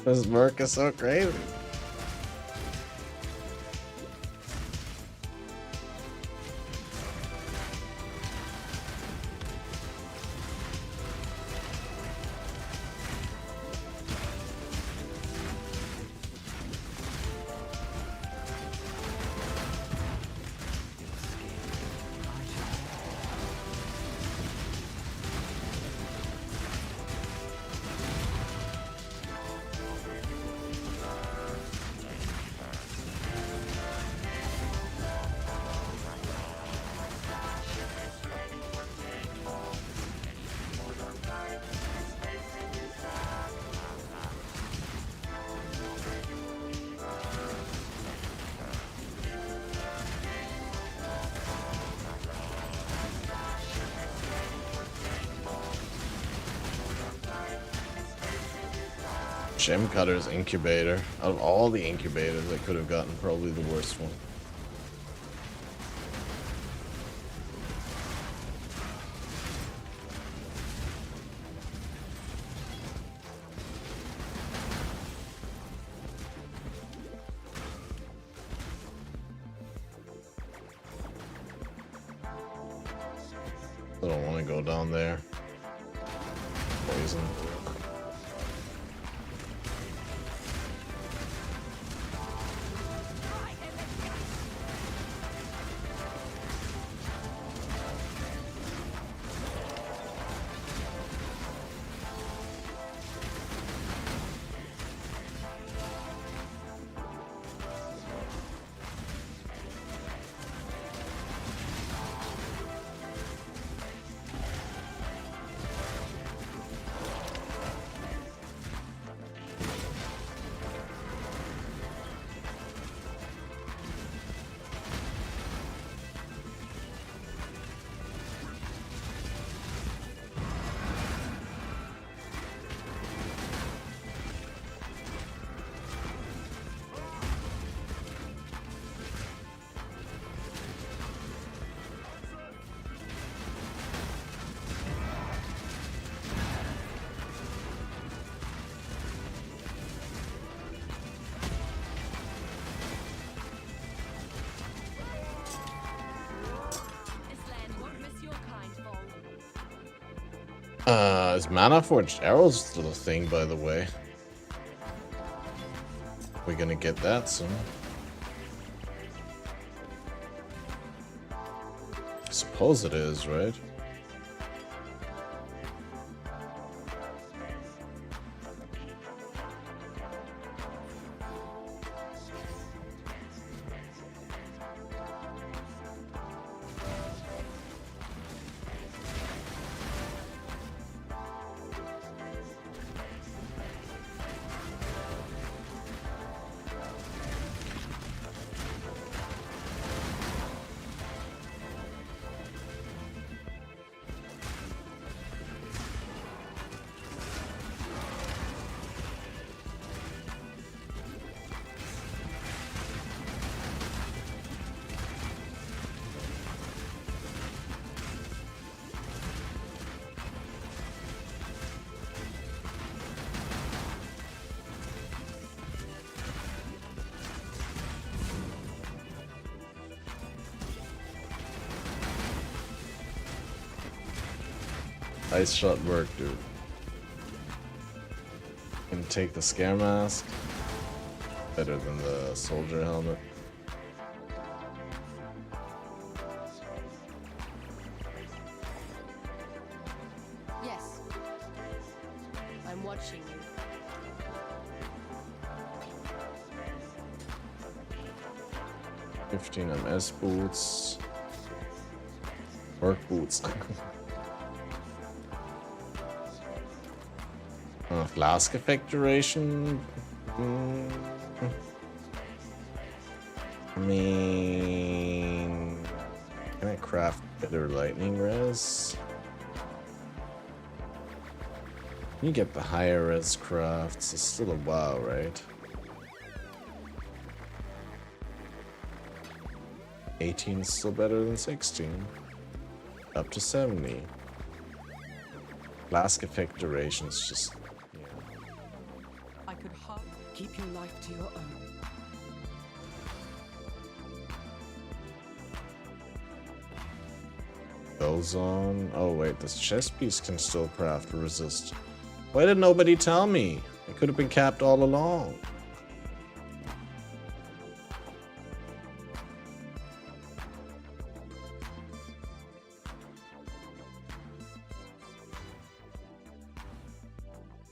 This work is so crazy. Gem Cutter's Incubator. Out of all the incubators, I could have gotten probably the worst one. I don't want to go down there. Poison. Is Mana Forged Arrows still a thing, by the way? We're gonna get that soon. I suppose it is, right? Nice shot work, dude. Can take the scare mask. Better than the soldier helmet. Yes. I'm watching you. "15 MS boots. Work boots." Flask effect duration. I mean, can I craft better lightning res? You get the higher res crafts. It's still a while, right? 18 is still better than 16. Up to 70. Flask effect duration is just. I could keep your life to your own. Goes on. Oh wait, this chest piece can still craft resist. Why did nobody tell me? It could have been capped all along.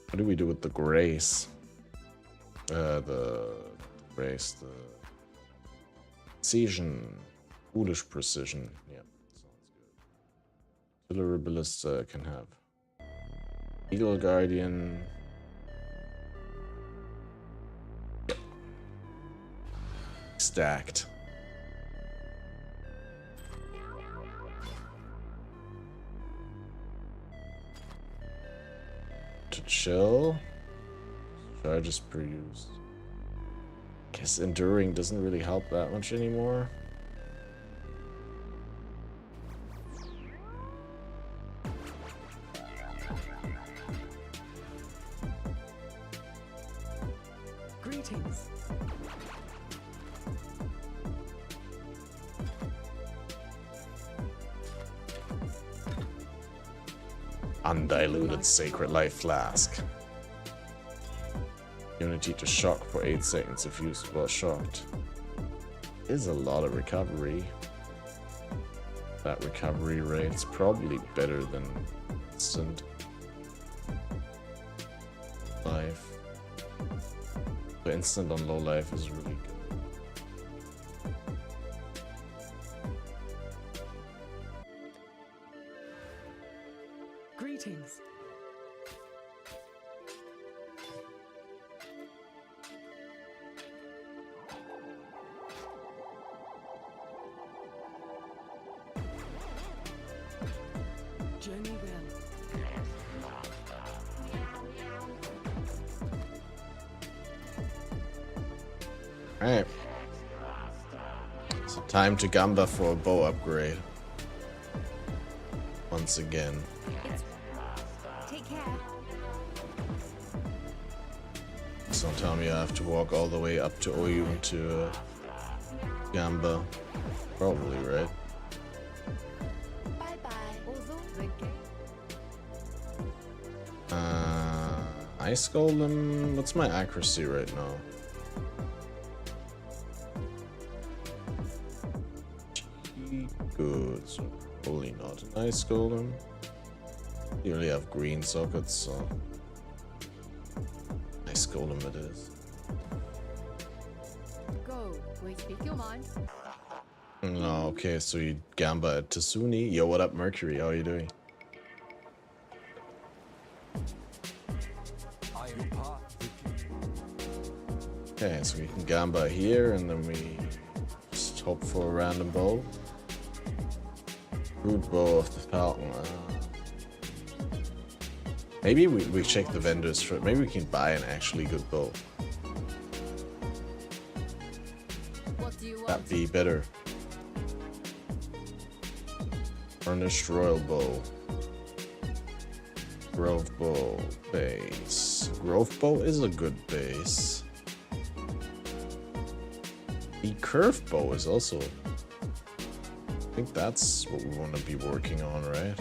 What do we do with the grace? The grace, the precision, foolish precision. Yeah, sounds good. Artillery ballista can have. Eagle Guardian. Stacked. To chill. Charges per use. Guess enduring doesn't really help that much anymore. Greetings. Undiluted Sacred Life Flask. Immunity to shock for 8 seconds if used while shocked. Is a lot of recovery. That recovery rate's probably better than instant life. The instant on low life is really good. Greetings. Journey well. Alright. So time to Gamba for a bow upgrade. Once again. Take care. So don't tell me I have to walk all the way up to Oyun to Gamba. Probably, right? Bye bye. Although the game Ice Golem. What's my accuracy right now? Good. So probably not an Ice Golem. You only have green sockets, so Ice Golem it is. Go. We speak your mind. No, okay, so you gamba at Tasuni. Yo, what up, Mercury? How are you doing? I am part Okay, so we can gamba here, and then we just hope for a random bow. Good bow of the Falcon. Maybe we check the vendors for it. Maybe we can buy an actually good bow. What do you want? That'd be better. Burnished Royal Bow. Grove Bow. Base. Grove Bow is a good base. The Curve Bow is also... I think that's what we want to be working on, right?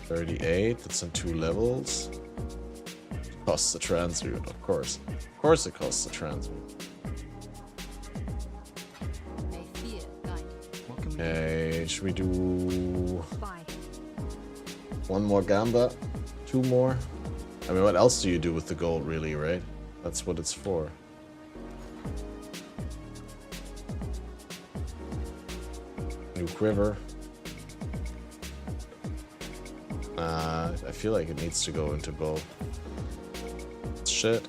$38, that's on 2 levels. Costs the transmute, of course. Of course it costs the transmute. May fear guide. What can we do? Okay, should we do Bye. one more gamba? 2 more? I mean, what else do you do with the gold, really, right? That's what it's for. New quiver. I feel like it needs to go into bow. Shit.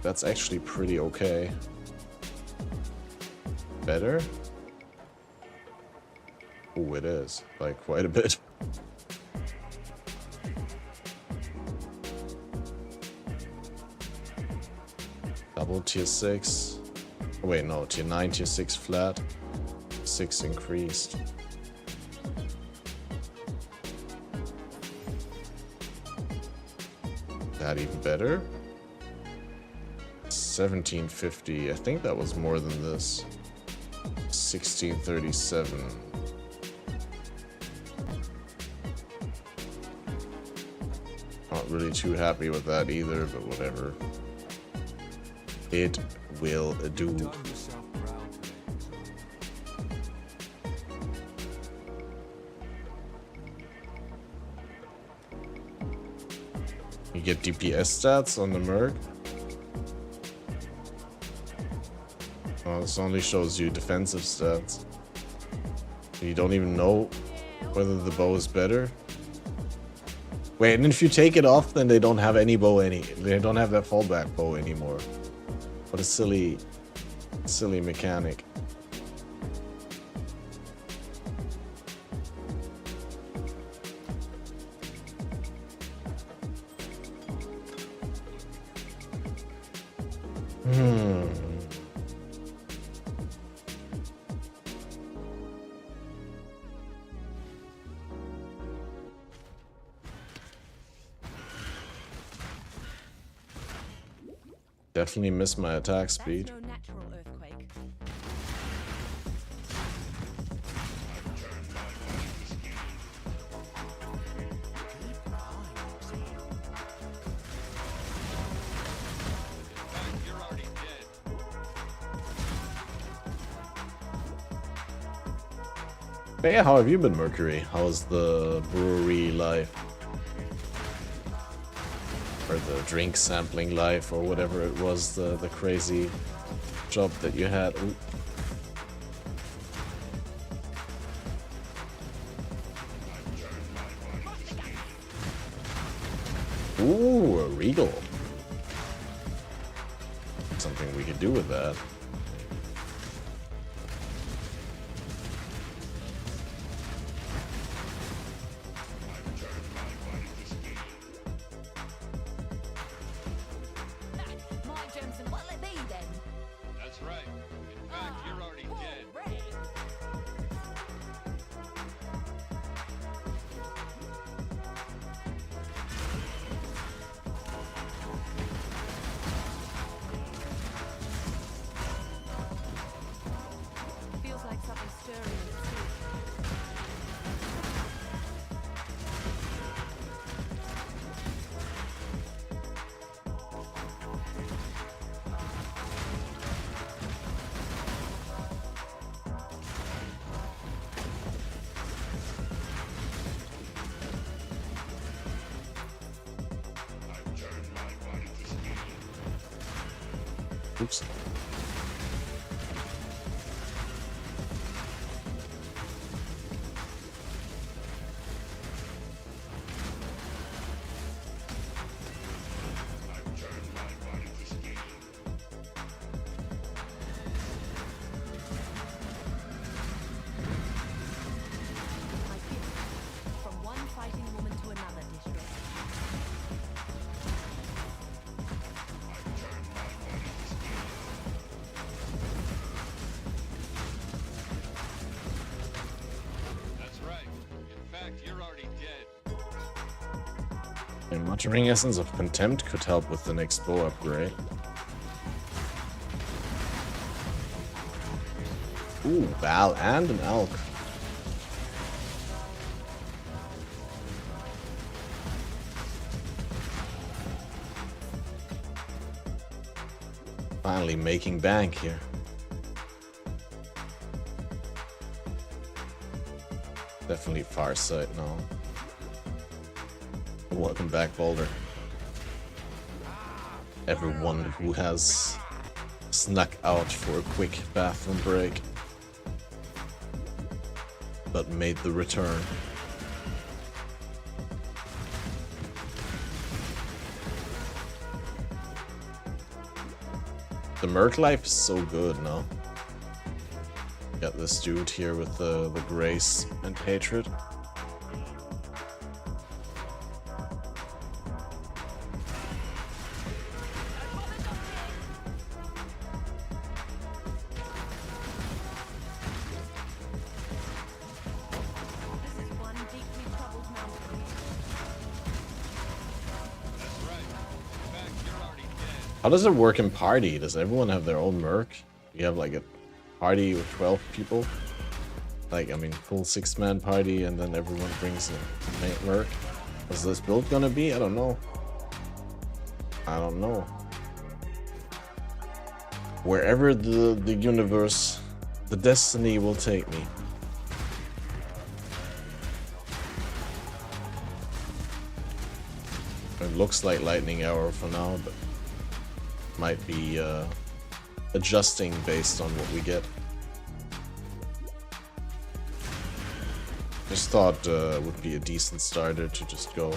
That's actually pretty okay. Better? Ooh, it is. Like, quite a bit. Double tier 6. Oh, wait, no. Tier 9, tier 6 flat. 6 increased. That even better? 1750. I think that was more than this. 1637. Not really too happy with that either, but whatever. It will do. Done yourself proud, You get DPS stats on the Merc. Oh, this only shows you defensive stats. You don't even know whether the bow is better. Wait, and if you take it off, then they don't have any bow they don't have that fallback bow anymore. What a silly mechanic. Definitely miss my attack speed. That's no natural earthquake. But yeah, how have you been, Mercury? How's the brewery life? Or the drink sampling life, or whatever it was, the crazy job that you had. Ooh, a regal. Something we could do with that. My gems and what'll it be then? That's right. In fact, you're already dead. Hooray. Feels Oops. My gift. From one fighting woman to another, district. That's right. In fact, you're already dead. A muttering essence of contempt could help with the next bow upgrade. Ooh, Val and an elk. Finally making bank here. Definitely far sight now. Welcome back, Boulder. Everyone who has snuck out for a quick bathroom break, but made the return. The Merc life is so good now. Got this dude here with the grace and hatred. This is one deeply troubled mountain. That's right. In fact, you're already dead. How does it work in party? Does everyone have their own Merc? You have like a party with 12 people? Like, I mean, full 6-man party, and then everyone brings a main Merc. What's this build gonna be? I don't know. I don't know. Wherever the universe, the destiny will take me. It looks like lightning arrow for now, but might be adjusting based on what we get. Just thought it would be a decent starter to just go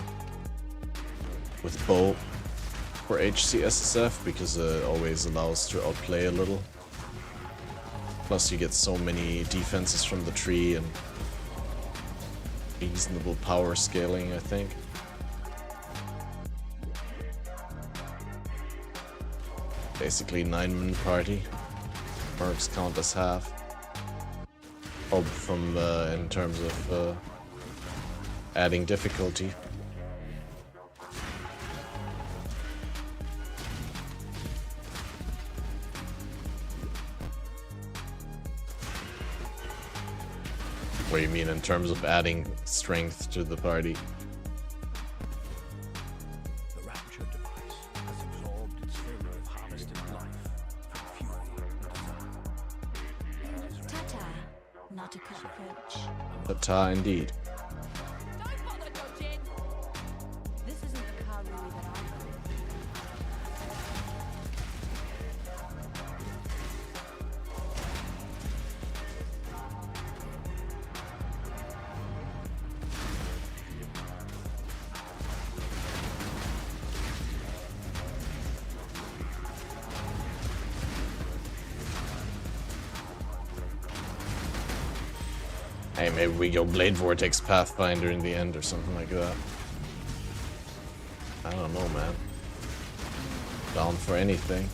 with bow for HCSSF because it always allows to outplay a little. Plus you get so many defenses from the tree and reasonable power scaling, I think. Basically 9-man party. Mercs count as half. Oh, from in terms of adding difficulty. What do you mean in terms of adding strength to the party? The rapture device has absorbed its fill of harvested life from fury and desire. Ta-ta, not a cockroach. Tata indeed. Don't bother dodging! This isn't the Karui that I know. Hey, maybe we go Blade Vortex Pathfinder in the end or something like that. I don't know, man. Down for anything.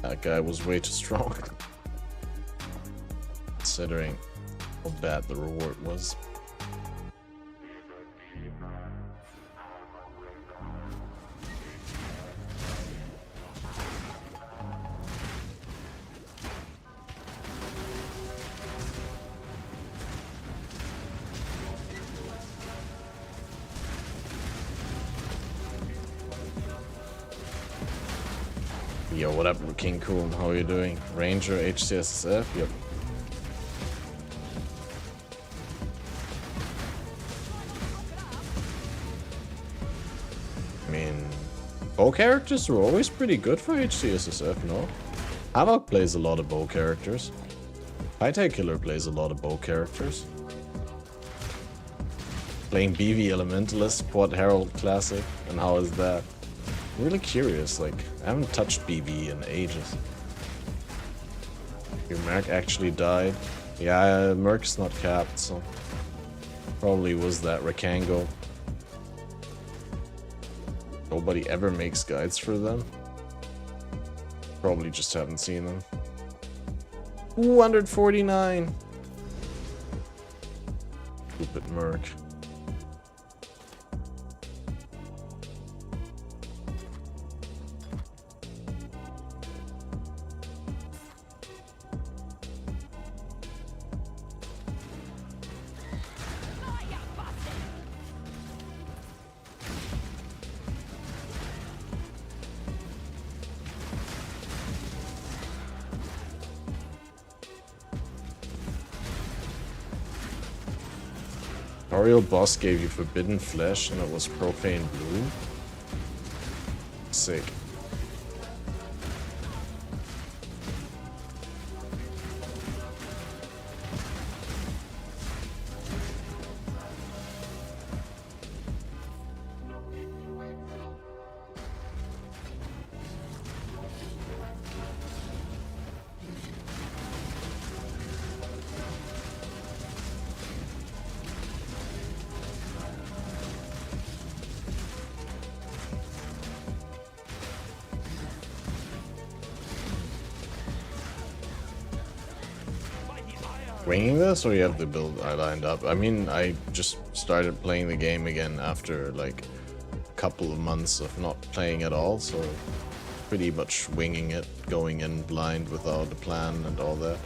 That guy was way too strong. considering how bad the reward was. Yo, what up, King Cool? How are you doing? Ranger HCSF? Yep. I mean, bow characters are always pretty good for HCSF, no? Havoc plays a lot of bow characters. High-Tech Killer plays a lot of bow characters. Playing BV Elementalist, Quad Herald Classic, and how is that? I'm really curious, like, I haven't touched BV in ages. Your Merc actually died. Yeah, Merc's not capped, so probably was that Rakango. Nobody ever makes guides for them. Probably just haven't seen them. 249! Stupid Merc. Oriel boss gave you forbidden flesh and it was profane blue. Sick. Winging this, or you have the build I lined up? I mean, I just started playing the game again after like a couple of months of not playing at all, so pretty much winging it, going in blind without a plan and all that.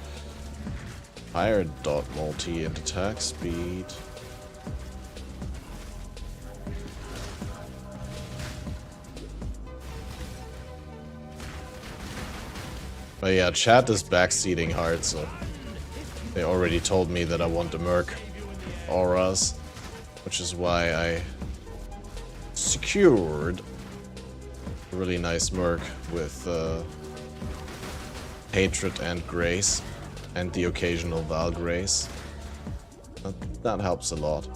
Higher dot multi and attack speed. But yeah, chat is backseating hard, so they already told me that I want the Merc auras, which is why I secured a really nice Merc with Hatred and Grace, and the occasional Val Grace. That helps a lot.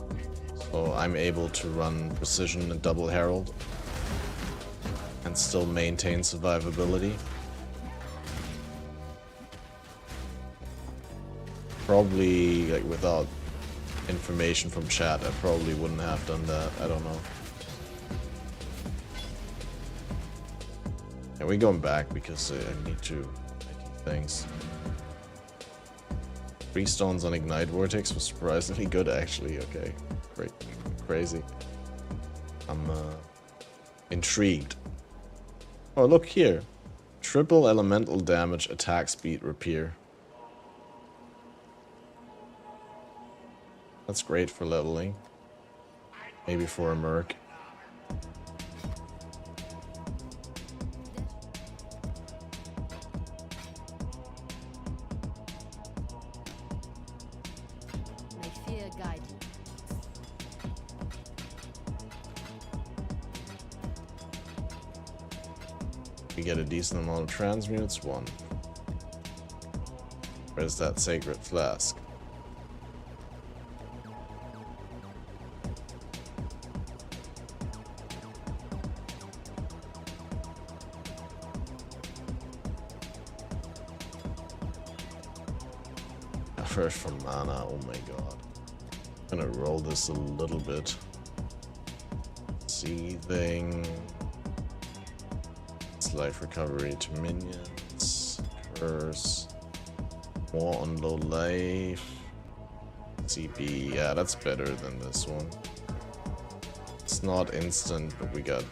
So I'm able to run Precision and Double Herald and still maintain survivability. Probably, like, without information from chat, I probably wouldn't have done that. I don't know. Yeah, we're going back because I need to make things. 3 stones on Ignite Vortex was surprisingly good, actually. Okay, great, crazy. I'm intrigued. Oh, look here. Triple elemental damage, attack speed, repair. That's great for leveling. Maybe for a Merc. May fear guide you. We get a decent amount of transmutes. 1. Where's that sacred flask? First from mana, oh my god. I'm gonna roll this a little bit. Seething. It's life recovery to minions. Curse. More on low life. CP, yeah, that's better than this one. It's not instant, but we're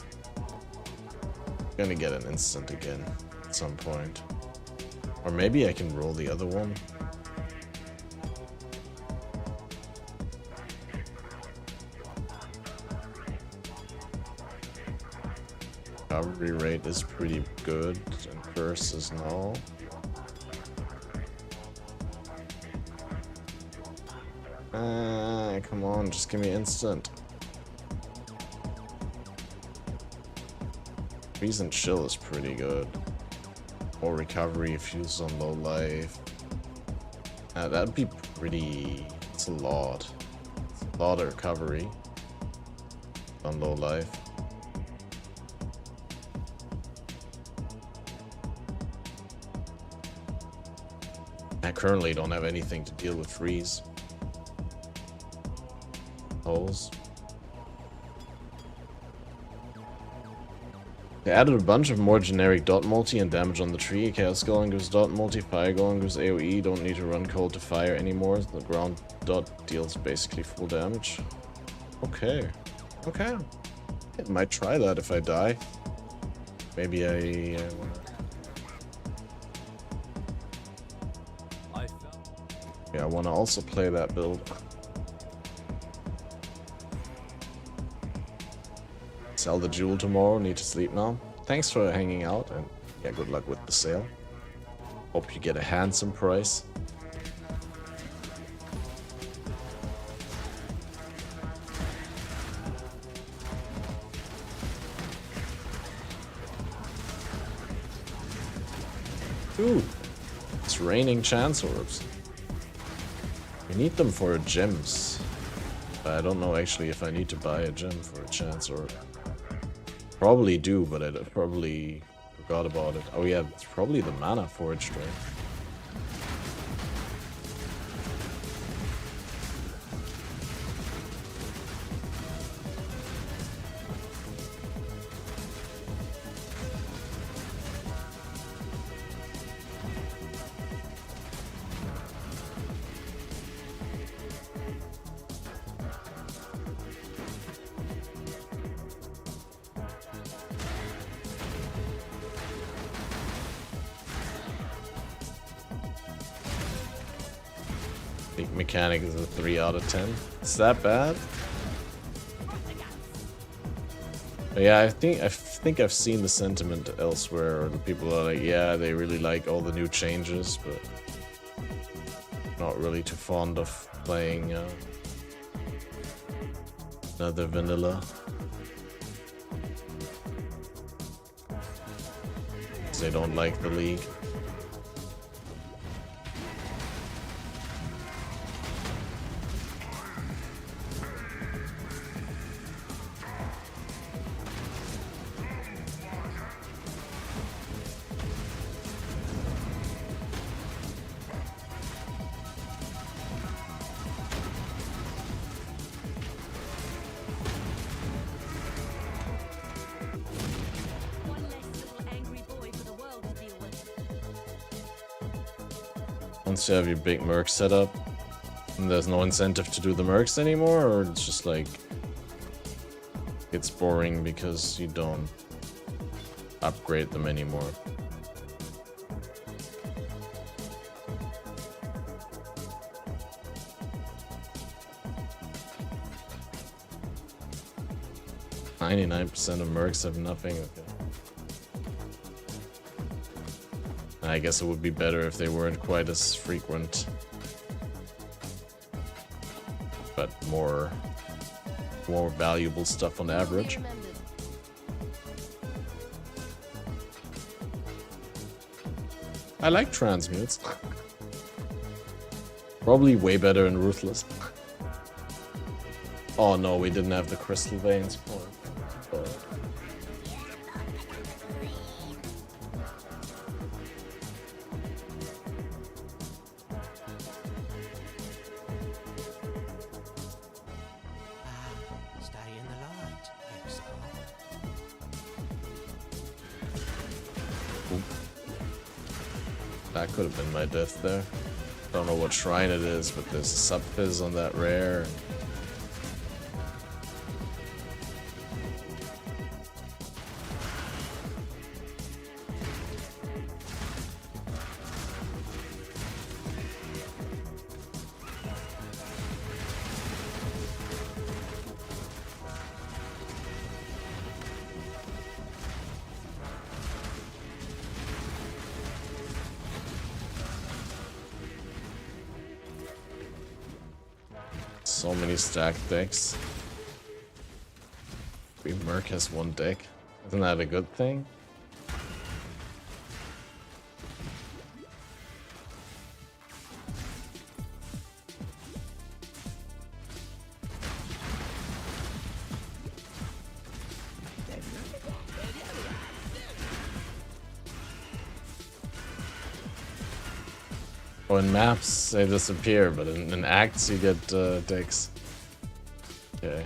gonna get an instant again at some point. Or maybe I can roll the other one. Recovery rate is pretty good, and curse is no. Come on, just give me instant. Freeze and chill is pretty good. More recovery if used on low life. That'd be pretty... It's a lot. It's a lot of recovery on low life. I currently don't have anything to deal with freeze. Holes. They added a bunch of more generic dot multi and damage on the tree. Chaos Golem gives dot multi, Fire Golem gives AoE, don't need to run cold to fire anymore. The ground dot deals basically full damage. Okay. Okay. I might try that if I die. Maybe I yeah, I wanna also play that build. Sell the jewel tomorrow, need to sleep now. Thanks for hanging out, and yeah, good luck with the sale. Hope you get a handsome price. Ooh, it's raining chance orbs. We need them for gems. But I don't know actually if I need to buy a gem for a chance orb. Probably do, but I probably forgot about it. Oh yeah, it's probably the mana forged, right? I think mechanic is a 3 out of 10. Is that bad? But yeah, I think I've seen the sentiment elsewhere, or the people are like, yeah, they really like all the new changes, but not really too fond of playing another vanilla. 'Cause they don't like the league. One less little angry boy for the world to deal with. Once you have your big merc set up, and there's no incentive to do the mercs anymore, or it's just like it's boring because you don't upgrade them anymore. %of mercs have nothing. Okay. I guess it would be better if they weren't quite as frequent, but more valuable stuff on average. I like transmutes. Probably way better in Ruthless. Oh no, we didn't have the crystal veins for it. Stay in the light, exile. That could have been my death there. Don't know what shrine it is, but there's a sub-fizz on that rare. So many stacked decks. Merc has one deck. Isn't that a good thing? Oh, in maps they disappear, but in acts you get decks. Okay.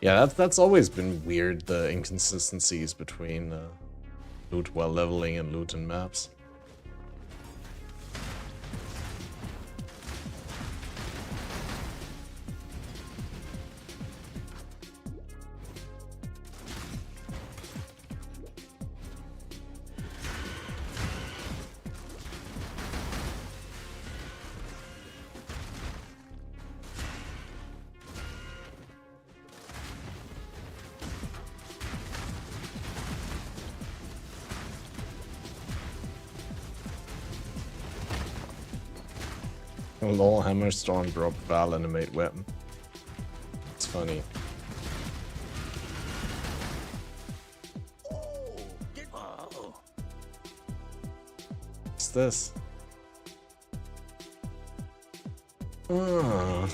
Yeah, that's always been weird, the inconsistencies between loot while leveling and loot in maps. Lol, Hammerstorm drop Val animate weapon. It's funny. What's this? Oh.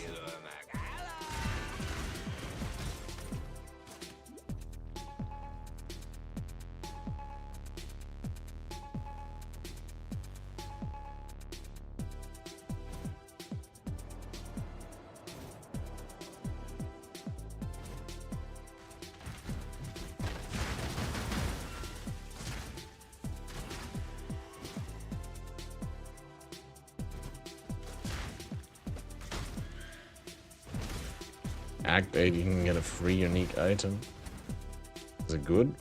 Act 8, you can get a free unique item. Is it good?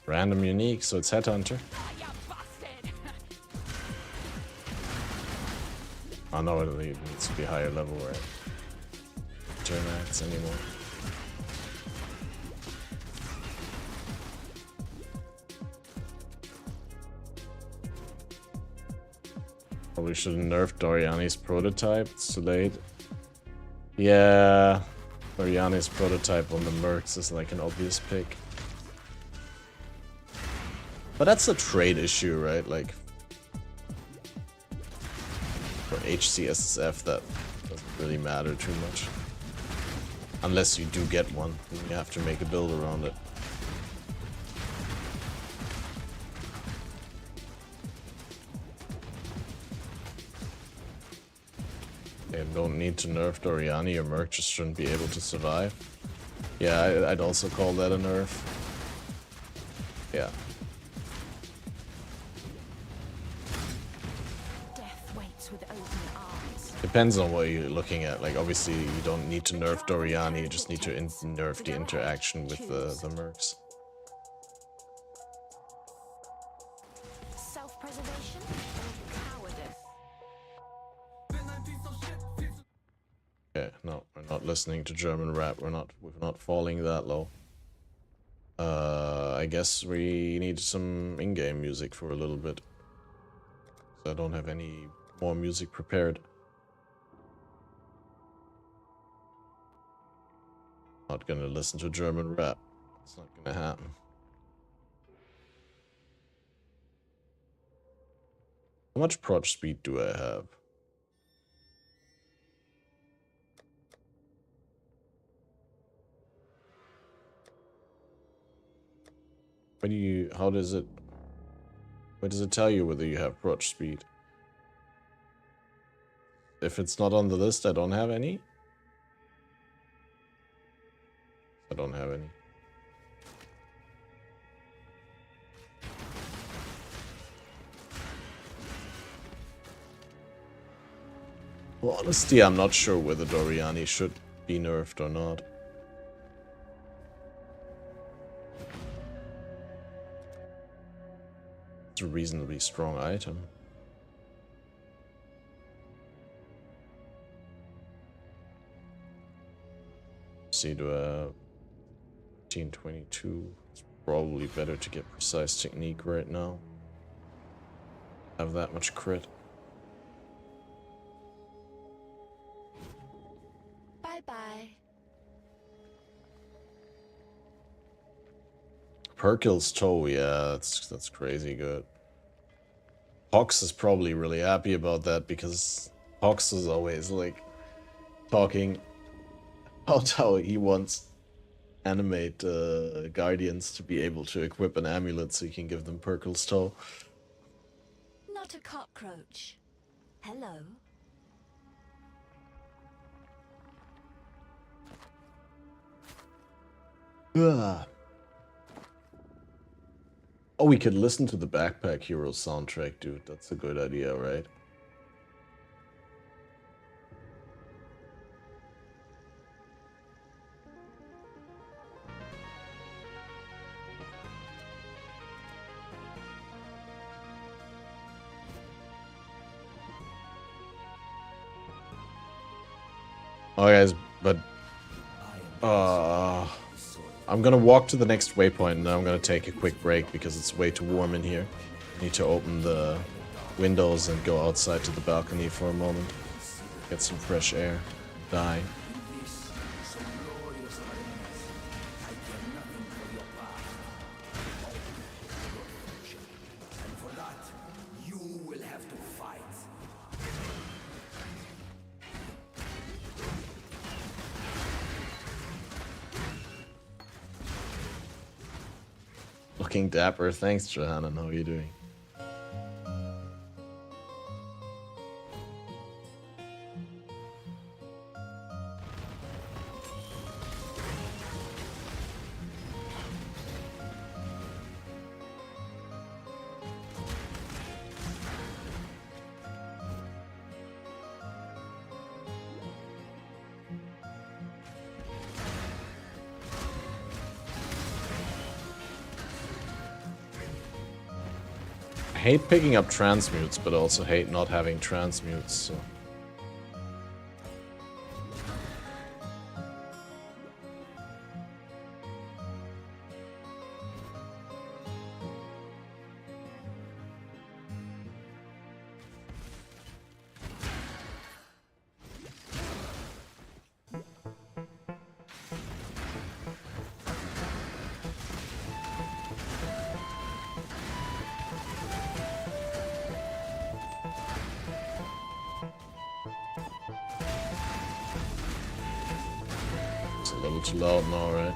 Random unique, so it's Headhunter. Oh no, it needs to be higher level, right? Turn acts anymore. Probably should have nerfed Doriani's prototype. It's too late. Yeah, Doriani's prototype on the Mercs is like an obvious pick. But that's a trade issue, right? Like for HCSSF, that doesn't really matter too much. Unless you do get one, then you have to make a build around it. They don't need to nerf Doriani, your Merc just shouldn't be able to survive. Yeah, I'd also call that a nerf. Yeah. Death waits with open arms. Depends on what you're looking at. Like, obviously, you don't need to nerf Doriani, you just need to nerf the interaction with the Mercs. Self-preservation or cowardice? Okay, no, we're not listening to German rap. We're not falling that low. I guess we need some in-game music for a little bit. So I don't have any more music prepared. Not gonna listen to German rap. It's not gonna happen. How much proj speed do I have? How does it, where does it tell you whether you have proj speed? If it's not on the list, I don't have any? I don't have any. Well, honestly, I'm not sure whether Doriani should be nerfed or not. It's a reasonably strong item. See, to 1522. It's probably better to get precise technique right now. Have that much crit. Bye-bye. Perkil's toe, yeah, that's crazy good. Hox is probably really happy about that because Hox is always like talking about how he wants animate guardians to be able to equip an amulet so you can give them Perkil's toe. Not a cockroach. Hello. Ugh. Oh, we could listen to the Backpack Hero soundtrack, dude. That's a good idea, right? Oh, guys, but I'm gonna walk to the next waypoint and then I'm gonna take a quick break because it's way too warm in here. Need to open the windows and go outside to the balcony for a moment. Get some fresh air. Die. Looking dapper. Thanks, Johanna. How are you doing? I hate picking up transmutes, but also hate not having transmutes, so... It's a little too loud now, right?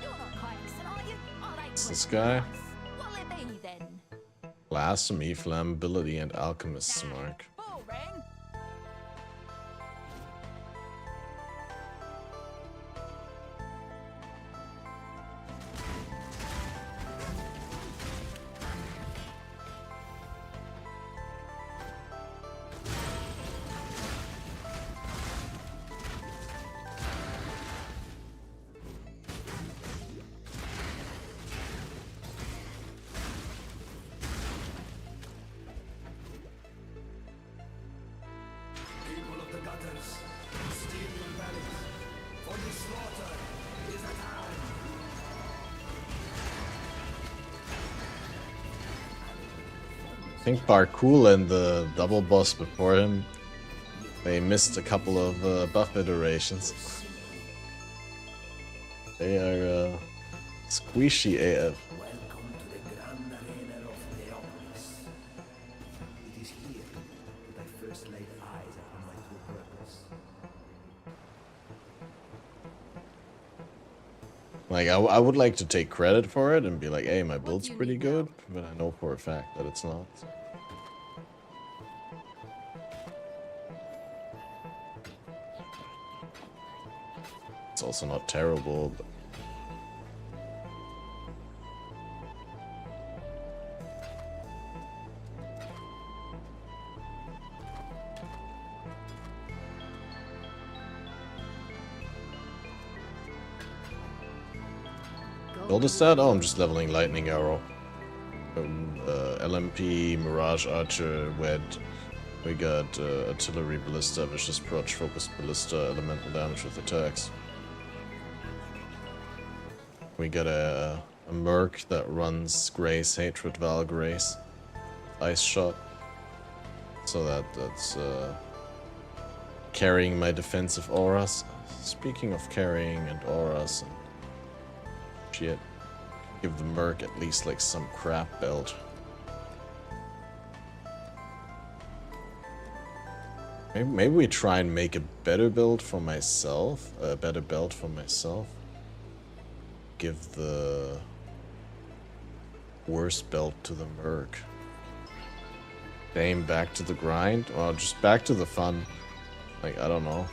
You're not Quaxon, are you? Oh, they It's put this guy. price. What'll it be then? Blasphemy, Flammability, and Alchemist's Mark. Boring. People of the gutters, steal your valleys, for the slaughter is at hand. I think Barcool and the double boss before him, they missed a couple of buff iterations. They are squishy AF. Welcome to the grand arena of Theopolis. first laid eyes upon my true purpose. Like, I would like to take credit for it and be like, hey, my build's do you pretty need good, now? but I know for a fact that it's not. It's also not terrible, but build a set? Oh, I'm just leveling Lightning Arrow. LMP, Mirage Archer, Wed. We got Artillery Ballista, Vicious Proch, Focused Ballista, Elemental Damage with attacks. We got a Merc that runs Grace, Hatred, Val Grace. Ice Shot. So that's carrying my defensive auras. Speaking of carrying and auras and shit, give the Merc at least like some crap belt. Maybe we try and make a better build for myself, a better belt for myself. Give the worst belt to the Merc. Aim back to the grind, or just back to the fun. Like, I don't know.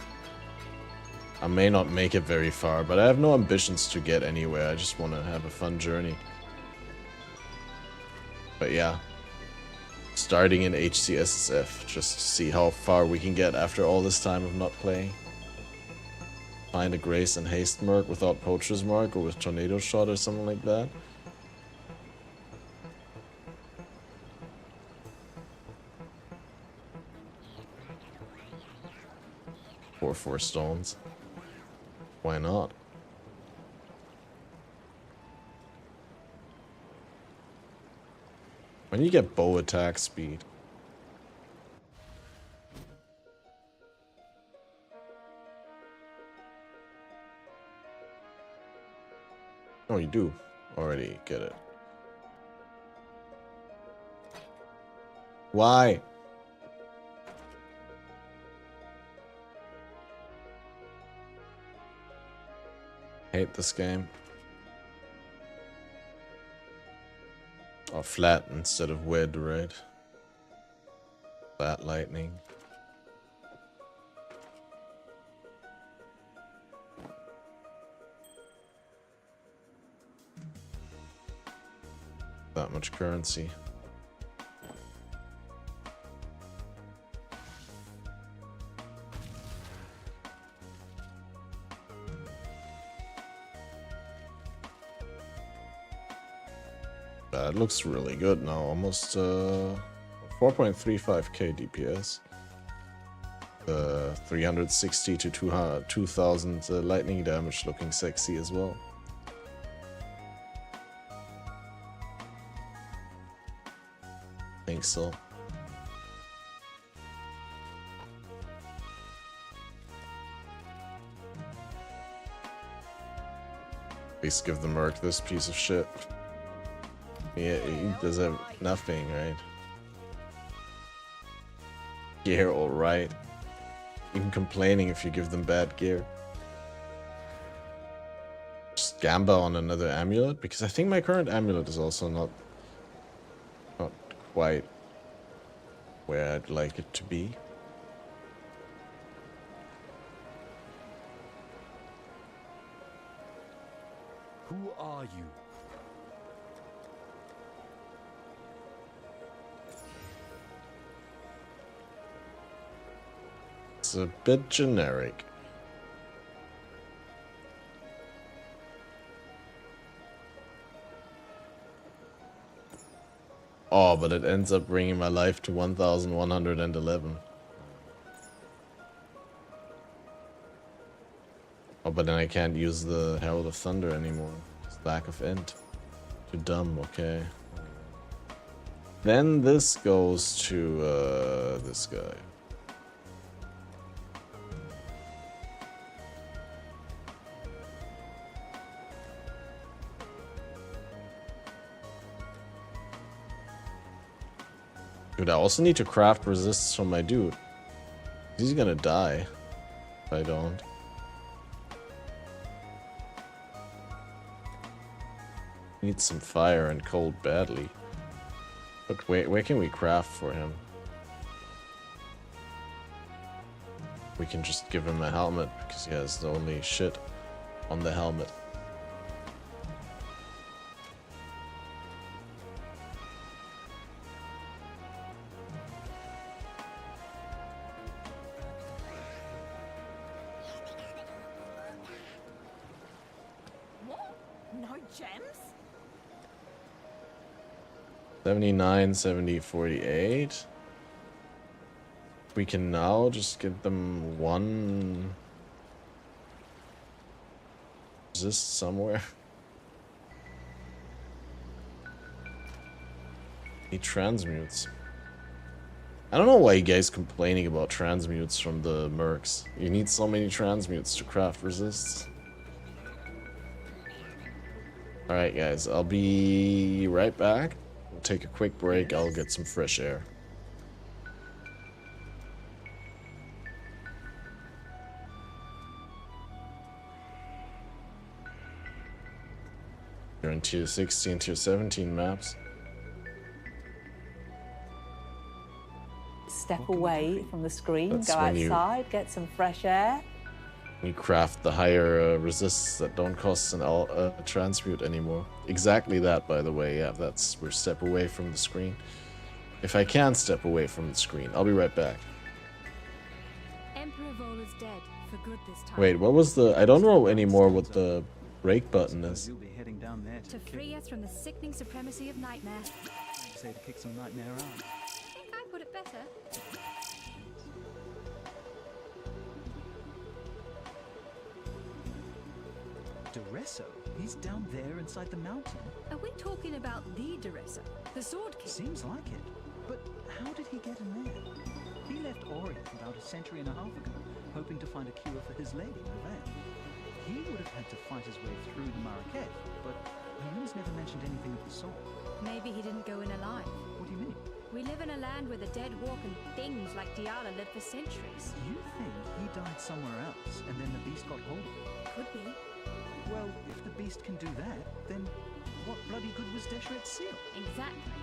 I may not make it very far, but I have no ambitions to get anywhere. I just want to have a fun journey. But yeah. Starting in HCSSF, just to see how far we can get after all this time of not playing. Find a Grace and Haste Merc without Poacher's Mark or with Tornado Shot or something like that. Or 4 stones. Why not? When you get bow attack speed. Oh, you do already get it. Why? Hate this game. Or flat instead of wed, right? Flat lightning. That much currency. That looks really good now, almost 4.35k DPS. 360 to 2000 lightning damage looking sexy as well. Think so. Please give the Merc this piece of shit. Yeah, he does have nothing, right? Gear, alright. Even complaining if you give them bad gear. Just Gamba on another amulet, because I think my current amulet is also not quite where I'd like it to be. Who are you? It's a bit generic. Oh, but it ends up bringing my life to 1111. Oh, but then I can't use the Herald of Thunder anymore. It's lack of int. Too dumb, okay. Then this goes to this guy. Dude, I also need to craft resists from my dude. He's gonna die if I don't. Need some fire and cold badly. But where can we craft for him? We can just give him a helmet because he has the only shit on the helmet. What? No gems? 79, 70, 48. We can now just give them one resist somewhere. He transmutes. I don't know why you guys complaining about transmutes from the mercs. You need so many transmutes to craft resists. Alright guys, I'll be right back. We'll take a quick break, I'll get some fresh air. You're in tier 16, tier 17 maps. Step away from the screen, That's go when you- outside, get some fresh air. We craft the higher resists that don't cost a transmute anymore. Exactly that, by the way. Yeah, that's we're step away from the screen. If I can step away from the screen, I'll be right back. Emperor Vola's dead for good this time. Wait, what was the? I don't know anymore what the break button is. You'll be heading down there To free us from the sickening supremacy of nightmare. say to kick some nightmare out. I think I put it better. Duresso? He's down there inside the mountain. Are we talking about the Duresso? The Sword King? Seems like it. But how did he get in there? He left Orient about a century and a half ago, hoping to find a cure for his lady, Revenge. He would have had to fight his way through the Marrakech, but the runes never mentioned anything of the sort. Maybe he didn't go in alive. What do you mean? We live in a land where the dead walk and things like Diala lived for centuries. You think he died somewhere else, and then the beast got hold of him? Could be. Well, if the beast can do that, then what bloody good was Desheret's seal? Exactly.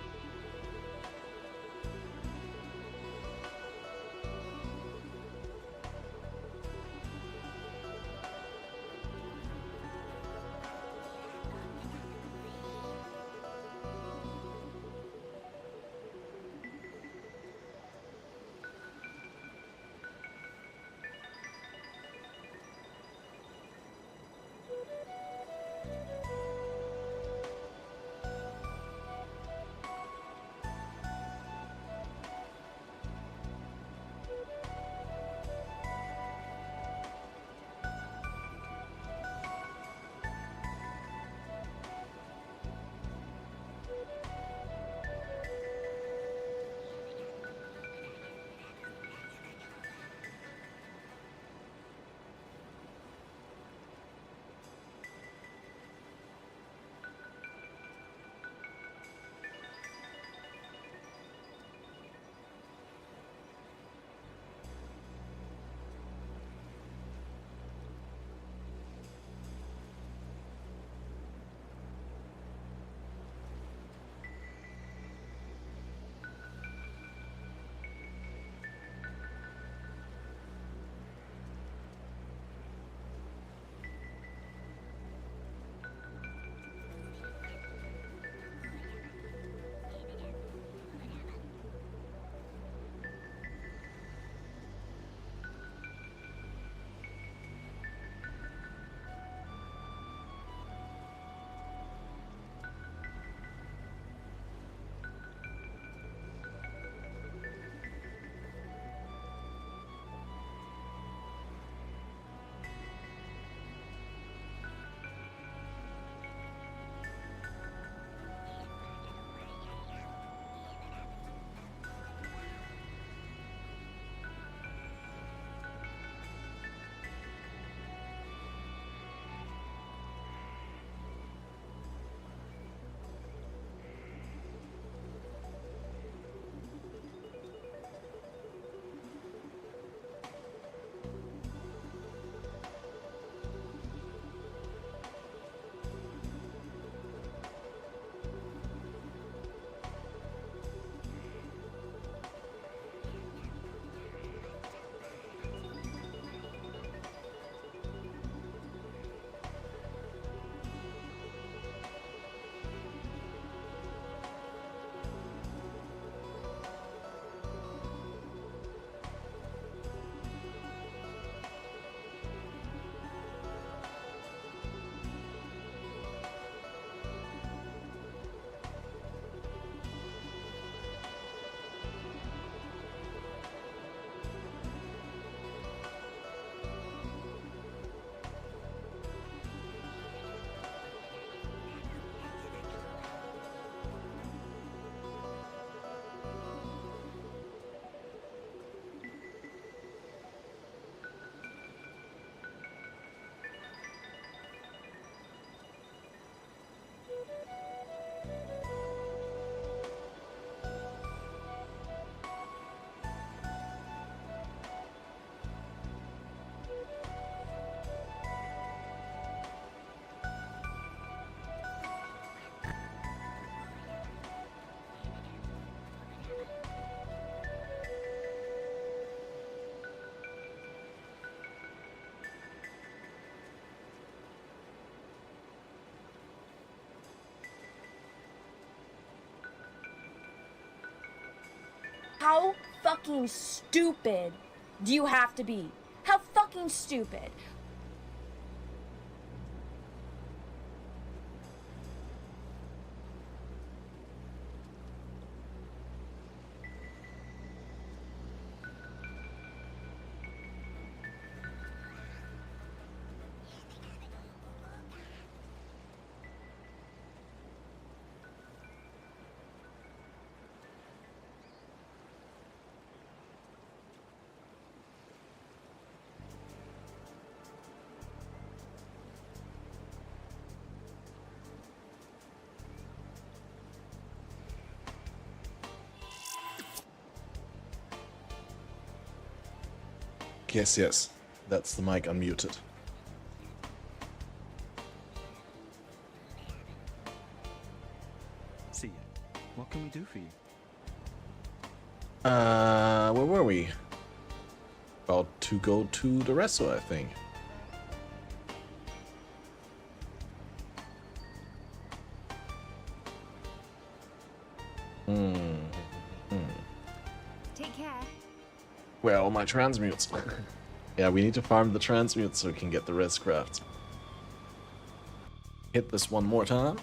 How fucking stupid do you have to be? How fucking stupid? Yes, yes. That's the mic unmuted. See ya. What can we do for you? Where were we? About to go to the restaurant, I think. Take care. Where are all my transmutes? Yeah, we need to farm the transmutes so we can get the res crafts. Hit this one more time.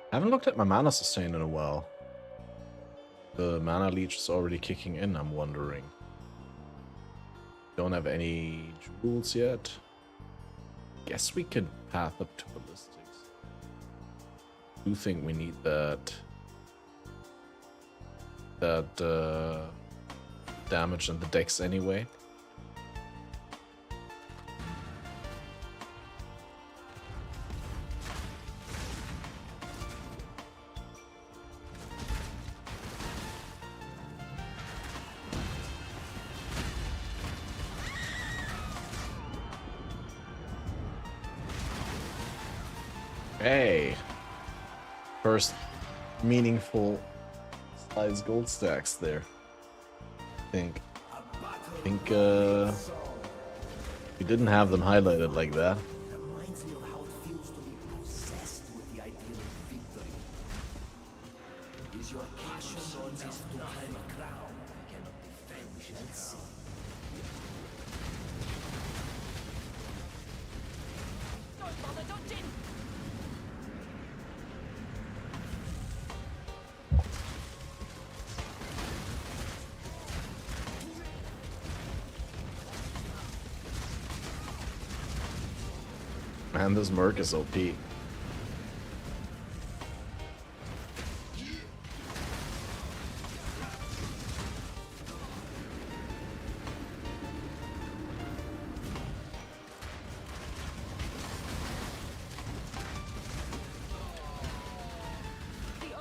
I haven't looked at my mana sustain in a while. The mana leech is already kicking in, I'm wondering. Don't have any jewels yet. Guess we can path up to ballistics. Do think we need that damage and the dex anyway. Hey, first meaningful size gold stacks there. I think we didn't have them highlighted like that. Reminds me of how it feels to be possessed with the ideal of victory. Is your passion on this to climb a crown we cannot defend? We shall see. Don't bother dodging! Man, this Merc is OP. The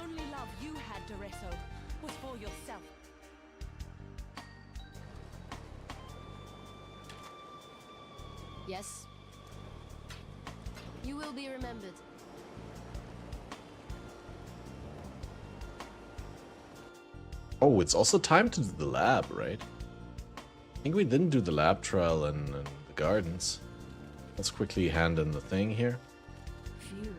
only love you had, Doresso, was for yourself. Yes. You will be remembered. Oh, it's also time to do the lab, right? I think we didn't do the lab trial in the gardens. Let's quickly hand in the thing here. Fury.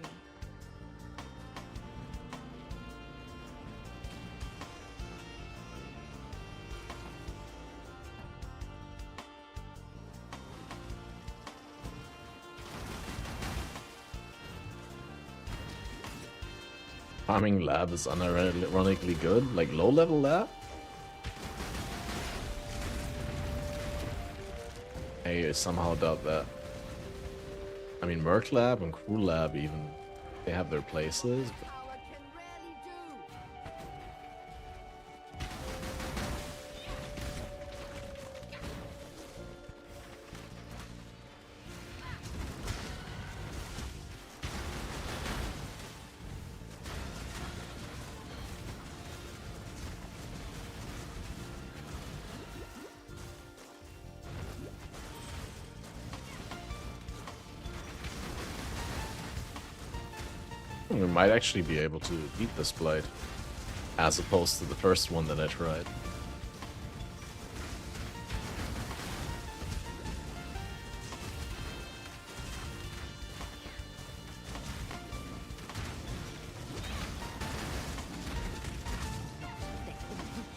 Farming lab is unironically good, like low level lab. I somehow doubt that. I mean, Merc lab and Crew lab even They have their places. But... Coward can rarely do. We might actually be able to beat this Blight, as opposed to the first one that I tried.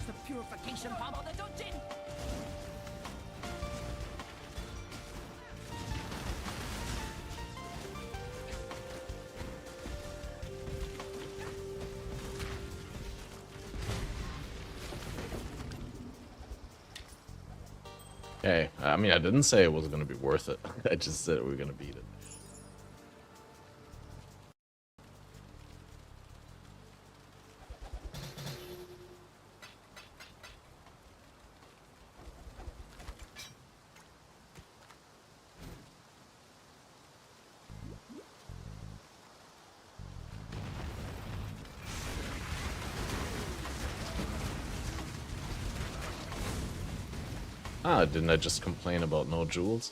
The purification bomb of the dungeon! Okay, I mean, I didn't say it was going to be worth it. I just said we were going to beat it. Ah, didn't I just complain about no jewels?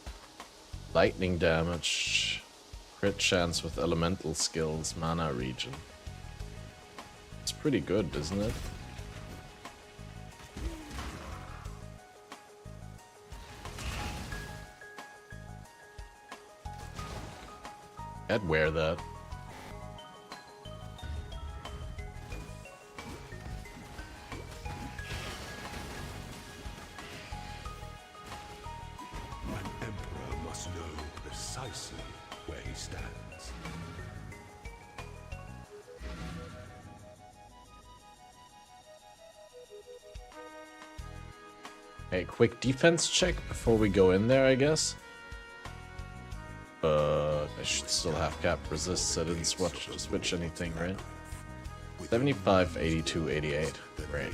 Lightning damage, crit chance with elemental skills, mana regen. It's pretty good, isn't it? I'd wear that. Where he stands. A quick defense check before we go in there, I guess. I should still have cap resist. I didn't switch anything, right? 75, 82, 88. Great.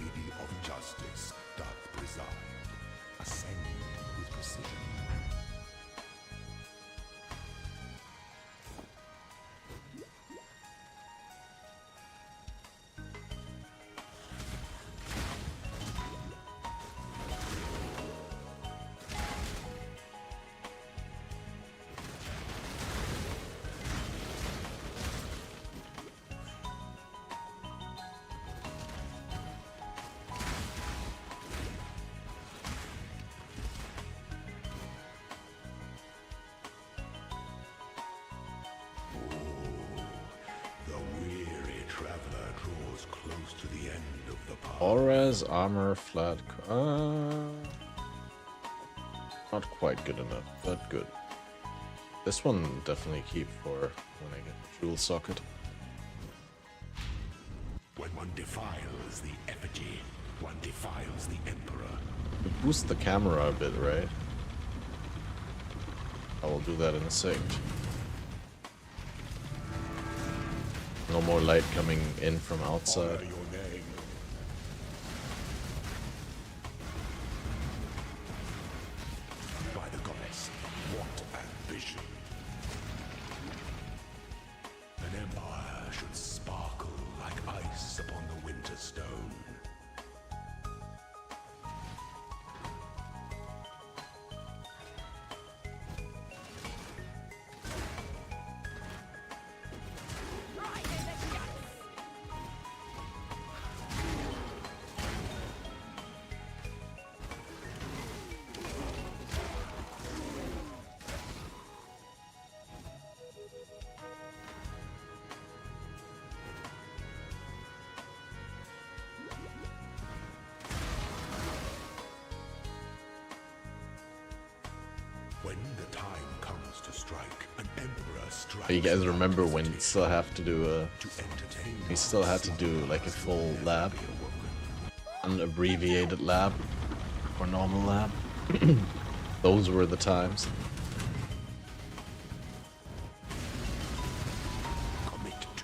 Auras, armor, flat. Not quite good enough, but good. This one definitely keep for when I get the jewel socket. When one defiles the effigy, one defiles the emperor. It boosts the camera a bit, right? I will do that in a sec. No more light coming in from outside. By the goddess, what ambition! An empire should sparkle like ice upon the winter stone. When the time comes to strike, an emperor strikes. You guys remember when you still have to do we still had to do like a full lab, an abbreviated lab, or normal lab. Those were the times. Commit to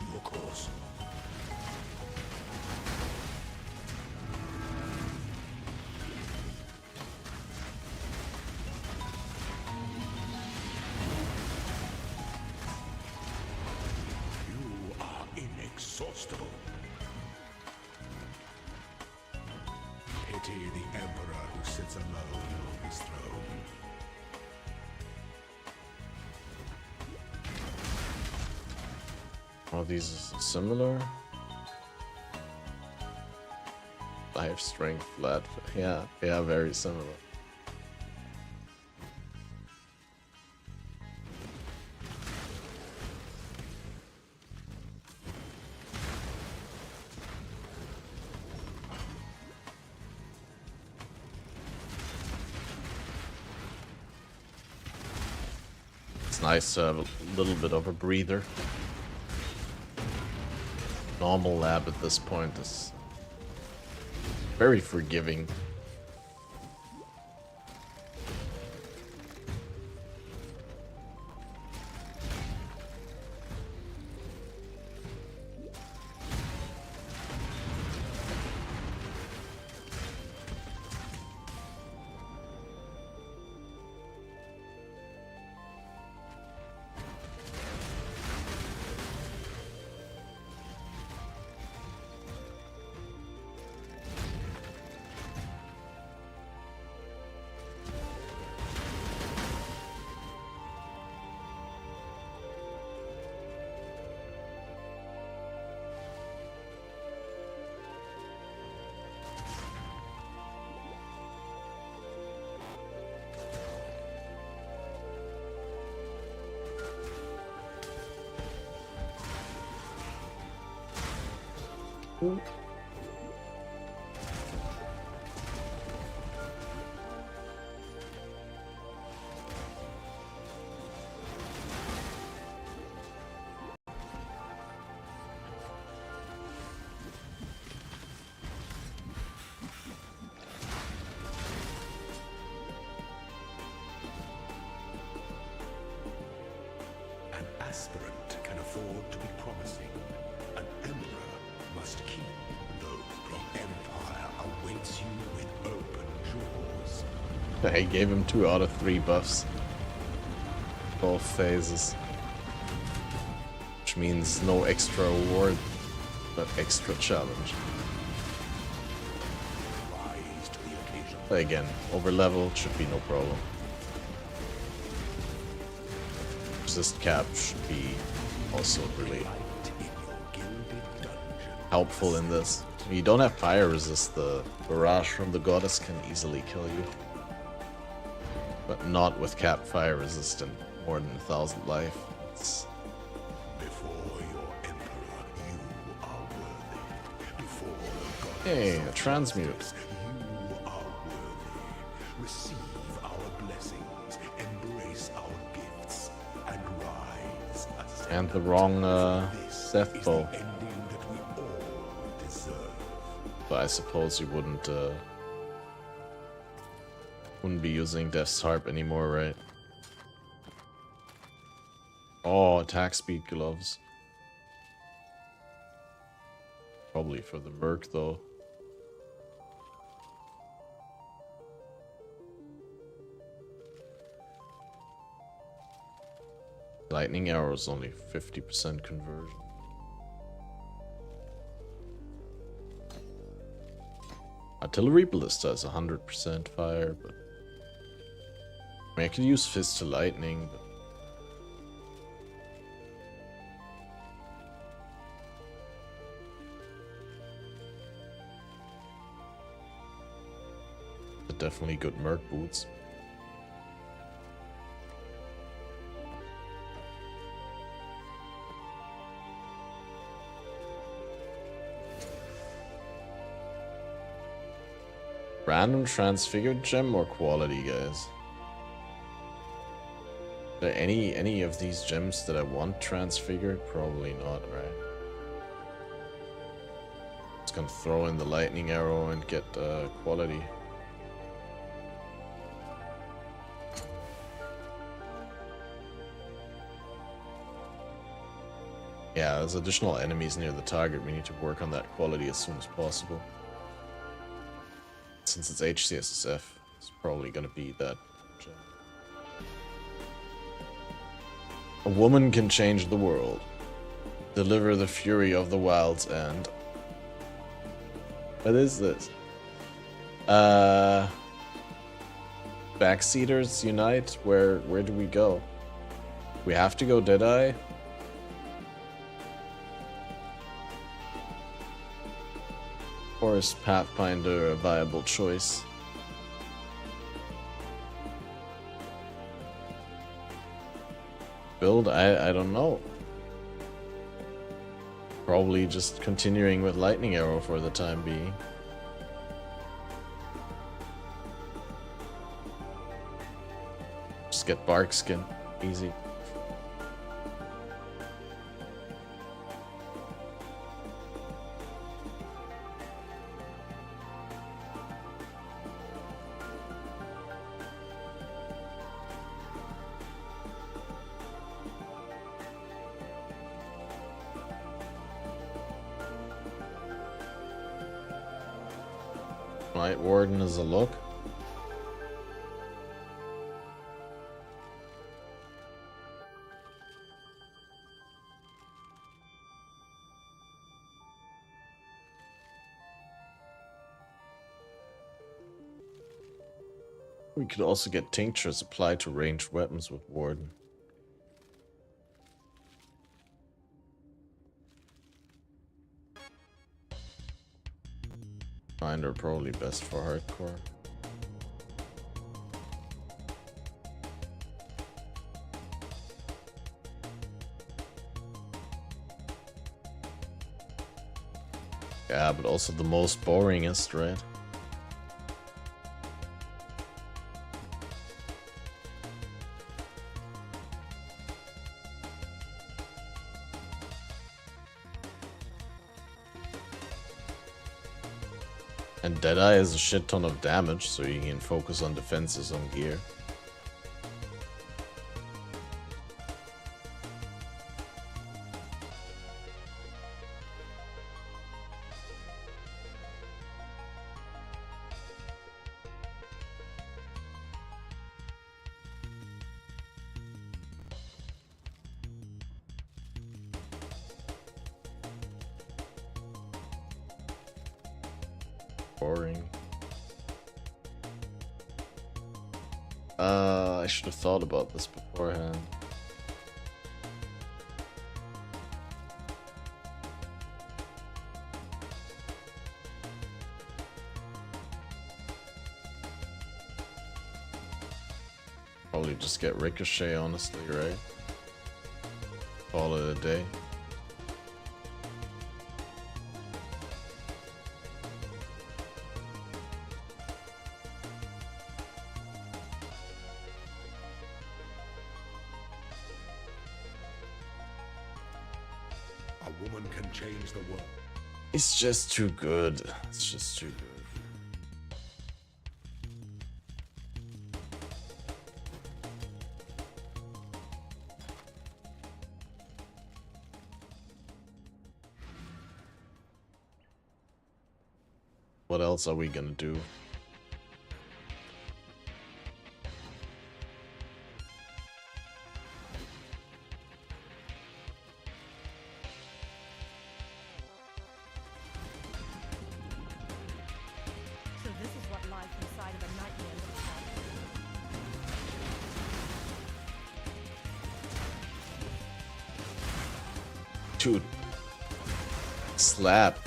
inexhaustible. Pity the Emperor who sits alone on his throne. Are these similar? Life, strength, flat. Yeah, very similar. It's nice to have a little bit of a breather. Normal lab at this point is very forgiving. An aspirant can afford to be promising. An emperor must keep. The empire awaits you with open jaws. I gave him 2 out of 3 buffs. Both phases. Which means no extra reward, but extra challenge. Rise to the occasion. But again, over level should be no problem. Resist cap should be also really helpful in this. If you don't have fire resist, the barrage from the goddess can easily kill you. But not with cap fire resistant more than 1,000 life. It's... Before your emperor, you are worthy. Before the goddess, Hey, a transmute. you are worthy. Receive our blessings, embrace our gifts, and rise. And the wrong death bow. The ending that we all deserve. But I suppose you wouldn't be using Death's Harp anymore, right? Oh, attack speed gloves. Probably for the Merc though. Lightning arrow is only 50% conversion. Artillery ballista is 100% fire, but I mean, I could use fist to lightning, but they're definitely good merc boots. Random transfigured gem or quality, guys? Are there any of these gems that I want transfigured? Probably not, right? Just gonna throw in the lightning arrow and get quality. Yeah, there's additional enemies near the target. We need to work on that quality as soon as possible. Since it's HCSSF, it's probably gonna be that gem. A woman can change the world. Deliver the fury of the Wild's End. What is this? Backseaters unite. Where do we go? We have to go Deadeye. Or is Pathfinder a viable choice? Build? I don't know. Probably just continuing with Lightning Arrow for the time being. Just get Bark Skin. Easy. Night Warden is a look. We could also get tinctures applied to ranged weapons with Warden. Mine are probably best for hardcore. Yeah, but also the most boringest, right? And Deadeye has a shit ton of damage, so you can focus on defenses on gear. Boring. I should have thought about this beforehand. Probably just get Ricochet, honestly, right? Call it a day. A woman can change the world. It's just too good. It's just too good. What else are we gonna do? So this is what life inside of a nightmare looks like. Dude. Slap.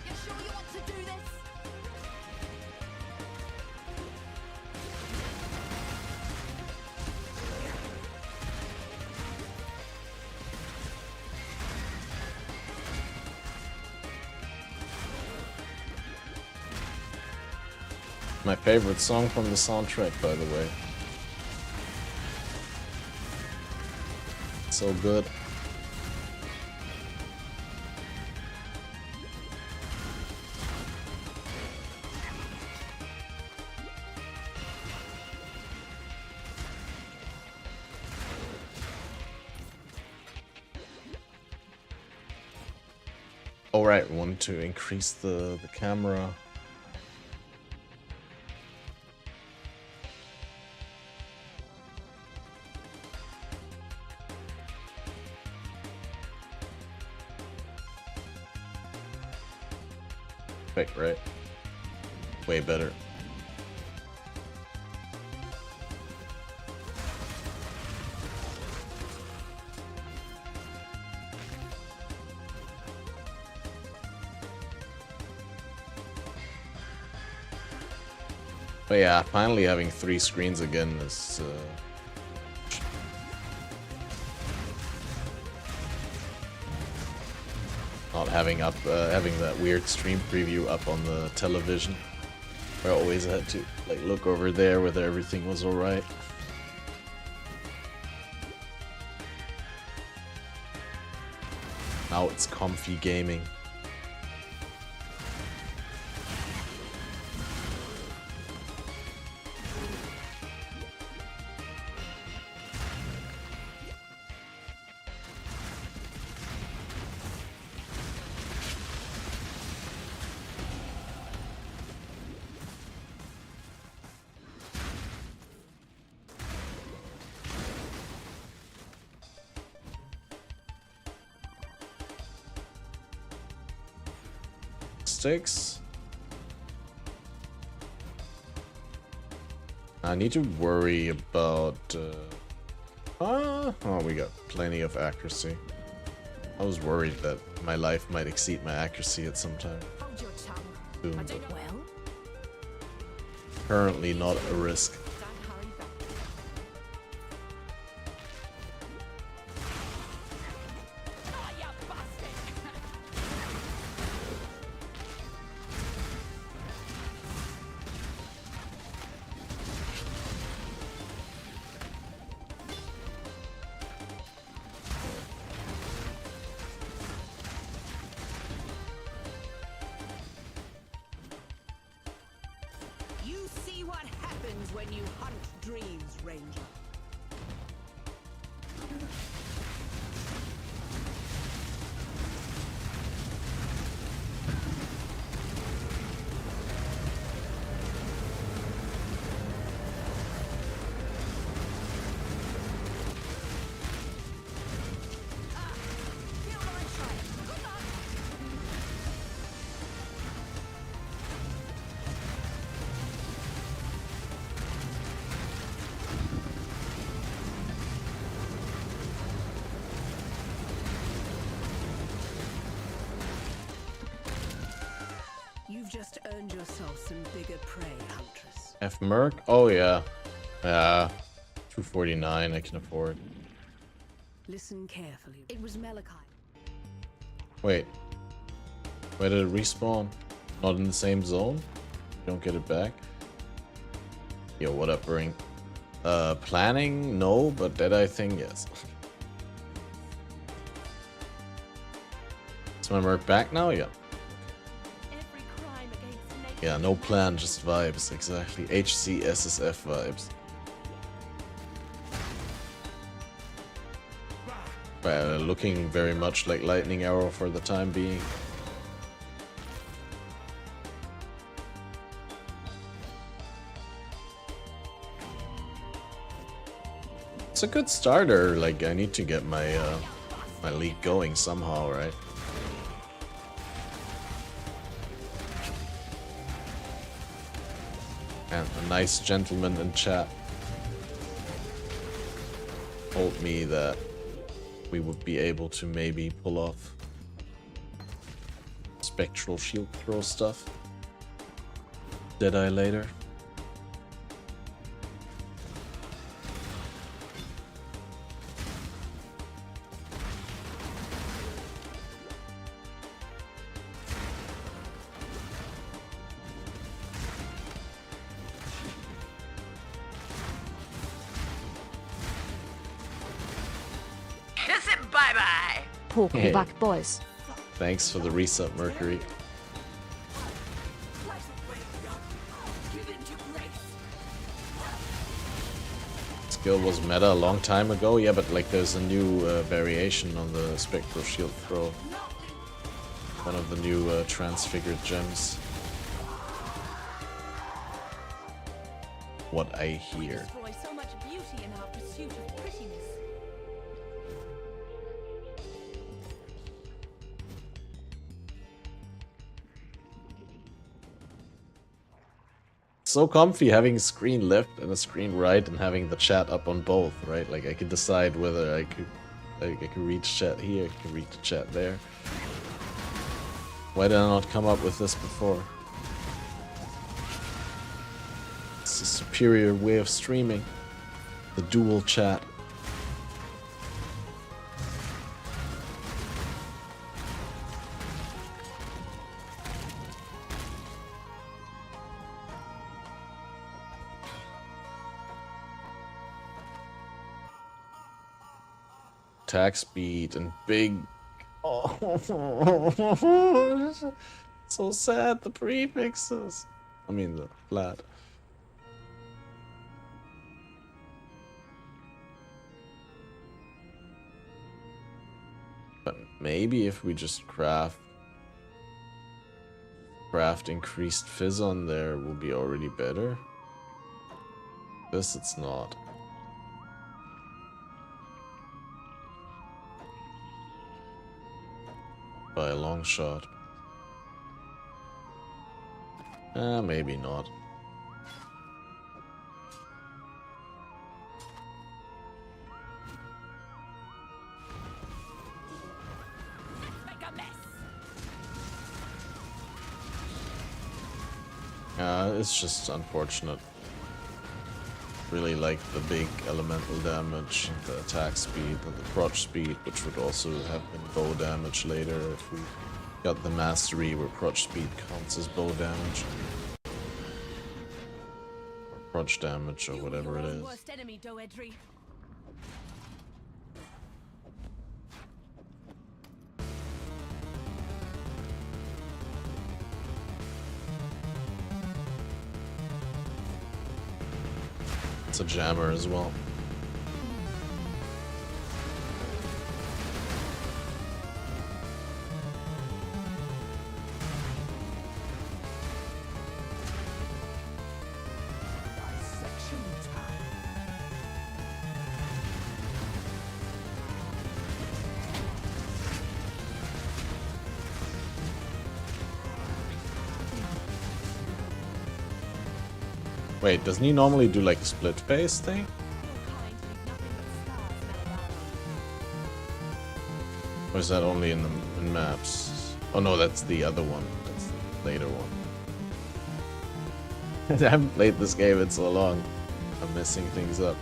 You sure you want to do this? My favorite song from the soundtrack, by the way. So good. All right, we want to increase the camera. Quick, right? Way better. But yeah, finally having 3 screens again is not having having that weird stream preview up on the television. I always had to like look over there whether everything was alright. Now it's comfy gaming. Sticks. I need to worry about oh, we got plenty of accuracy. I was worried that my life might exceed my accuracy at some time Hold your tongue. soon, I but don't well. currently not a risk. Don't hurry back. Oh, you bastard! You see what happens when you hunt dreams, Ranger. Feel the right side. Good luck. You've just earned yourself some bigger prey, Huntress. F Merc? Oh yeah. Yeah. 249 I can afford. Listen carefully. It was Malachi. Wait. Where did it respawn? Not in the same zone? You don't get it back? Yo, what up, Ring? Planning? No, but Deadeye thing, yes. Is my Merc back now? Yeah. Every crime against nature. Yeah, no plan, just vibes, exactly. HCSSF vibes. Looking very much like Lightning Arrow for the time being. It's a good starter, like I need to get my my league going somehow, right? And a nice gentleman in chat told me that we would be able to maybe pull off spectral shield throw stuff. Deadeye later. Kiss it bye-bye! Pork Hey. back, boys. Thanks for the reset, Mercury. Skill was meta a long time ago, yeah, but like there's a new variation on the spectral shield throw. One of the new transfigured gems. What I hear. Destroy so much beauty in our pursuit of prettiness. So comfy having a screen left and a screen right and having the chat up on both, right? Like I could decide whether I could reach chat here, I could reach chat there. Why did I not come up with this before? It's a superior way of streaming. The dual chat. Attack speed and big. Oh, so sad. The prefixes. I mean the flat. But maybe if we just craft increased fizz on there will be already better. This it's not. By a long shot. Maybe not. It's just unfortunate. Really like the big elemental damage, the attack speed, and the crotch speed, which would also have been bow damage later if we got the mastery where crotch speed counts as bow damage. Or crotch damage, or whatever it is. Worst enemy, Doedry. It's a jammer as well. Dissection time. Wait, doesn't he normally do like a split phase thing? Or is that only in maps? Oh no, that's the other one. That's the later one. I haven't played this game in so long. I'm messing things up.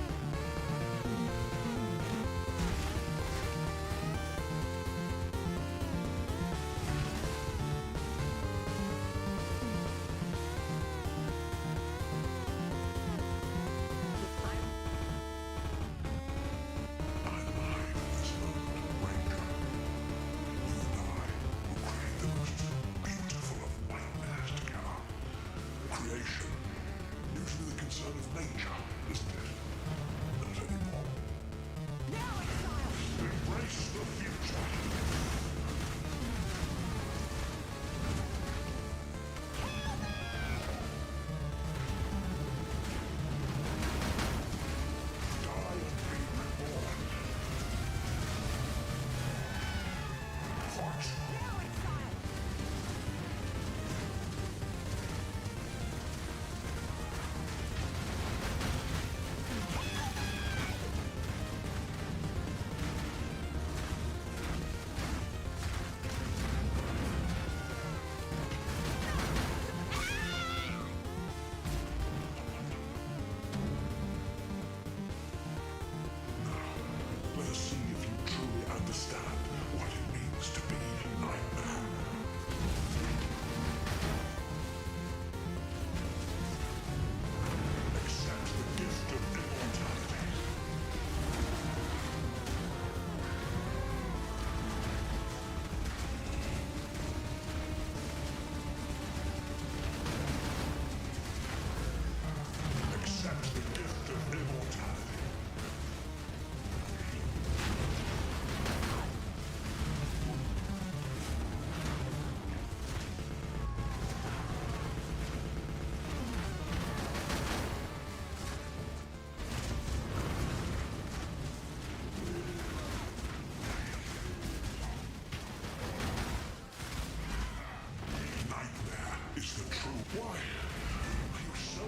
Why? Are you so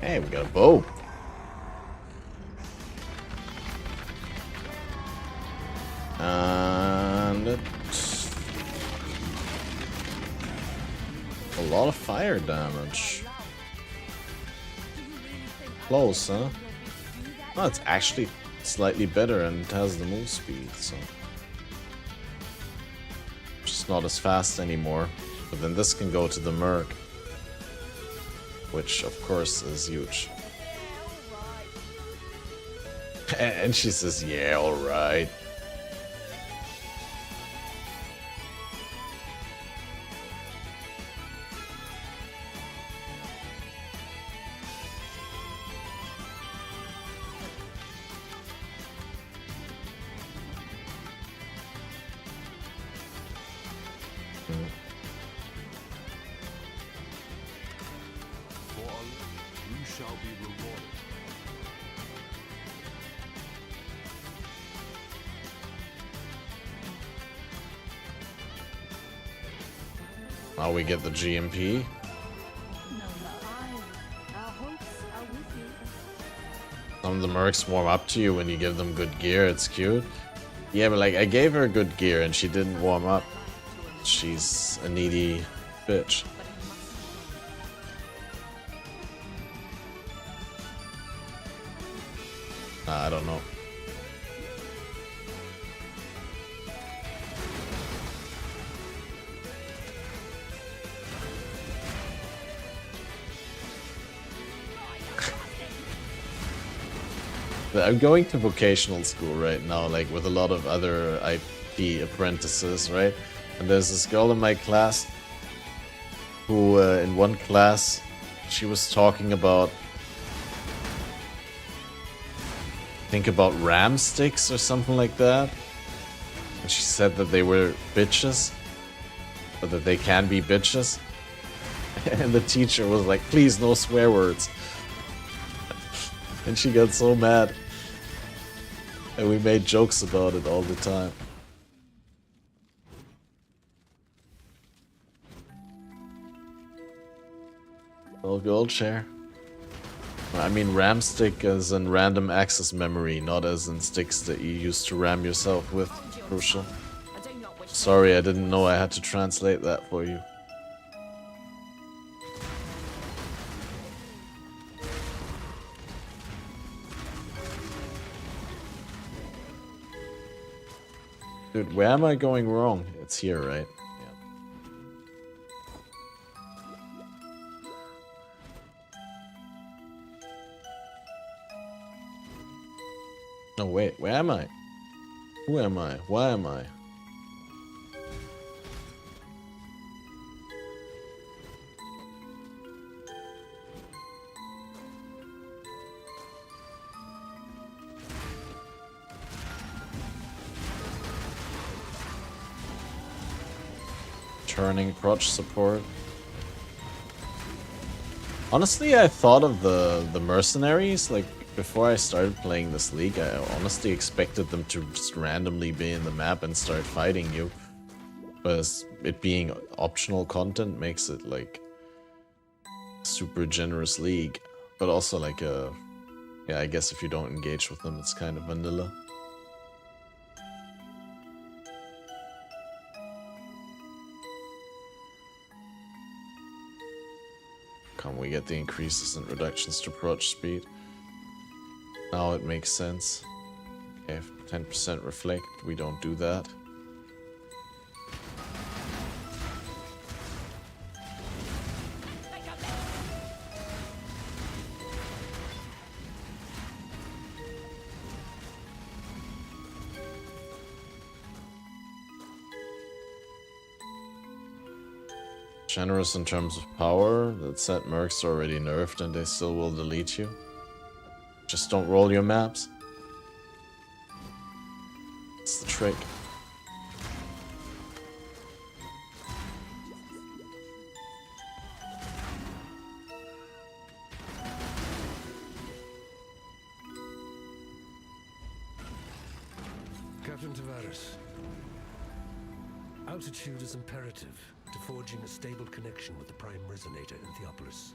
Hey, we got a bow. And it's a lot of fire damage. Close, huh? Oh, it's actually slightly better and it has the move speed, so just not as fast anymore. But then this can go to the Merc, which of course is huge. And she says, yeah, alright. Now we get the GMP. Some of the mercs warm up to you when you give them good gear. It's cute. Yeah, but like I gave her good gear and she didn't warm up. She's a needy bitch. I don't know. I'm going to vocational school right now, like with a lot of other IT apprentices, right? And there's this girl in my class who, in one class, she was talking about, I think about RAM sticks or something like that. And she said that they were bitches, or that they can be bitches. And the teacher was like, please, no swear words. And she got so mad. And we made jokes about it all the time. Well, gold share. I mean RAM stick as in random access memory, not as in sticks that you used to ram yourself with. Crucial. Sorry, I didn't know I had to translate that for you. Dude, where am I going wrong? It's here, right? Yeah. No, wait, where am I? Who am I? Why am I? Turning crotch support. Honestly, I thought of the mercenaries, like, before I started playing this league. I honestly expected them to just randomly be in the map and start fighting you. But it being optional content makes it, like, super generous league. But also, like, yeah, I guess if you don't engage with them, it's kind of vanilla. We get the increases and reductions to approach speed. Now it makes sense. Okay, 10% reflect, we don't do that. Generous in terms of power. That set mercs are already nerfed and they still will delete you. Just don't roll your maps. That's the trick. Captain Tavares. Altitude is imperative to forging a stable connection with the Prime Resonator in Theopolis.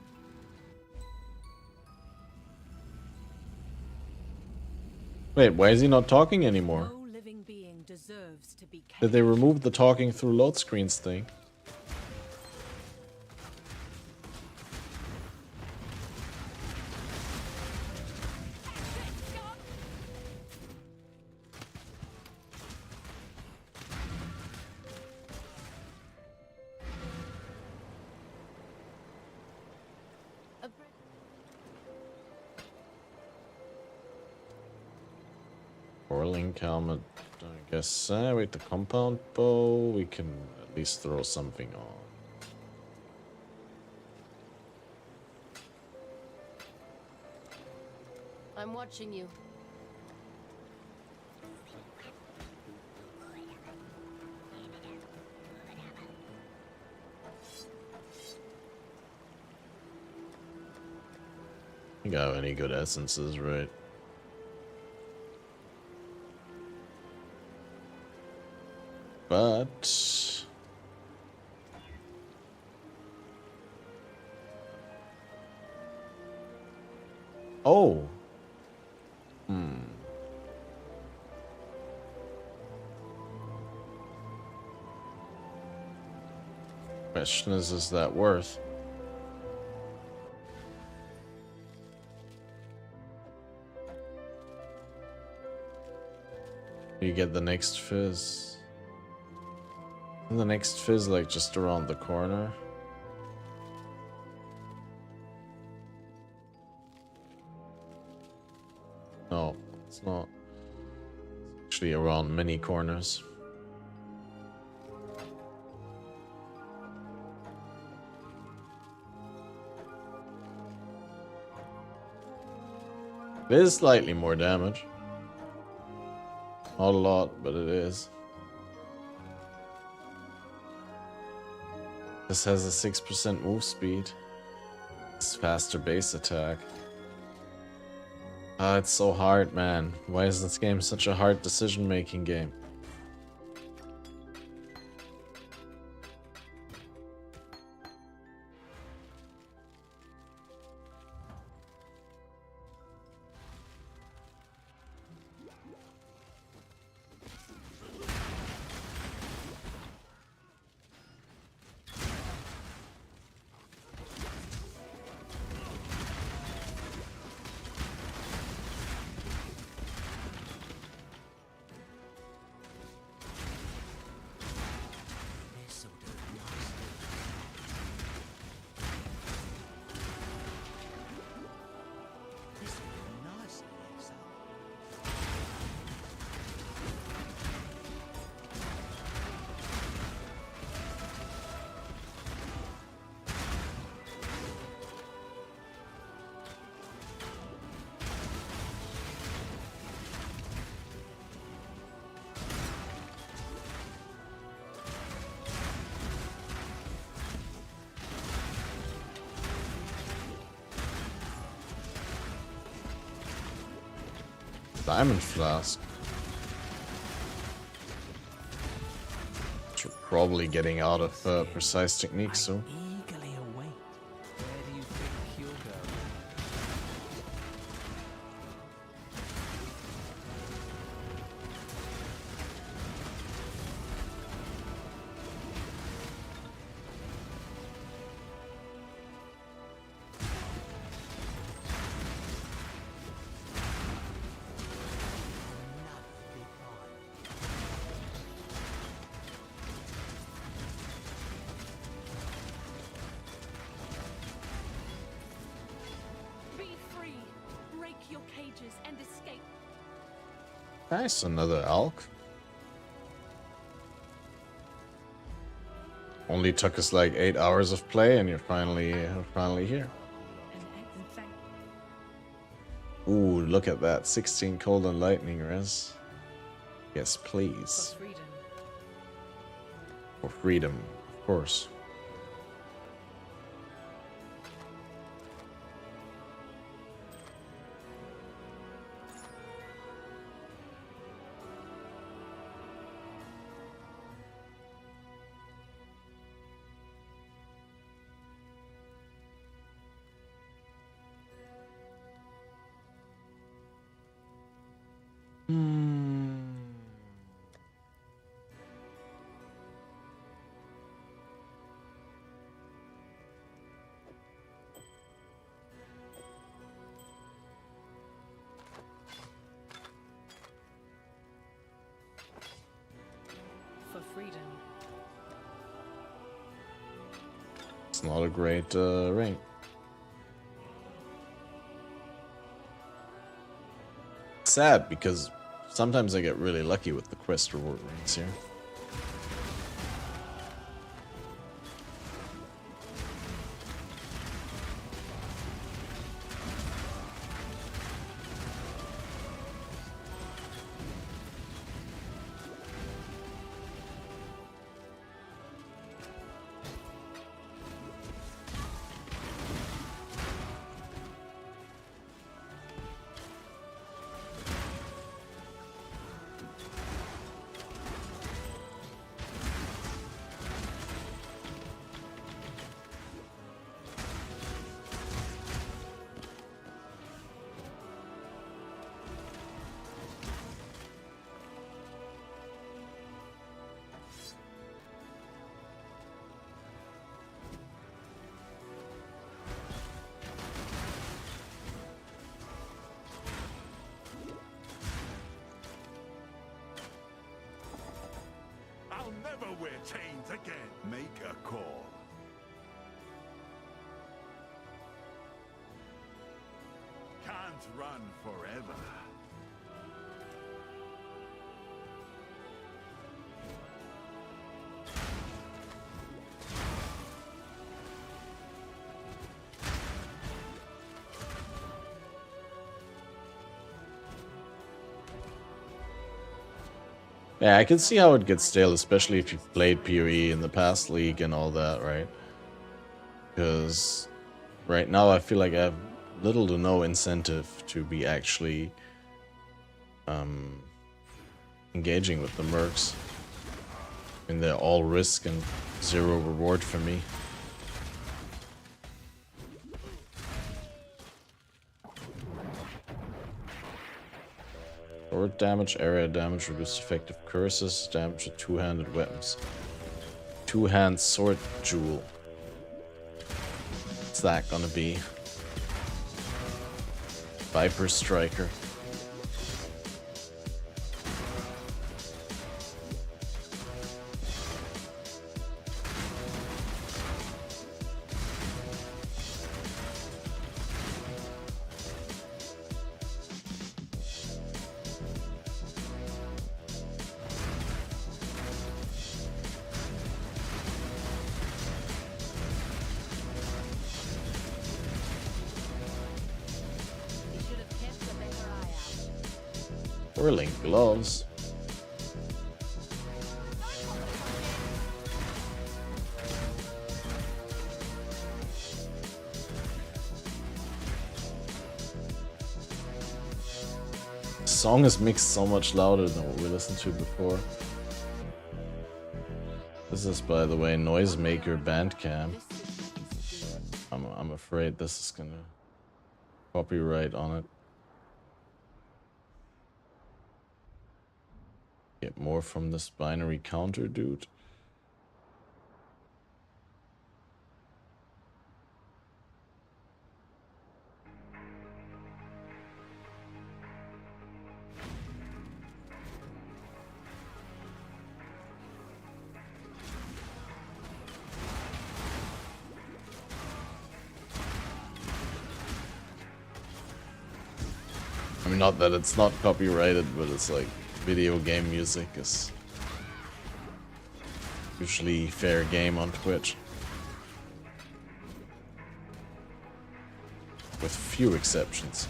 Wait, why is he not talking anymore? No living being deserves to be Did they remove the talking through load screens thing? Whirling helmet, I guess. With the compound bow, we can at least throw something on. I'm watching you. You got any good essences, right? But oh, question is that worth? You get the next fizz. And the next fizz like just around the corner. No, it's not. It's actually around many corners. It is slightly more damage. Not a lot, but it is. This has a 6% move speed. It's faster base attack. Ah, it's so hard, man. Why is this game such a hard decision-making game? Diamond flask. Which we're probably getting out of precise techniques soon. Eagerly await. Where do you think you'll go? Be free. Break your cages and escape. Nice, another elk. Only took us like 8 hours of play, and you're finally here. In fact, Ooh, look at that, 16 cold and lightning res. Yes, please. for freedom. For freedom, of course. For freedom. It's not a great ring. Sad because sometimes I get really lucky with the quest reward rings here. I'll never wear chains again. Make a call. Can't run forever. Yeah, I can see how it gets stale, especially if you've played PoE in the past league and all that, right? Because right now I feel like I have little to no incentive to be actually engaging with the mercs. I mean, they're all risk and zero reward for me. Sword damage, area damage, reduced effective curses, damage to two-handed weapons. Two-hand sword jewel. What's that gonna be? Viper Striker. Whirling gloves. The song is mixed so much louder than what we listened to before. This is, by the way, Noisemaker Bandcamp. I'm afraid this is gonna copyright on it. Get more from this binary counter dude. I mean, not that it's not copyrighted, but it's like video game music is usually fair game on Twitch. With few exceptions.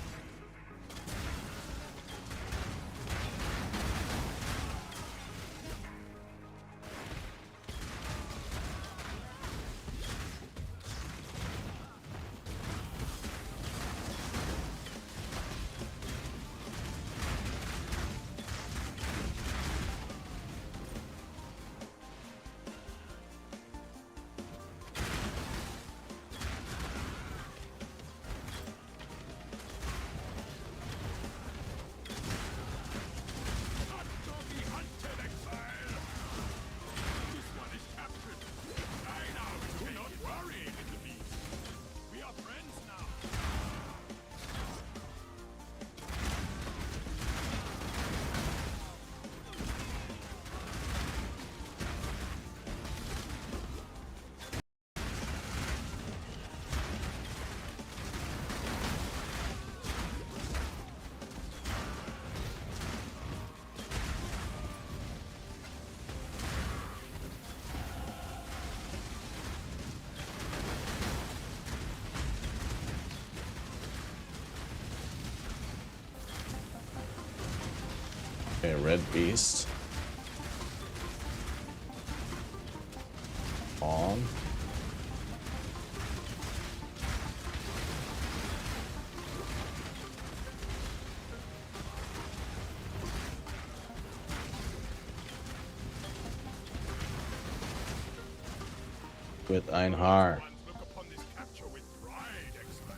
Okay, red beast. On. With Einhar. Look upon this capture with pride, Exile.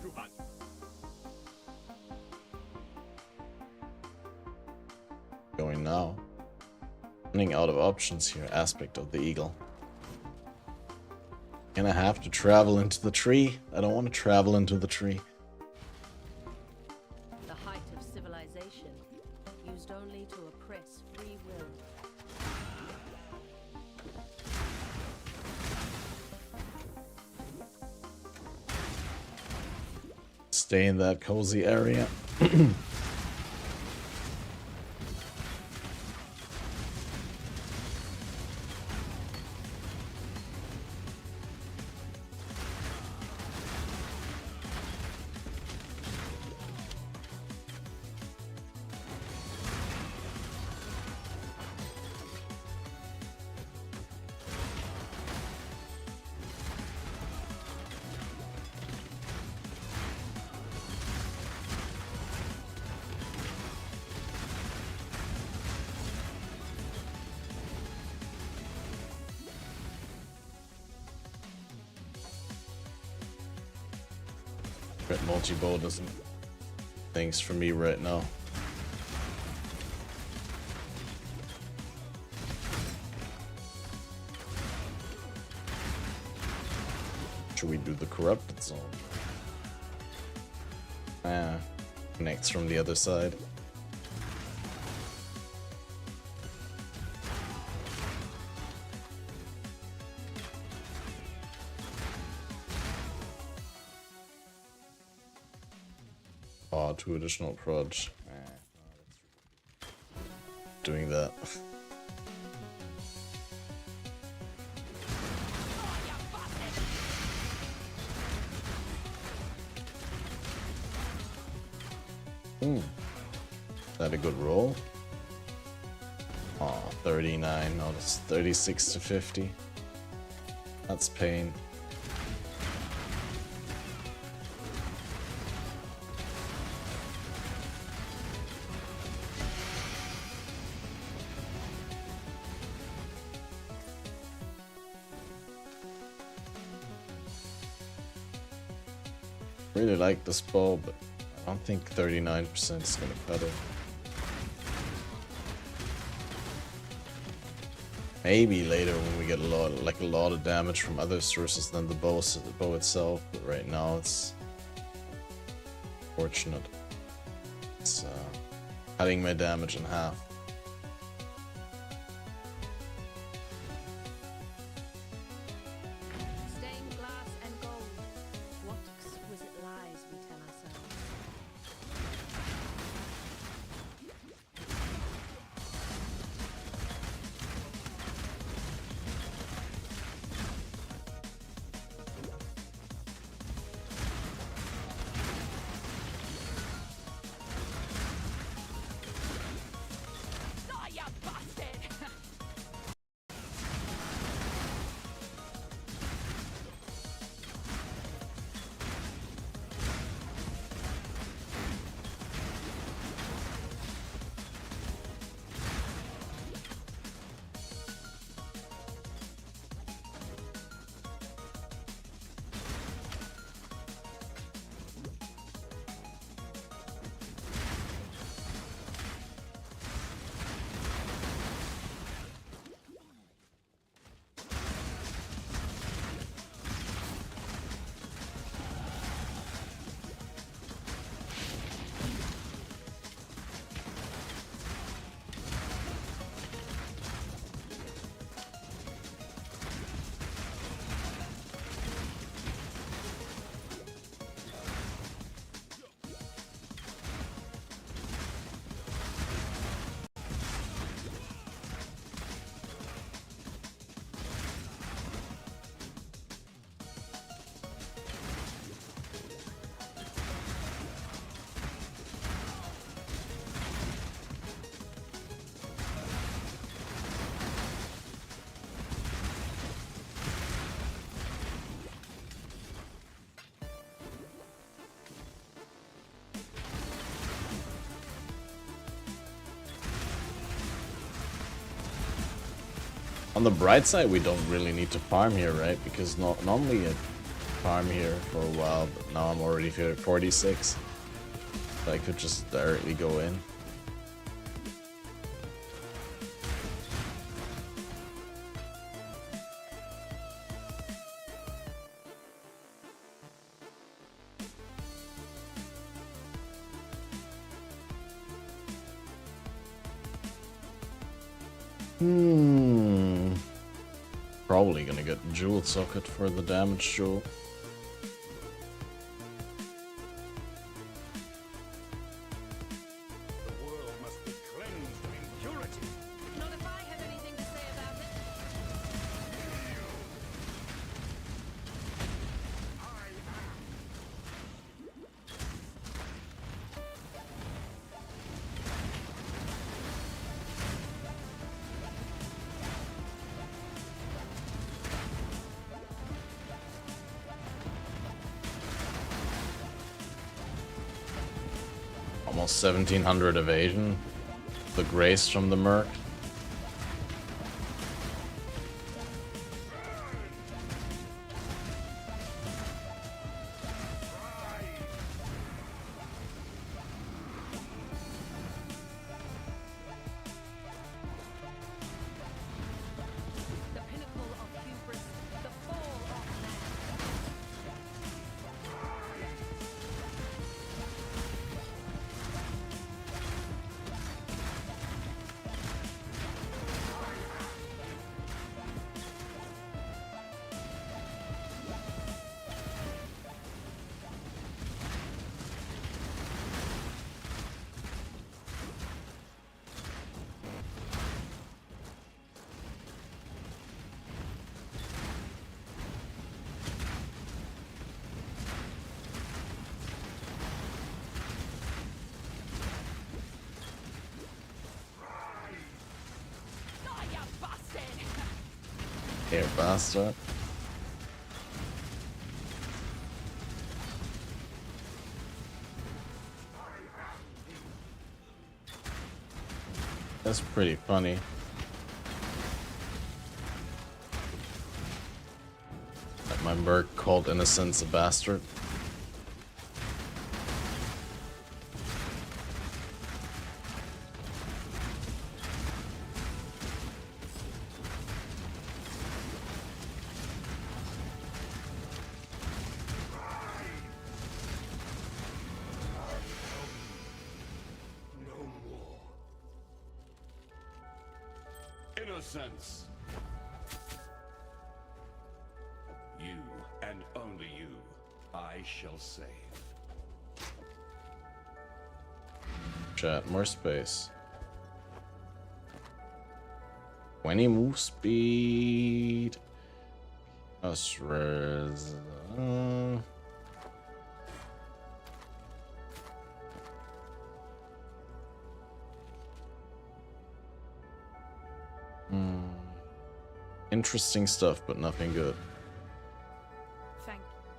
To hunt. Going now. Running out of options here. Aspect of the eagle. Gonna have to travel into the tree. I don't want to travel into the tree. The height of civilization, used only to oppress free will. Stay in that cozy area. But multi-bow doesn't things for me right now. Should we do the corrupted zone? Ah, connects from the other side. Oh, 2 additional prods. Doing that. Is that a good roll? Oh, 39. No, it's 36 to 50. That's pain. Really like this bow, but I don't think 39% is gonna cut it. Maybe later when we get a lot of damage from other sources than the bow itself, but right now it's fortunate. It's cutting my damage in half. Stained glass and gold. What exquisite lies we tell ourselves. On the bright side, we don't really need to farm here, right? Because normally I farm here for a while, but now I'm already 46. So I could just directly go in. Probably gonna get Jewel Socket for the damage jewel. The world must be cleansed of impurity. Not if I have anything to say about it. Almost 1700 evasion. The grace from the Merc. The pinnacle of hubris, the fall of man. Oh, you bastard! Here, bastard. That's pretty funny. That my Merc called Innocence a bastard. No more. Innocence. You, and only you, I shall save. Chat, more space. 20 move speed. Us res. Interesting stuff, but nothing good. Thank you.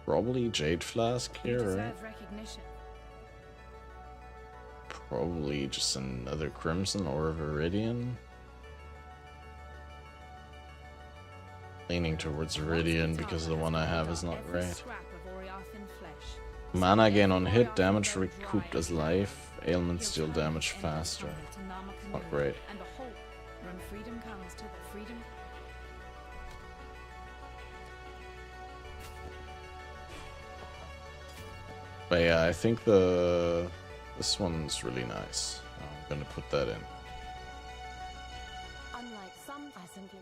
Probably Jade Flask You here, right? deserve recognition. Probably just another Crimson or a Viridian. Leaning towards Viridian because the one I have is not Every great. scrap of Oriathan flesh. Mana gain on hit, damage recouped as life, ailment steal damage faster. Not great. And the hope when freedom comes to the freedom. But yeah, I think this one's really nice. I'm gonna put that in. Unlike some, I simply.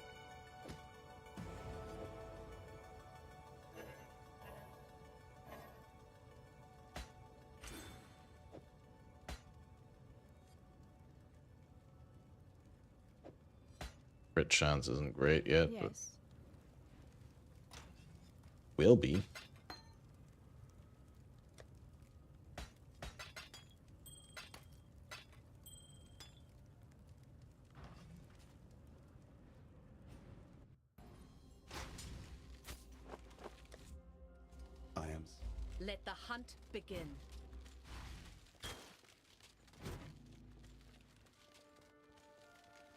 Crit chance isn't great yet, but Yes. will be. I am. Let the hunt begin.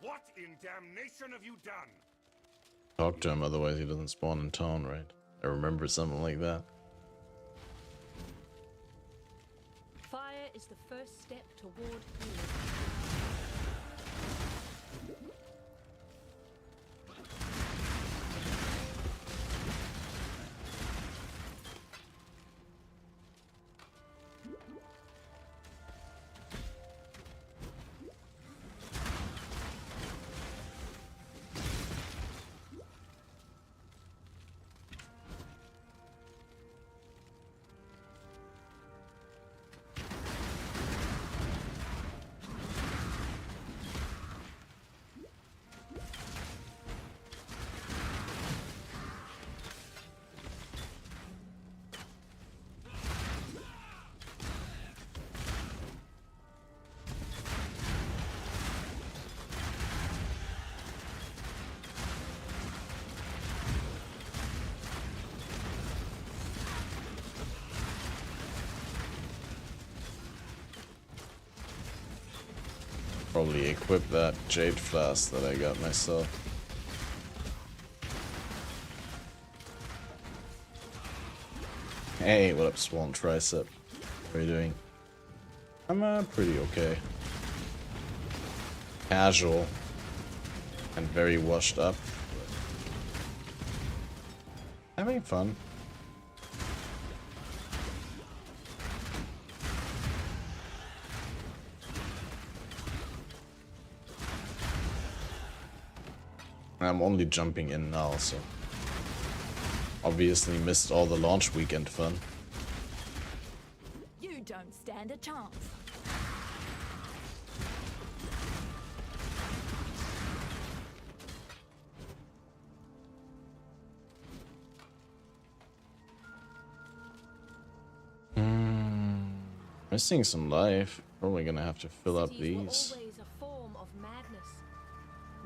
What in damnation have you done? Talk to him, otherwise he doesn't spawn in town, right? I remember something like that. Fire is the first step toward healing. Probably equip that jade flask that I got myself. Hey, what up, Swan Tricep? How are you doing? I'm pretty okay. Casual and very washed up. Having fun. I'm only jumping in now, so obviously missed all the launch weekend fun. You don't stand a chance. Missing some life. Probably gonna have to fill up Cities were these. always a form of madness.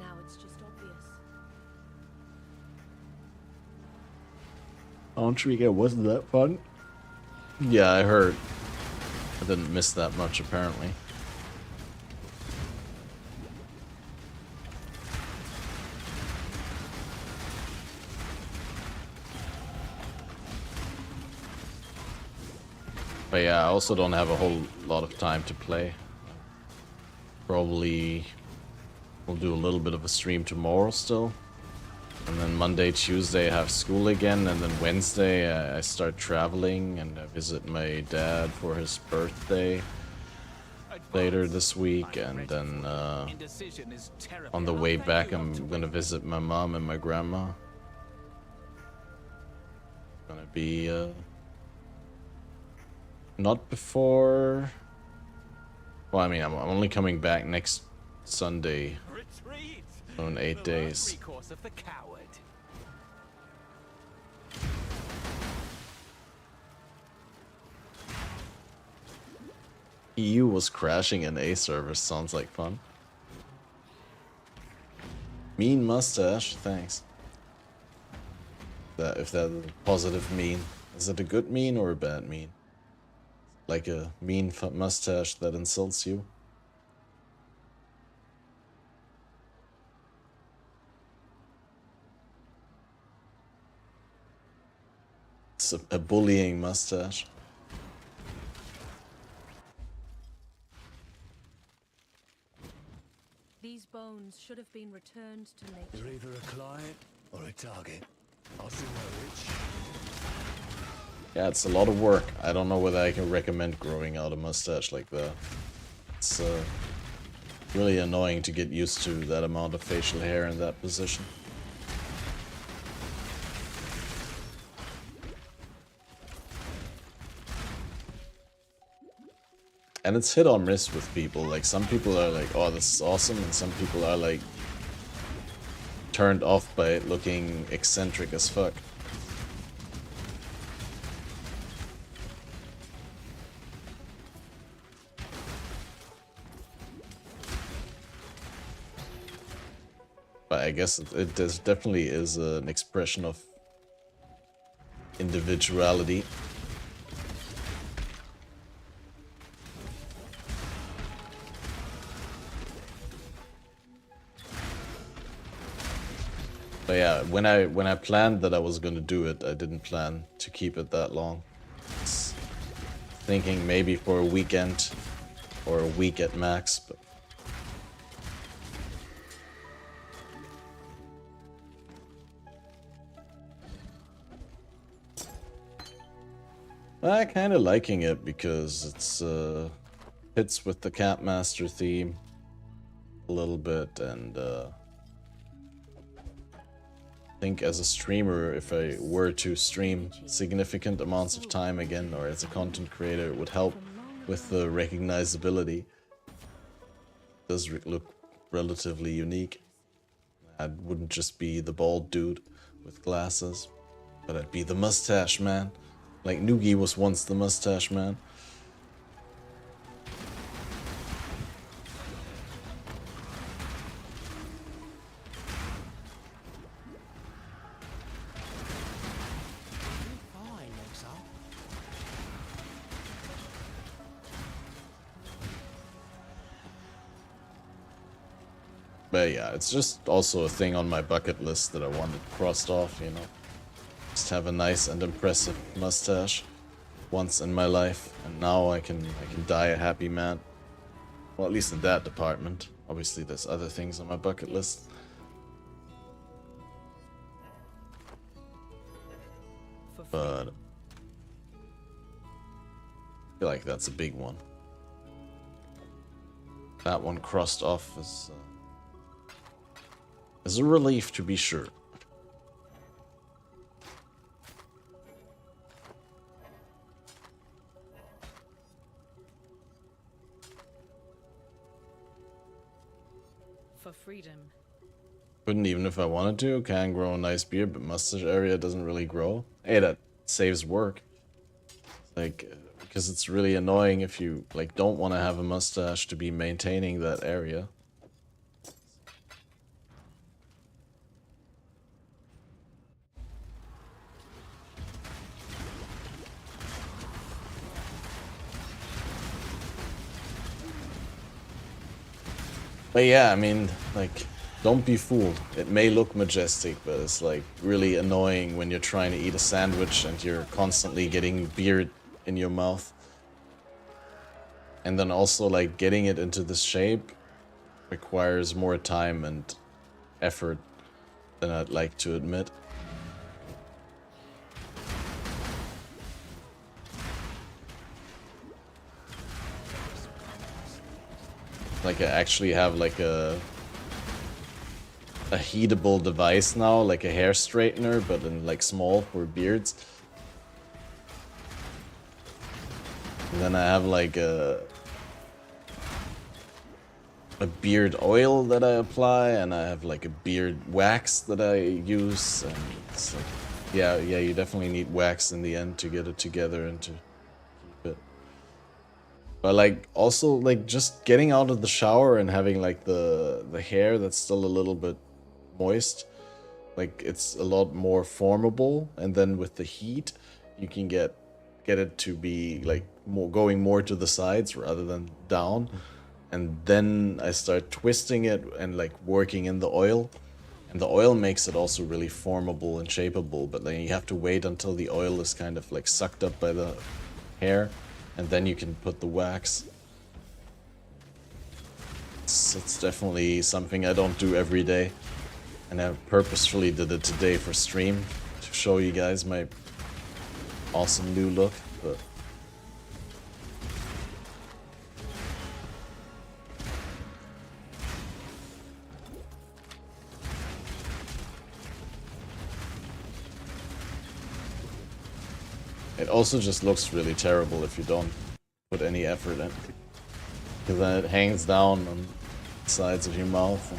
Now it's just obvious. Launch weekend wasn't that fun? Yeah, I heard. I didn't miss that much apparently. But yeah, I also don't have a whole lot of time to play. Probably we'll do a little bit of a stream tomorrow still. And then Monday, Tuesday I have school again, and then Wednesday I start traveling and I visit my dad for his birthday later this week, and then on the way back I'm gonna visit my mom and my grandma. Gonna be not before. Well, I mean, I'm only coming back next Sunday. So in 8 days. EU was crashing in A servers. Sounds like fun. Mean mustache. Thanks. That if that's a positive mean, is it a good mean or a bad mean? Like a mean mustache that insults you? It's a bullying mustache. These bones should have been returned to nature. You're either a client or a target. I'll see which. Yeah, it's a lot of work. I don't know whether I can recommend growing out a mustache like that. It's really annoying to get used to that amount of facial hair in that position. And it's hit or miss with people. Like, some people are like, oh, this is awesome, and some people are like turned off by it looking eccentric as fuck. But I guess it definitely is an expression of individuality. But yeah, when I planned that I was gonna do it, I didn't plan to keep it that long. It's thinking maybe for a weekend or a week at max, but I kind of liking it because it's fits with the Campmaster theme a little bit, and I think as a streamer, if I were to stream significant amounts of time again, or as a content creator, it would help with the recognizability. It does look relatively unique. I wouldn't just be the bald dude with glasses, but I'd be the mustache man. Like Noogie was once the mustache man. But yeah, it's just also a thing on my bucket list that I wanted crossed off, you know. Just have a nice and impressive mustache once in my life, and now I can die a happy man. Well, at least in that department. Obviously there's other things on my bucket list. But I feel like that's a big one. That one crossed off is a relief, to be sure. For freedom. Couldn't even if I wanted to. Can grow a nice beard, but mustache area doesn't really grow. Hey, that saves work. Like, because it's really annoying if you like don't want to have a mustache to be maintaining that area. But yeah, I mean, like, don't be fooled. It may look majestic, but it's like really annoying when you're trying to eat a sandwich and you're constantly getting beard in your mouth. And then also like getting it into this shape requires more time and effort than I'd like to admit. Like I actually have like a heatable device now, like a hair straightener, but in like small for beards. And then I have like a beard oil that I apply, and I have like a beard wax that I use, and it's like, yeah, you definitely need wax in the end to get it together and to keep it. But like also like just getting out of the shower and having like the hair that's still a little bit moist, like it's a lot more formable, and then with the heat you can get it to be like going more to the sides rather than down. And then I start twisting it and like working in the oil, and the oil makes it also really formable and shapeable, but then you have to wait until the oil is kind of like sucked up by the hair, and then you can put the wax. It's definitely something I don't do every day, and I purposefully did it today for stream to show you guys my awesome new look. But it also just looks really terrible if you don't put any effort in, because then it hangs down on the sides of your mouth.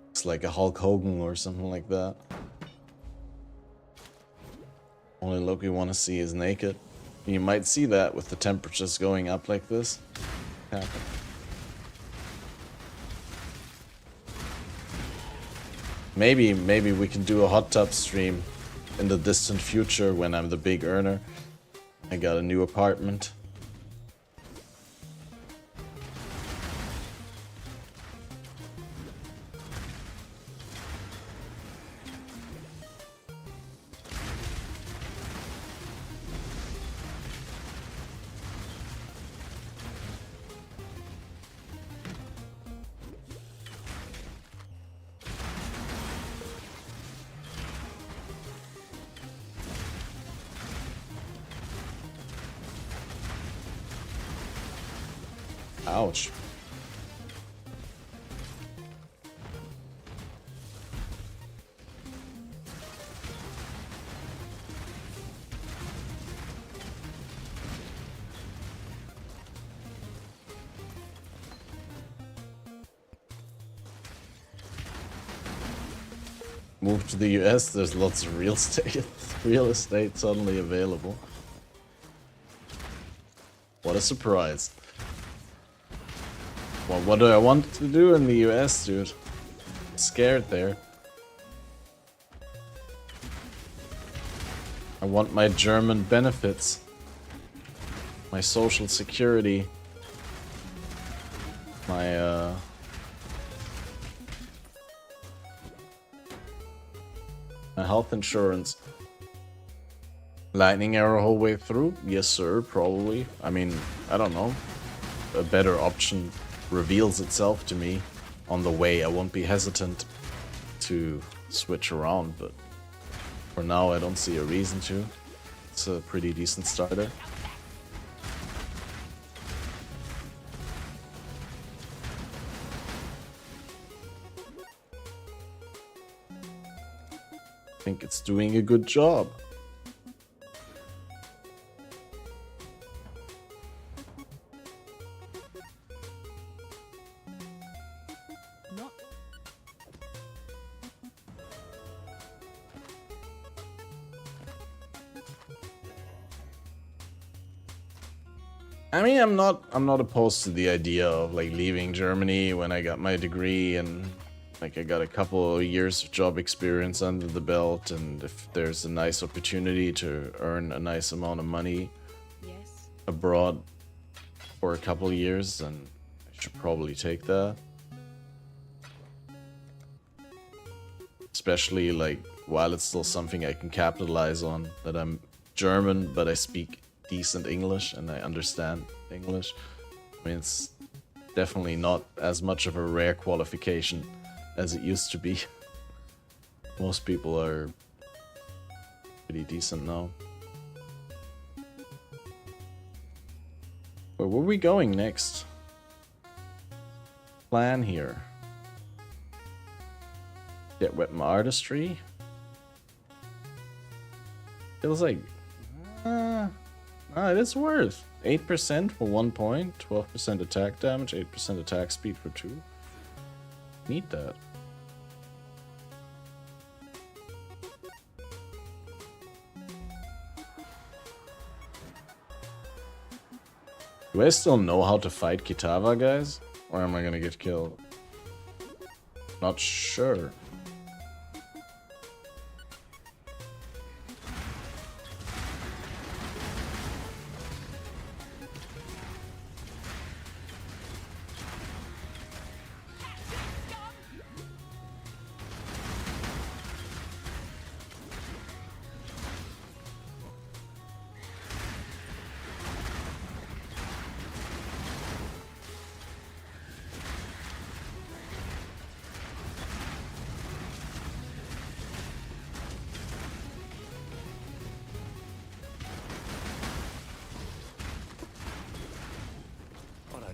Looks like a Hulk Hogan or something like that. Only look we want to see is naked. You might see that with the temperatures going up like this. Happen. Maybe we can do a hot tub stream in the distant future when I'm the big earner. I got a new apartment. Ouch. Move to the US, there's lots of real estate suddenly available. What a surprise. Well, what do I want to do in the US, dude? I'm scared there. I want my German benefits. My social security. My, my health insurance. Lightning arrow whole way through? Yes, sir, probably. I mean, I don't know. A better option reveals itself to me on the way. I won't be hesitant to switch around, but for now I don't see a reason to. It's a pretty decent starter. I think it's doing a good job. I mean, I'm not opposed to the idea of like leaving Germany when I got my degree and like I got a couple of years of job experience under the belt, and if there's a nice opportunity to earn a nice amount of money abroad for a couple of years, then I should probably take that. Especially like while it's still something I can capitalize on, that I'm German but I speak decent English and I understand English. I mean, it's definitely not as much of a rare qualification as it used to be. Most people are pretty decent now. Where were we going next? Plan here. Get weapon artistry. Feels like it is worth 8% for 1 point, 12% attack damage, 8% attack speed for 2. Need that. Do I still know how to fight Kitava, guys? Or am I gonna get killed? Not sure.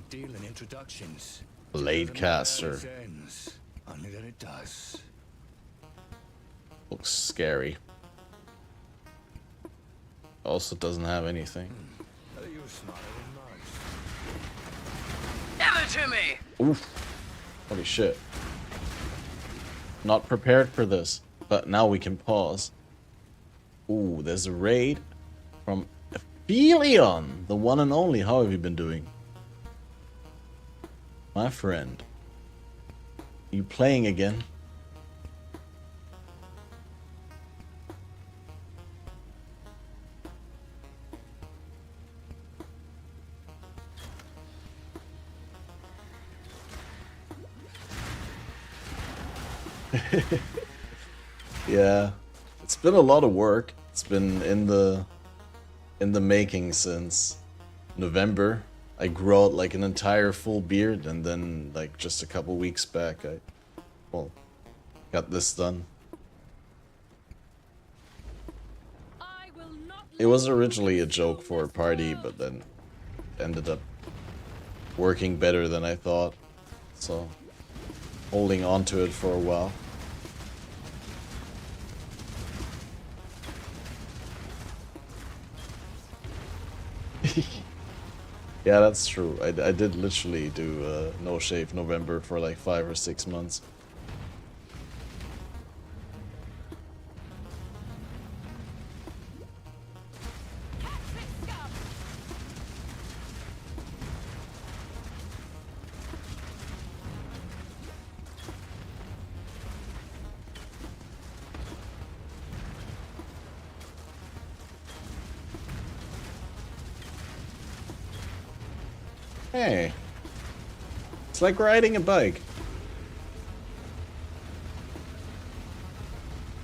Deal in introductions. Blade caster. Only that it does. Looks scary. Also doesn't have anything. Give it to me! Oof. Holy shit. Not prepared for this, but now we can pause. Ooh, there's a raid from Aphelion, the one and only. How have you been doing? My friend. You playing again? Yeah, it's been a lot of work. It's been in the making since November. I grew out like an entire full beard, and then like just a couple weeks back I got this done. It was originally a joke for a party, but then ended up working better than I thought. So, holding on to it for a while. Yeah, that's true. I did literally do no shave November for like 5 or 6 months. Hey, it's like riding a bike.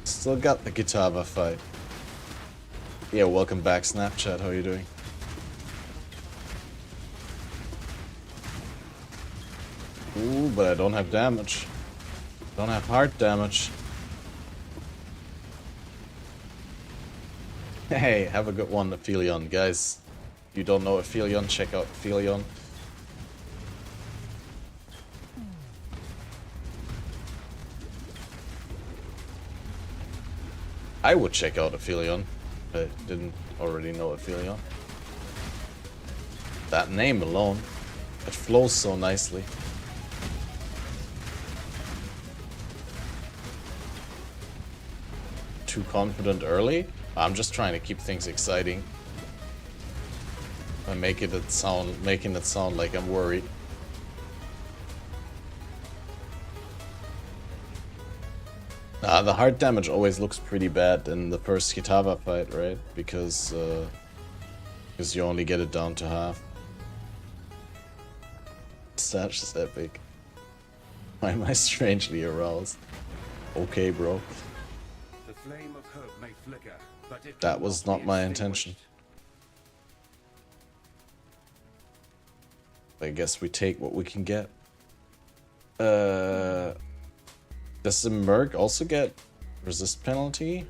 Still got the Gitava fight. Yeah, welcome back Snapchat, how you doing? Ooh, but I don't have damage. Don't have heart damage. Hey, have a good one, Aphelion. Guys, if you don't know Aphelion, check out Aphelion. I would check out Aphelion. I didn't already know Aphelion. That name alone, it flows so nicely. Too confident early? I'm just trying to keep things exciting. And making it sound like I'm worried. The heart damage always looks pretty bad in the first Kitava fight, right? Because you only get it down to half. Stash is epic. Why am I strangely aroused? Okay, bro. The flame of hope may flicker, but it That cannot was be not my intention. extinguished. I guess we take what we can get. Does the Merc also get resist penalty?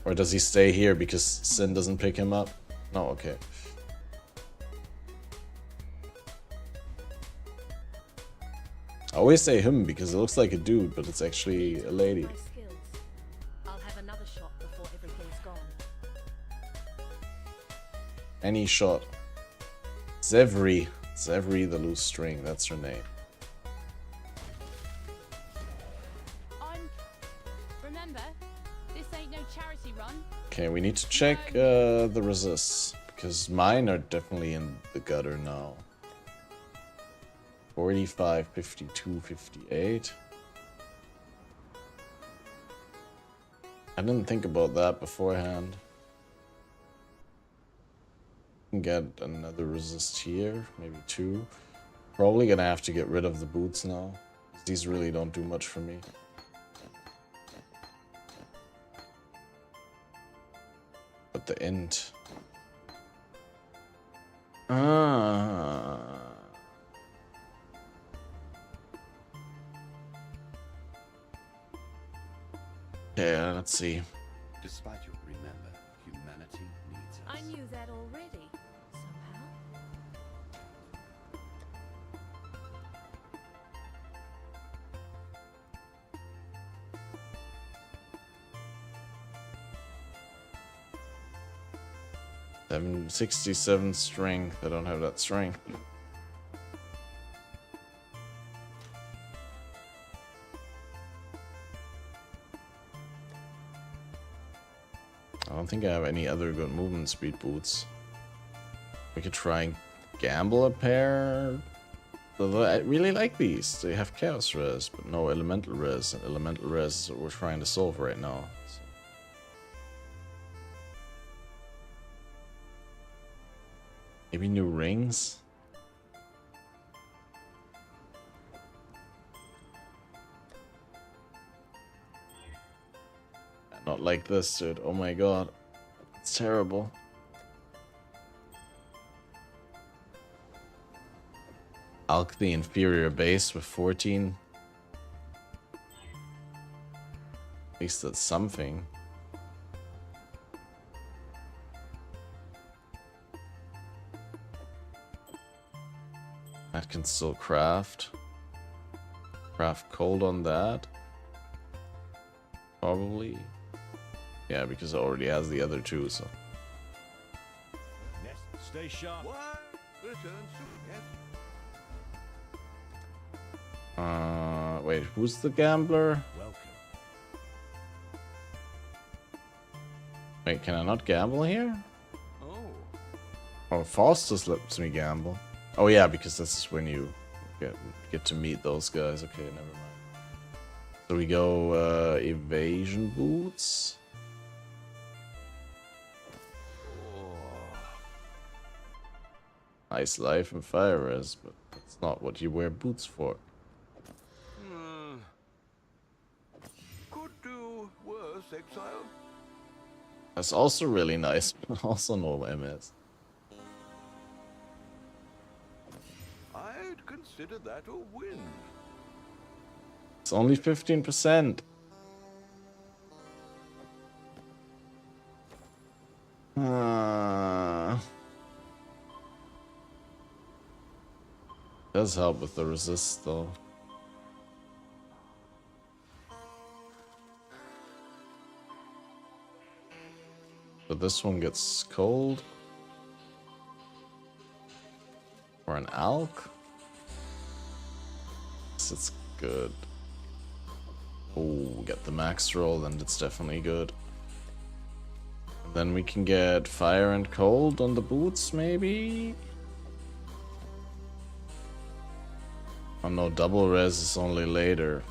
Or does he stay here because Sin doesn't pick him up? No, okay. I always say him because it looks like a dude, but it's actually a lady. My skills. I'll have another shot before everything's gone. Any shot. Zevri. Zevri the loose string, that's her name. Remember, this ain't no charity run. Okay, we need to check the resists, because mine are definitely in the gutter now. 45, 52, 58. I didn't think about that beforehand. Get another resist here, maybe 2. Probably gonna have to get rid of the boots now. These really don't do much for me. But the int. Yeah, let's see. Despite your remember, humanity needs us. I knew that already, somehow. Seven, 67 strength. I don't have that strength. I don't think I have any other good movement speed boots. We could try and gamble a pair. Although I really like these. They have chaos res, but no elemental res. And elemental res is what we're trying to solve right now. So. Maybe new rings? Not like this, dude. Oh my god. It's terrible. Alk the inferior base with 14. At least that's something. That can still craft. Craft cold on that. Probably. Yeah, because it already has the other two, so. Stay sharp. What? Return soon, yes? Wait, who's the gambler? Welcome. Wait, can I not gamble here? Oh. Oh, Faustus lets me gamble. Oh yeah, because this is when you get to meet those guys. Okay, never mind. So we go evasion boots. Nice life and fire res, but that's not what you wear boots for. Could do worse, Exile. That's also really nice, but also no MS. I'd consider that a win. It's only 15%. Does help with the resist though. But this one gets cold. Or an alk. Yes, it's good. Oh, get the max roll, and it's definitely good. Then we can get fire and cold on the boots, maybe? Oh no, double res is only later.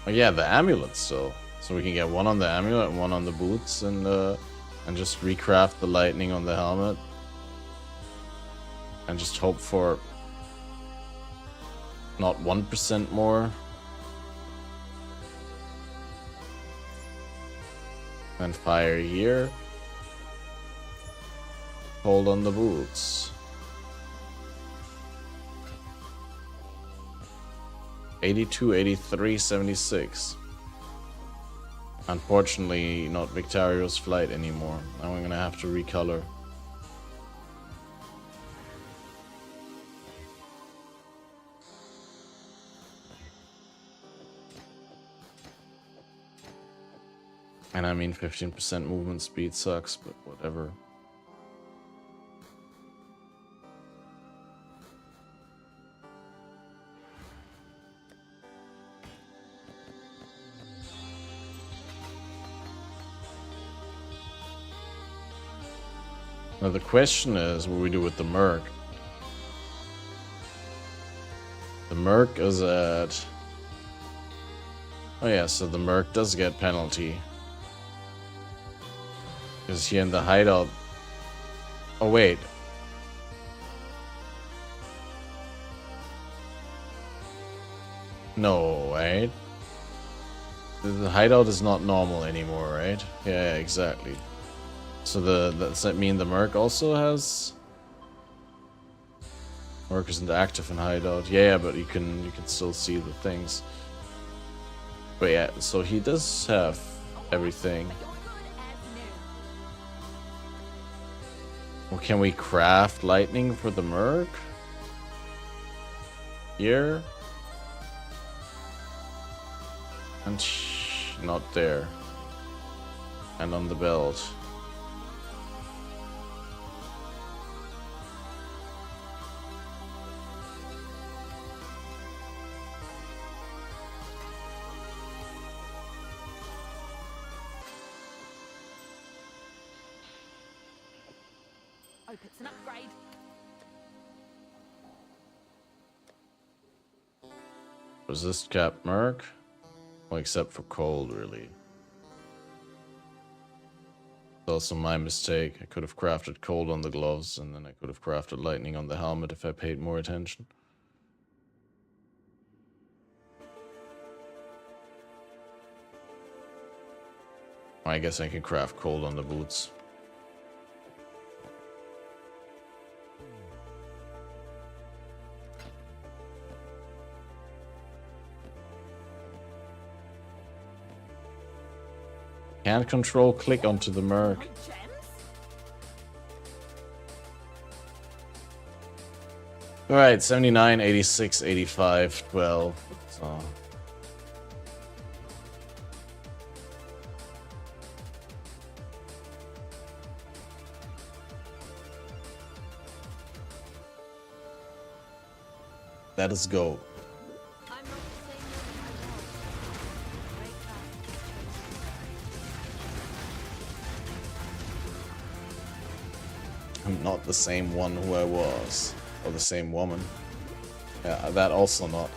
Oh yeah, the amulet still. So we can get one on the amulet and one on the boots, and just recraft the lightning on the helmet. And just hope for not 1% more. And fire here. Hold on the boots. 82, 83, 76. Unfortunately, not Victario's flight anymore. Now I'm gonna have to recolor. And I mean 15% movement speed sucks, but whatever. Now the question is what we do with the Merc. The Merc is at... Oh yeah, so the Merc does get penalty. Because here in the hideout... Oh wait. No, right? The hideout is not normal anymore, right? Yeah, exactly. So does that mean the Merc also has... Merc isn't active in hideout. Yeah, but you can still see the things. But yeah, so he does have everything. Well, can we craft lightning for the Merc? Here? And not there. And on the belt. Hope it's an upgrade. Resist cap Merc? Well, except for cold, really. It's also my mistake. I could have crafted cold on the gloves, and then I could have crafted lightning on the helmet if I paid more attention. I guess I can craft cold on the boots. Can't control click onto the merc. Alright, 79, 86, 85, 12. So. Let us go. I'm not the same one who I was. Or the same woman. Yeah, that also not.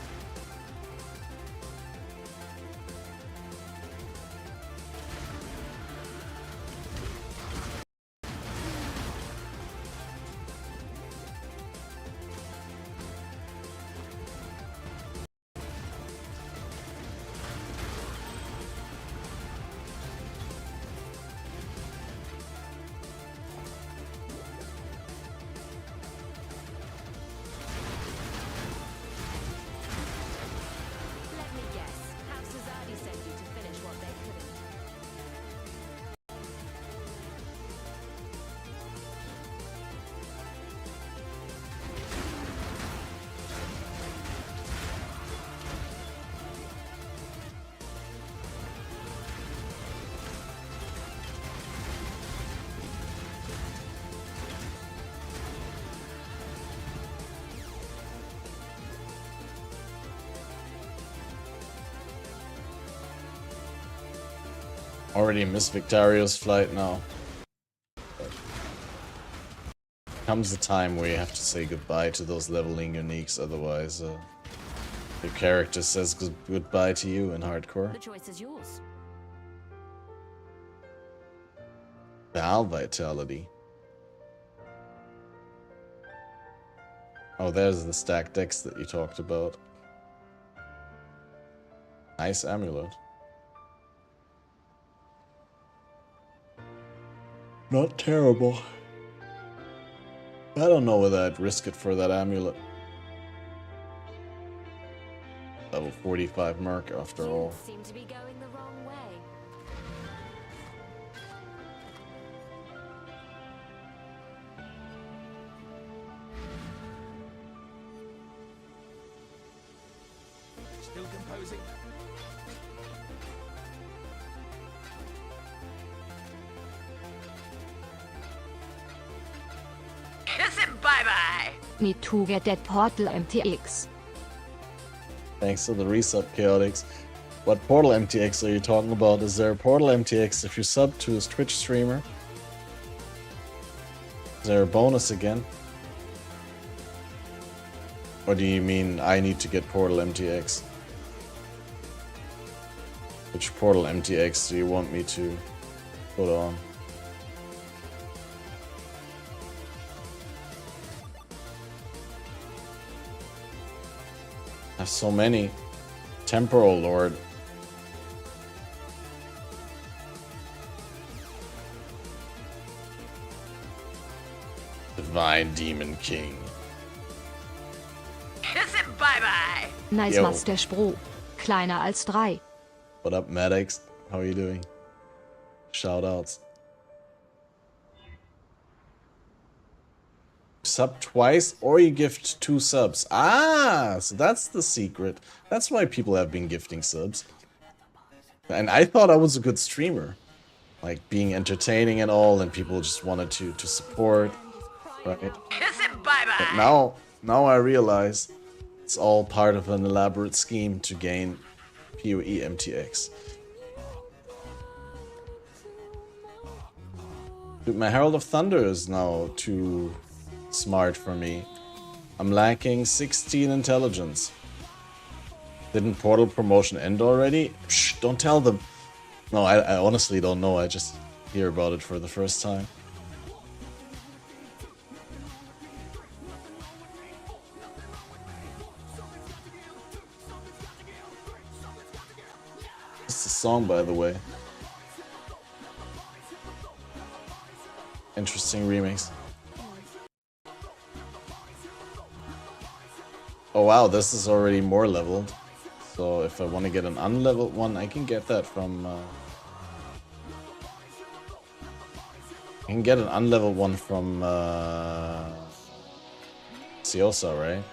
Already missed Victario's flight now. But comes the time where you have to say goodbye to those leveling uniques, otherwise your character says goodbye to you in hardcore. The choice is yours. Val Vitality. Oh, there's the stacked decks that you talked about. Nice amulet. Not terrible. I don't know whether I'd risk it for that amulet. Level 45 merc after all. Seem to be going the wrong way. Still composing. Kiss it bye-bye. Need to get that Portal MTX. Thanks to the resub, Chaotix. What Portal MTX are you talking about? Is there a Portal MTX if you sub to his Twitch streamer? Is there a bonus again? Or do you mean I need to get Portal MTX? Which Portal MTX do you want me to put on? I have so many. Temporal Lord. Divine Demon King. Kiss it bye-bye. Nice Yo. Mustache Bro. Kleiner als 3. What up, Maddox? How are you doing? Shoutouts. Sub twice or you gift 2 subs. Ah, so that's the secret. That's why people have been gifting subs. And I thought I was a good streamer. Like being entertaining and all, and people just wanted to support. Right? Kiss it bye-bye. But now I realize it's all part of an elaborate scheme to gain PoE MTX. Dude, my Herald of Thunder is now too smart for me. I'm lacking 16 intelligence. Didn't Portal promotion end already? Shh, don't tell them. No, I honestly don't know. I just hear about it for the first time. It's a song, by the way. Interesting remix. Oh wow, this is already more leveled. So if I want to get an unleveled one, I can get that from You can get an unleveled one from Siosa, right?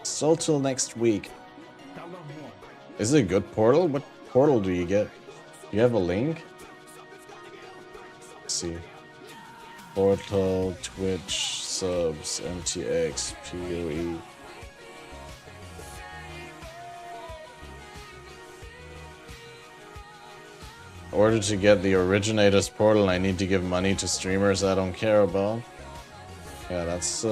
So till next week. Is it a good portal? What portal do you get? Do you have a link? Let's see. Portal, Twitch, subs, MTX, PoE. In order to get the originator's portal, I need to give money to streamers I don't care about. Yeah, that's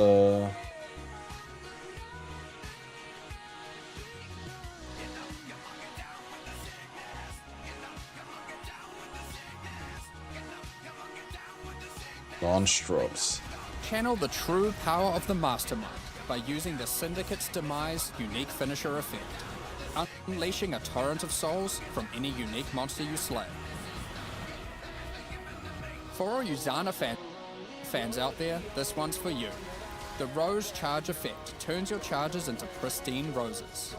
launch drops. Channel the true power of the mastermind by using the Syndicate's Demise unique finisher effect, unleashing a torrent of souls from any unique monster you slay. For all you Zana fans out there, this one's for you. The Rose Charge effect turns your charges into pristine roses,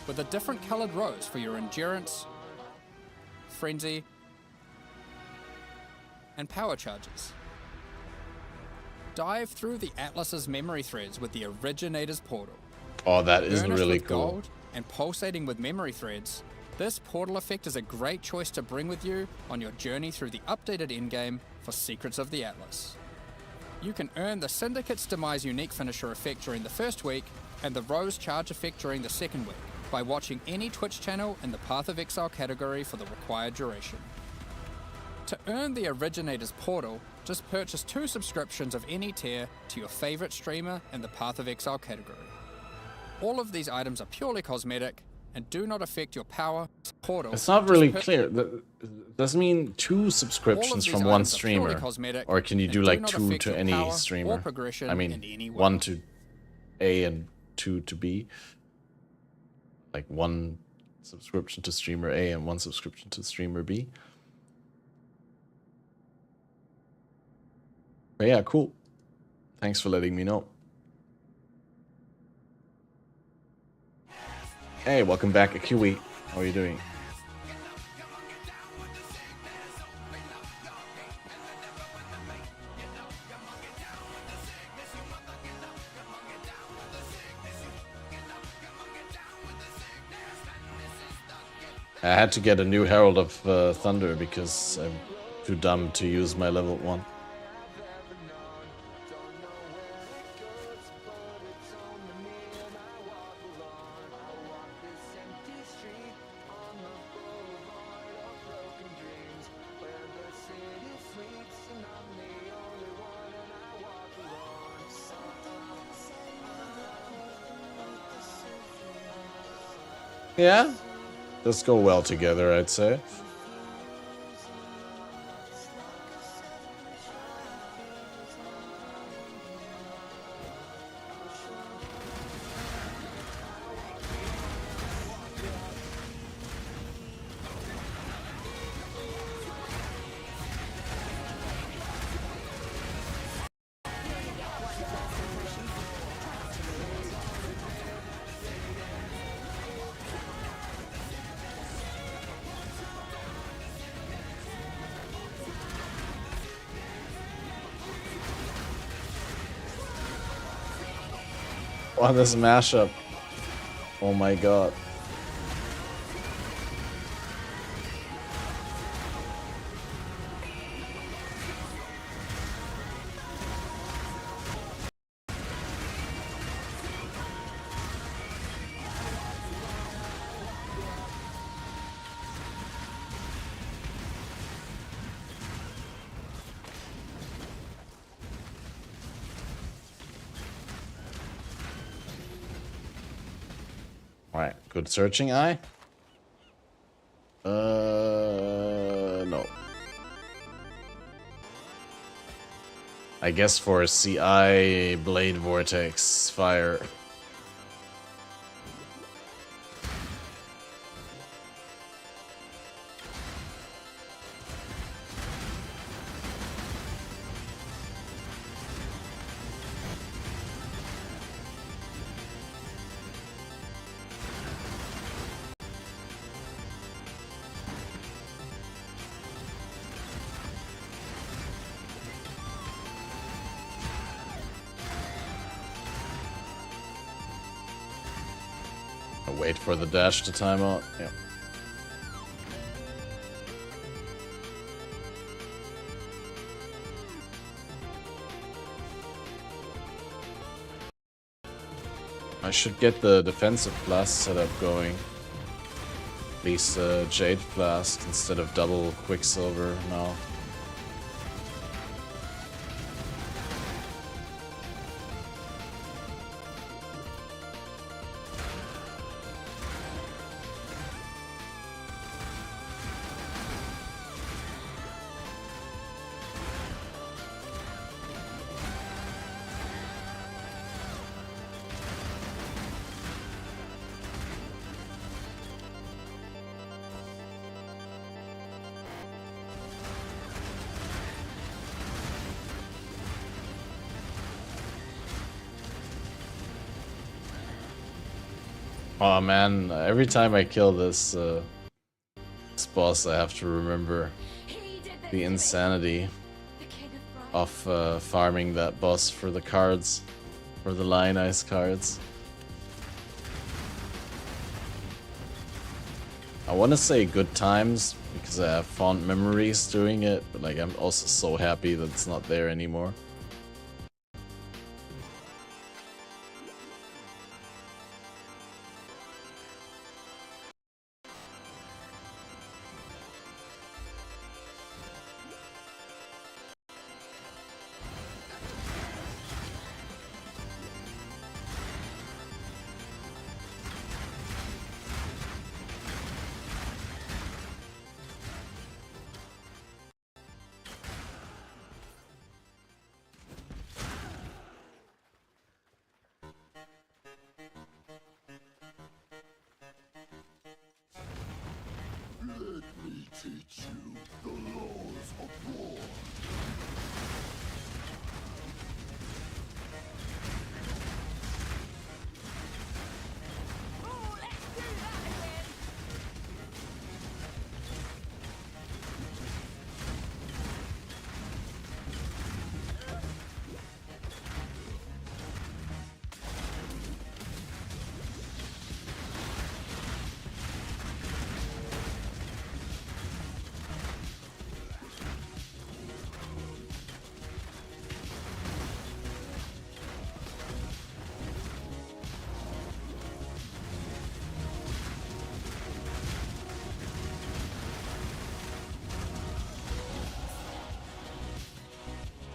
with a different colored rose for your endurance, frenzy, and power charges. Dive through the Atlas's memory threads with the Originator's Portal. Oh, that is Burnished really with cool. gold and pulsating with memory threads, this portal effect is a great choice to bring with you on your journey through the updated endgame for Secrets of the Atlas. You can earn the Syndicate's Demise unique finisher effect during the first week and the Rose Charge effect during the second week by watching any Twitch channel in the Path of Exile category for the required duration. To earn the Originator's Portal, just purchase 2 subscriptions of any tier to your favorite streamer in the Path of Exile category. All of these items are purely cosmetic and do not affect your power portal. It's not really clear. Does it mean 2 subscriptions from one streamer? Or can you do like 2 to any streamer? I mean, 1 to A and 2 to B. Like 1 subscription to streamer A and 1 subscription to streamer B. But yeah, cool. Thanks for letting me know. Hey, welcome back, Akiwi. How are you doing? I had to get a new Herald of Thunder because I'm too dumb to use my level 1. Yeah, let's go well together, I'd say. Wow, this mashup. Oh my god. Alright, good searching eye. No. I guess for CI Blade Vortex Fire. wait for the dash to time out. Yeah. I should get the defensive blast setup going. At least Jade Flask instead of double Quicksilver now. Oh man, every time I kill this boss, I have to remember the insanity of farming that boss for the cards, for the Lion Ice cards. I want to say good times because I have fond memories doing it, but like I'm also so happy that it's not there anymore.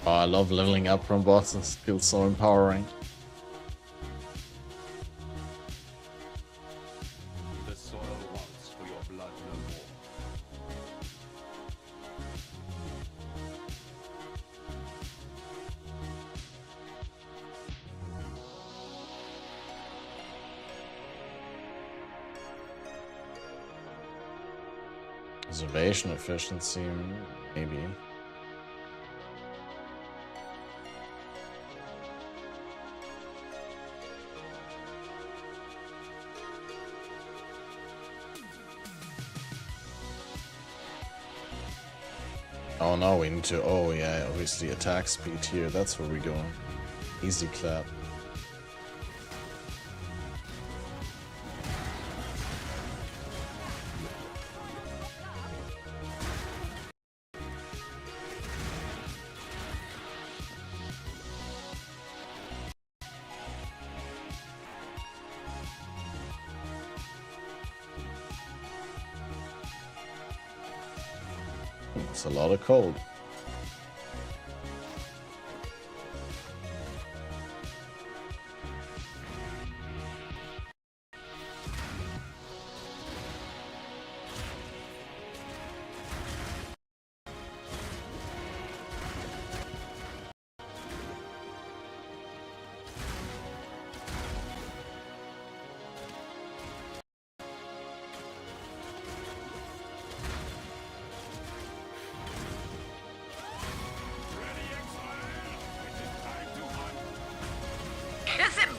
Oh, I love leveling up from bosses, it feels so empowering. The soil wants for your blood no more. Observation efficiency, maybe. Oh no, we need to, oh yeah, obviously attack speed here, that's where we're going. Easy clap. It's a lot of cold.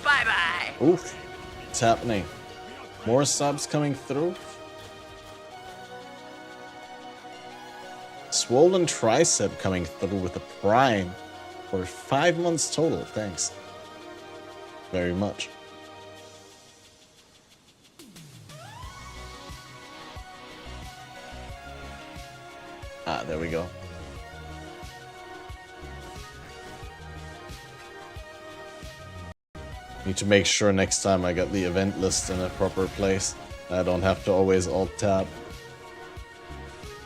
Bye-bye. Oof, it's happening. More subs coming through. Swollen Tricep coming through with a prime for 5 months total. Thanks very much. Ah, there we go. Need to make sure next time I got the event list in a proper place. I don't have to always alt-tab.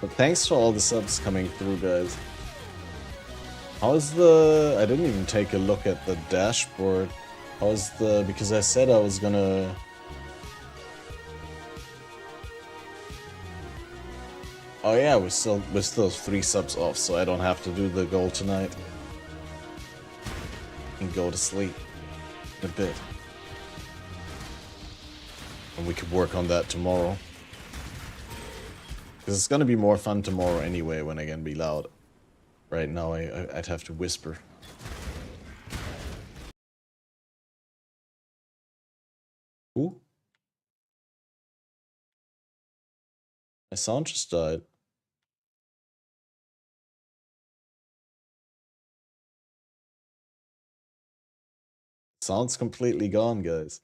But thanks for all the subs coming through, guys. How's the... I didn't even take a look at the dashboard. How's the... Because I said I was gonna... Oh yeah, we're still 3 subs off, so I don't have to do the goal tonight. And go to sleep in a bit. And we could work on that tomorrow. Because it's gonna be more fun tomorrow anyway when I can be loud. Right now I'd have to whisper. Ooh. My sound just died. Sound's completely gone, guys.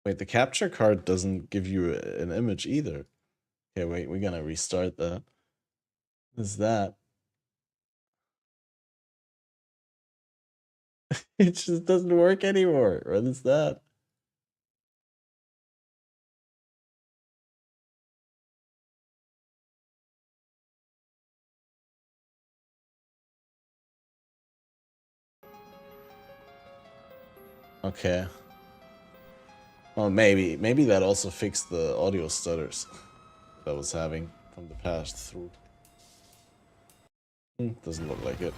Wait, the capture card doesn't give you an image either. Okay, wait, we're gonna restart that. What is that? It just doesn't work anymore. What is that? Okay. Well, maybe that also fixed the audio stutters that I was having from the past through. Doesn't look like it.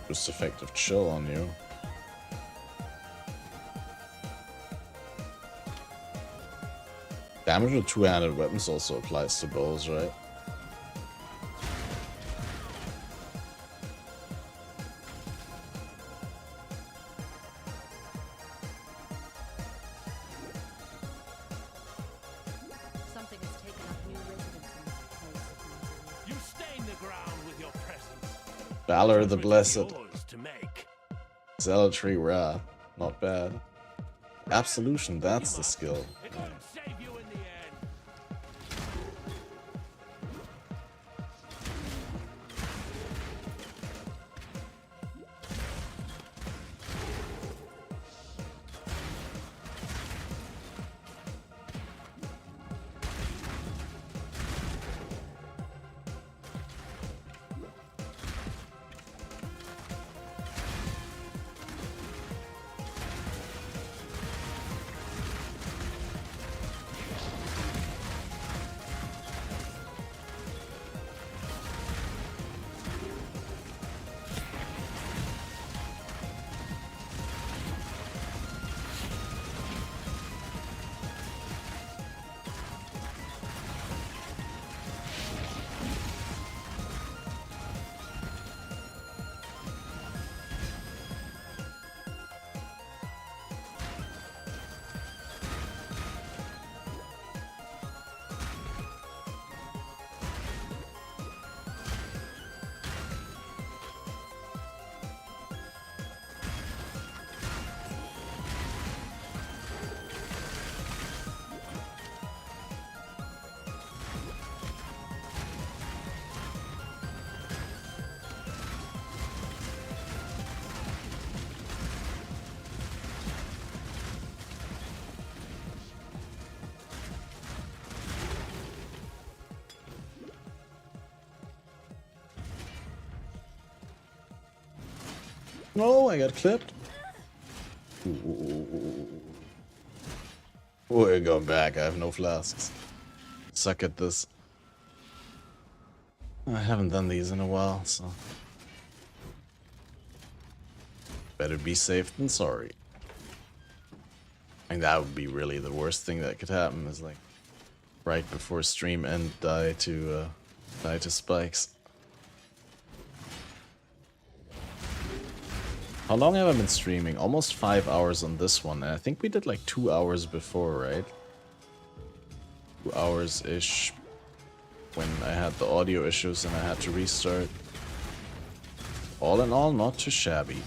Just effective chill on you. Damage with two-handed weapons also applies to bows, right? Something has taken up new residence in this place. You stain the ground with your presence. Valor the Blessed. Yours to make. Zealotry Wrath. Not bad. Absolution, that's the skill. It won't save you in the end. No, I got clipped. Ooh. We're going back. I have no flasks. Suck at this. I haven't done these in a while, so better be safe than sorry. I think that would be really the worst thing that could happen, is like right before stream end die to spikes. How long have I been streaming? Almost 5 hours on this one, and I think we did like 2 hours before, right? 2 hours-ish when I had the audio issues and I had to restart. All in all, not too shabby.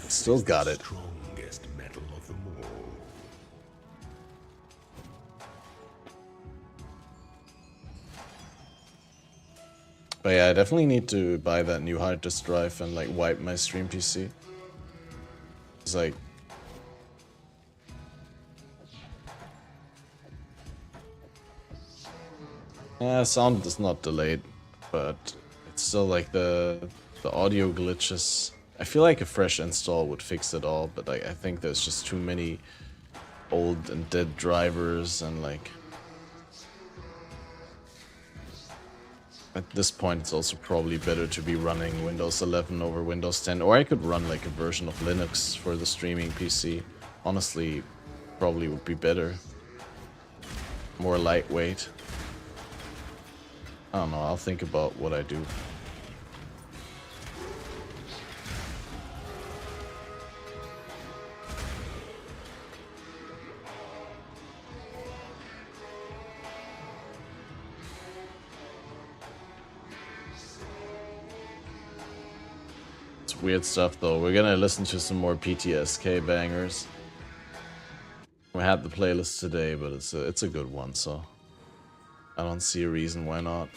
Still got it. Strongest metal of them all. But yeah, I definitely need to buy that new hard disk drive and like wipe my stream PC. It's like... sound is not delayed, but it's still like the audio glitches. I feel like a fresh install would fix it all, but like I think there's just too many old and dead drivers, and like at this point it's also probably better to be running Windows 11 over Windows 10, or I could run like a version of Linux for the streaming PC. Honestly, probably would be better. More lightweight. I don't know, I'll think about what I do. It's weird stuff though. We're gonna listen to some more PTSK bangers. We had the playlist today, but it's a good one, so I don't see a reason why not.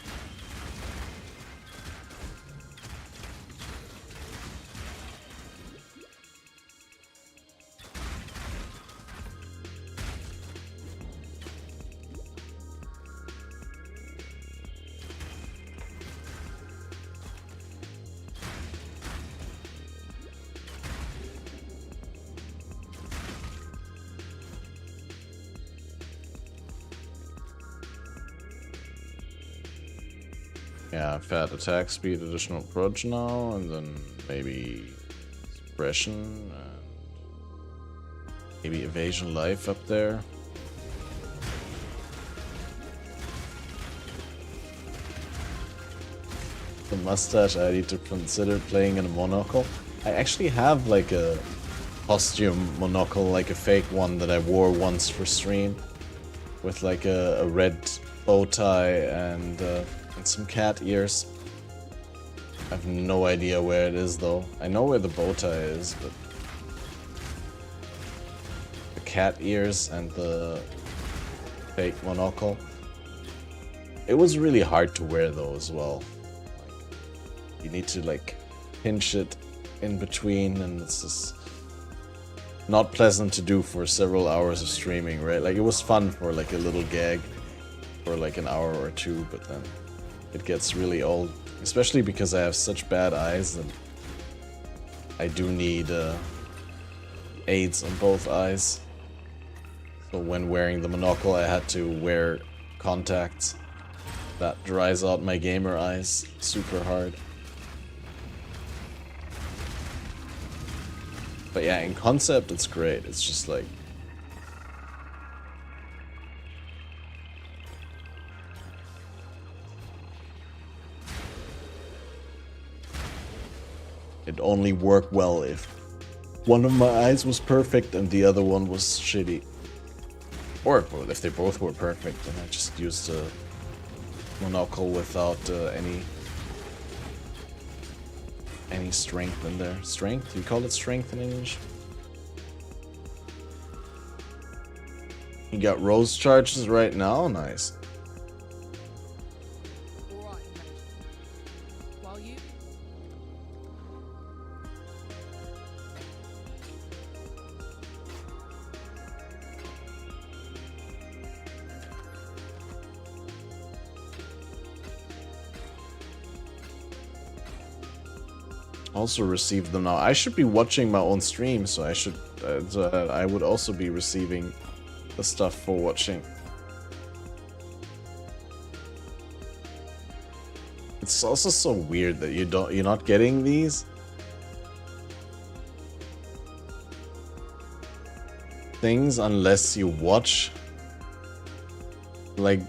Yeah, fat attack speed, additional approach now, and then maybe suppression, and maybe evasion life up there. The mustache, I need to consider playing in a monocle. I actually have like a costume monocle, like a fake one that I wore once for stream, with like a red bow tie and some cat ears. I have no idea where it is though. I know where the bow tie is, but the cat ears and the fake monocle. It was really hard to wear though as well. Like, you need to like pinch it in between, and it's just not pleasant to do for several hours of streaming, right? Like it was fun for like a little gag for like an hour or two, but then it gets really old, especially because I have such bad eyes and I do need aids on both eyes. So when wearing the monocle, I had to wear contacts. That dries out my gamer eyes super hard. But yeah, in concept, it's great. It's just like... It only worked well if one of my eyes was perfect and the other one was shitty. Or if they both were perfect, then I just used a monocle without any strength in there. Strength? You call it strength in English? You got rose charges right now? Nice. Also receive them now. I should be watching my own stream, so I should. I would also be receiving the stuff for watching. It's also so weird that you're not getting these things unless you watch. Like,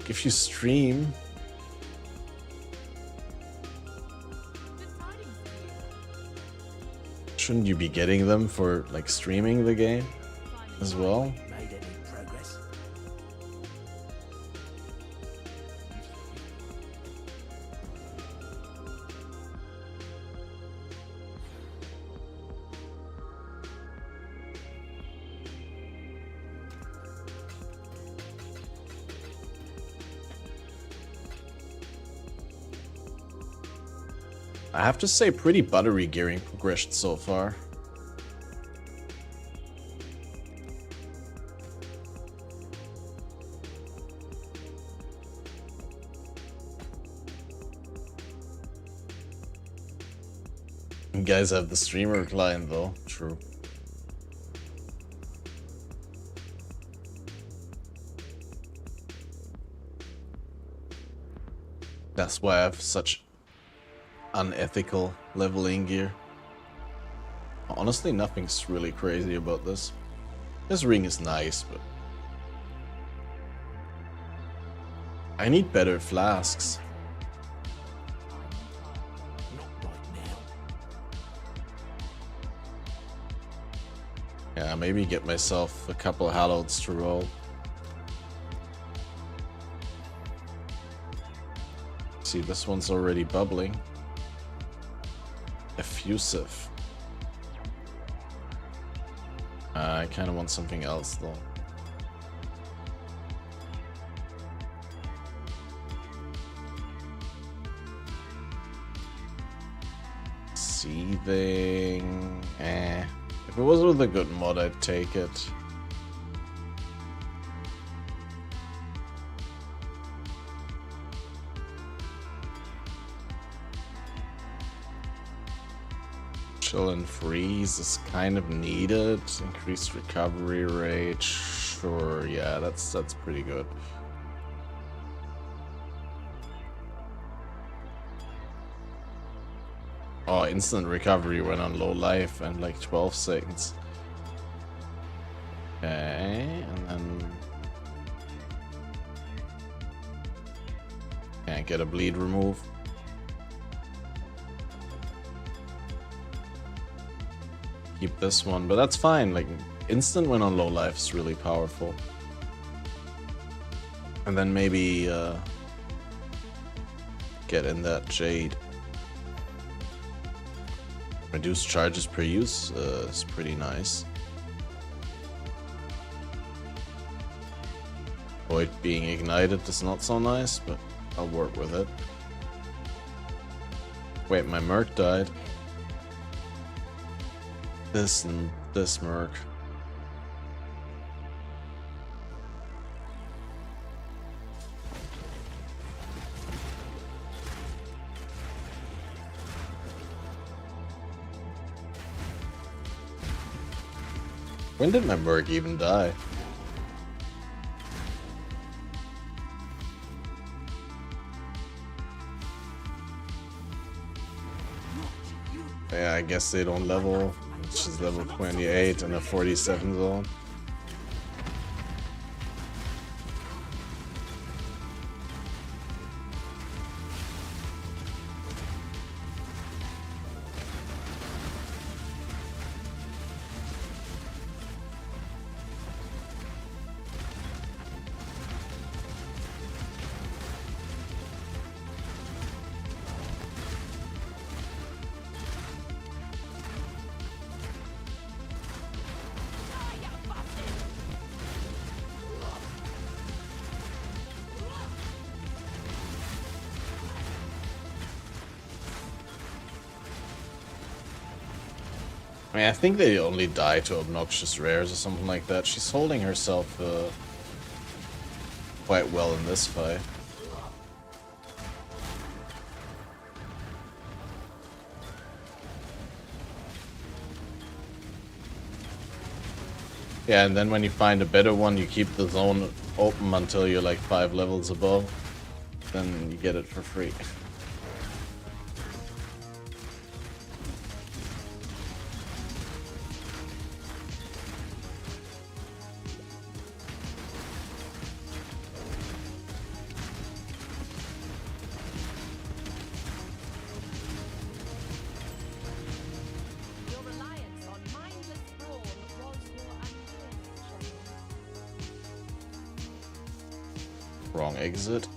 if you stream. Shouldn't you be getting them for like streaming the game as well? Made any progress? I have to say, pretty buttery gearing progression so far. You guys have the streamer client though, true. That's why I have such unethical leveling gear. Honestly, nothing's really crazy about this. This ring is nice, but I need better flasks. Yeah, maybe get myself a couple of halodes to roll. See, this one's already bubbling. Effusive. I kind of want something else though. Seething. If it was with a good mod, I'd take it. Chill and freeze is kind of needed. Increased recovery rate. Sure, yeah, that's pretty good. Oh, instant recovery when on low life and like 12 seconds. Okay, and then can't get a bleed remove. Keep this one, but that's fine. Like, instant when on low life is really powerful. And then maybe get in that jade. Reduced charges per use is pretty nice. Void being ignited is not so nice, but I'll work with it. Wait, my Merc died. This and this Merc. When did my Merc even die? Yeah, I guess they don't level. Which is level 28 in a 47 zone. I mean, I think they only die to obnoxious rares or something like that. She's holding herself quite well in this fight. Yeah, and then when you find a better one, you keep the zone open until you're like 5 levels above. Then you get it for free. Your reliance on mindless brawn was your undoing, Shadow. Wrong exit.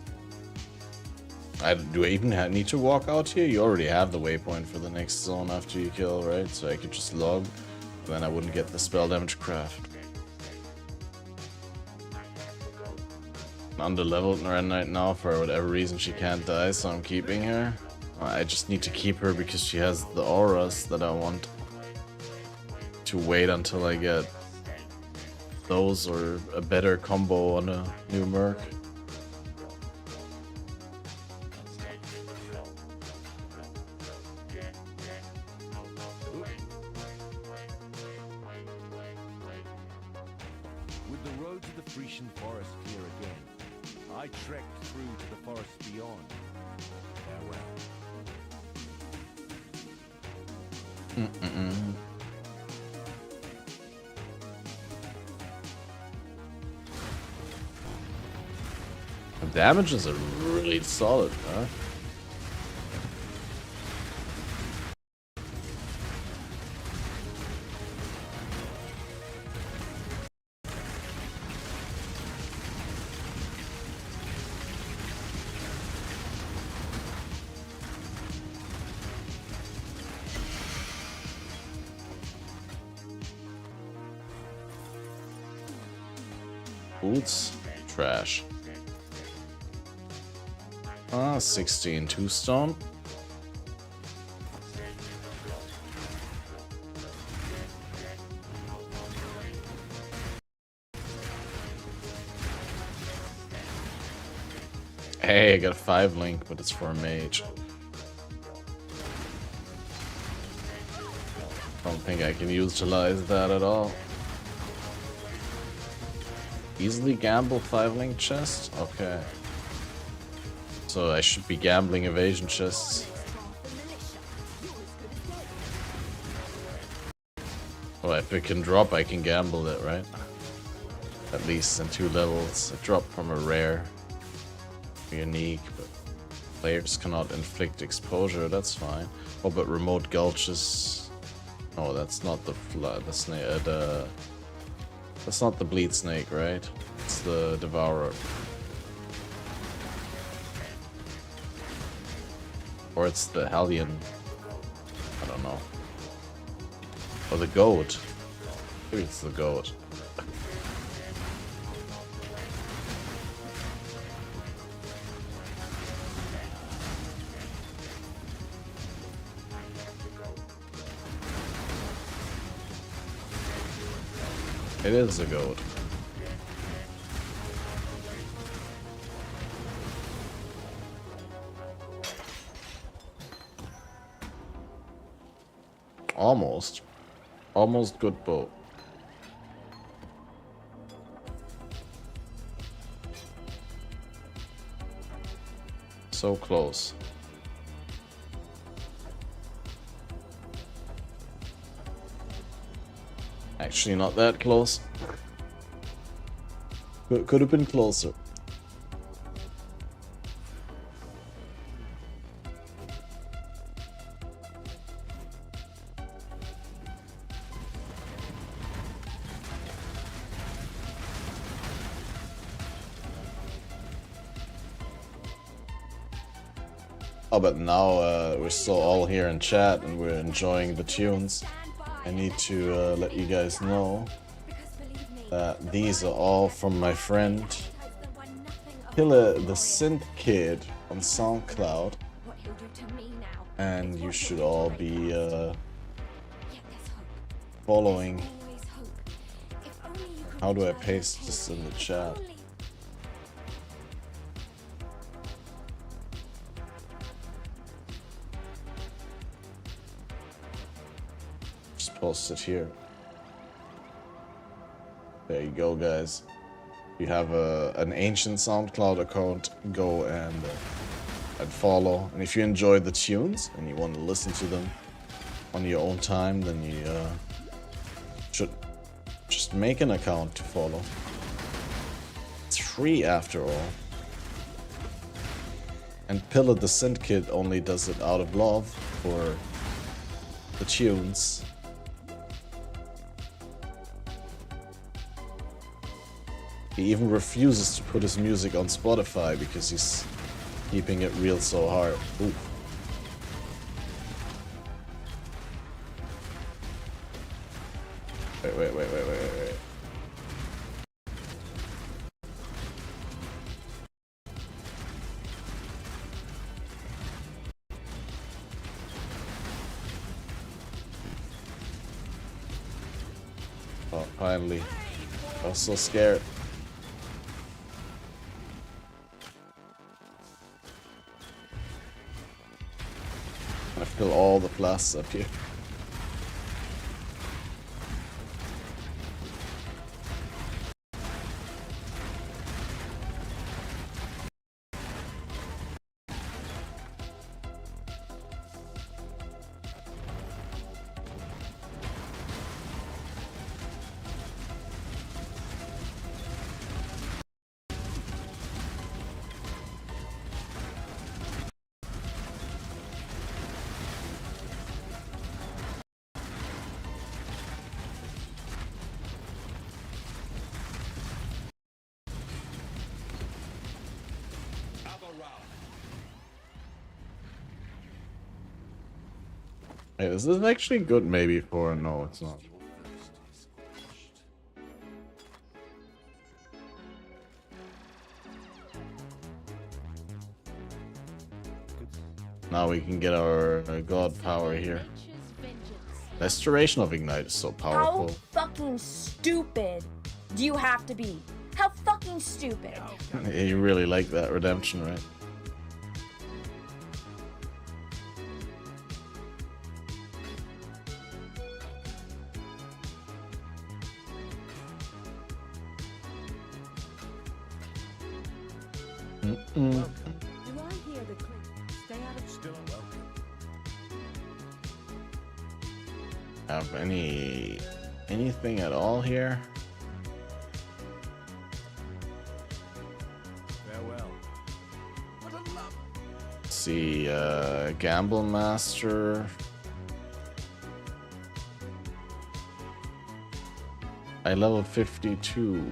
Do I even need to walk out here? You already have the waypoint for the next zone after you kill, right? So I could just log, then I wouldn't get the spell damage craft. Under-leveled right now for whatever reason she can't die, so I'm keeping her. I just need to keep her because she has the auras that I want. To wait until I get those or a better combo on a new merc. With the roads of the Frisian forest clear again, I trekked through to the forest beyond. Farewell. The damages are really solid, huh? Boots, trash. 16 2-stone. Hey, I got a 5 link, but it's for a mage. Don't think I can utilize that at all. Easily gamble 5 link chest? Okay. So I should be gambling evasion chests. Oh, if it can drop, I can gamble it, right? At least in 2 levels. It dropped from a rare. Unique, but players cannot inflict exposure, that's fine. Oh, but remote gulches. Oh, that's not the snake. That's not the bleed snake, right? It's the devourer. Or it's the Hellion. I don't know. Or the goat. Maybe it's the goat. It is a goat. Almost. Almost good boat. So close. Actually, not that close. Could have been closer. Oh, but now we're still all here in chat and we're enjoying the tunes. I need to let you guys know that these are all from my friend Killer the Synth Kid on SoundCloud. And you should all be following. How do I paste this in the chat? Just post it here. There you go, guys. If you have an ancient SoundCloud account, go and follow. And if you enjoy the tunes and you want to listen to them on your own time, then you should just make an account to follow. It's free after all. And Pillar the Synth Kid only does it out of love for the tunes. He even refuses to put his music on Spotify because he's keeping it real so hard. Ooh. Wait. Oh, finally. I was so scared. I fill all the flasks up here. Hey, this is actually good maybe for... No, it's not. Now we can get our god power here. Restoration of Ignite is so powerful. How fucking stupid do you have to be? How fucking stupid. Yeah, you really like that redemption, right? Do I hear the click? Stay out of still welcome. Have anything at all here? Farewell. Let's see, Gamble Master. I level 52.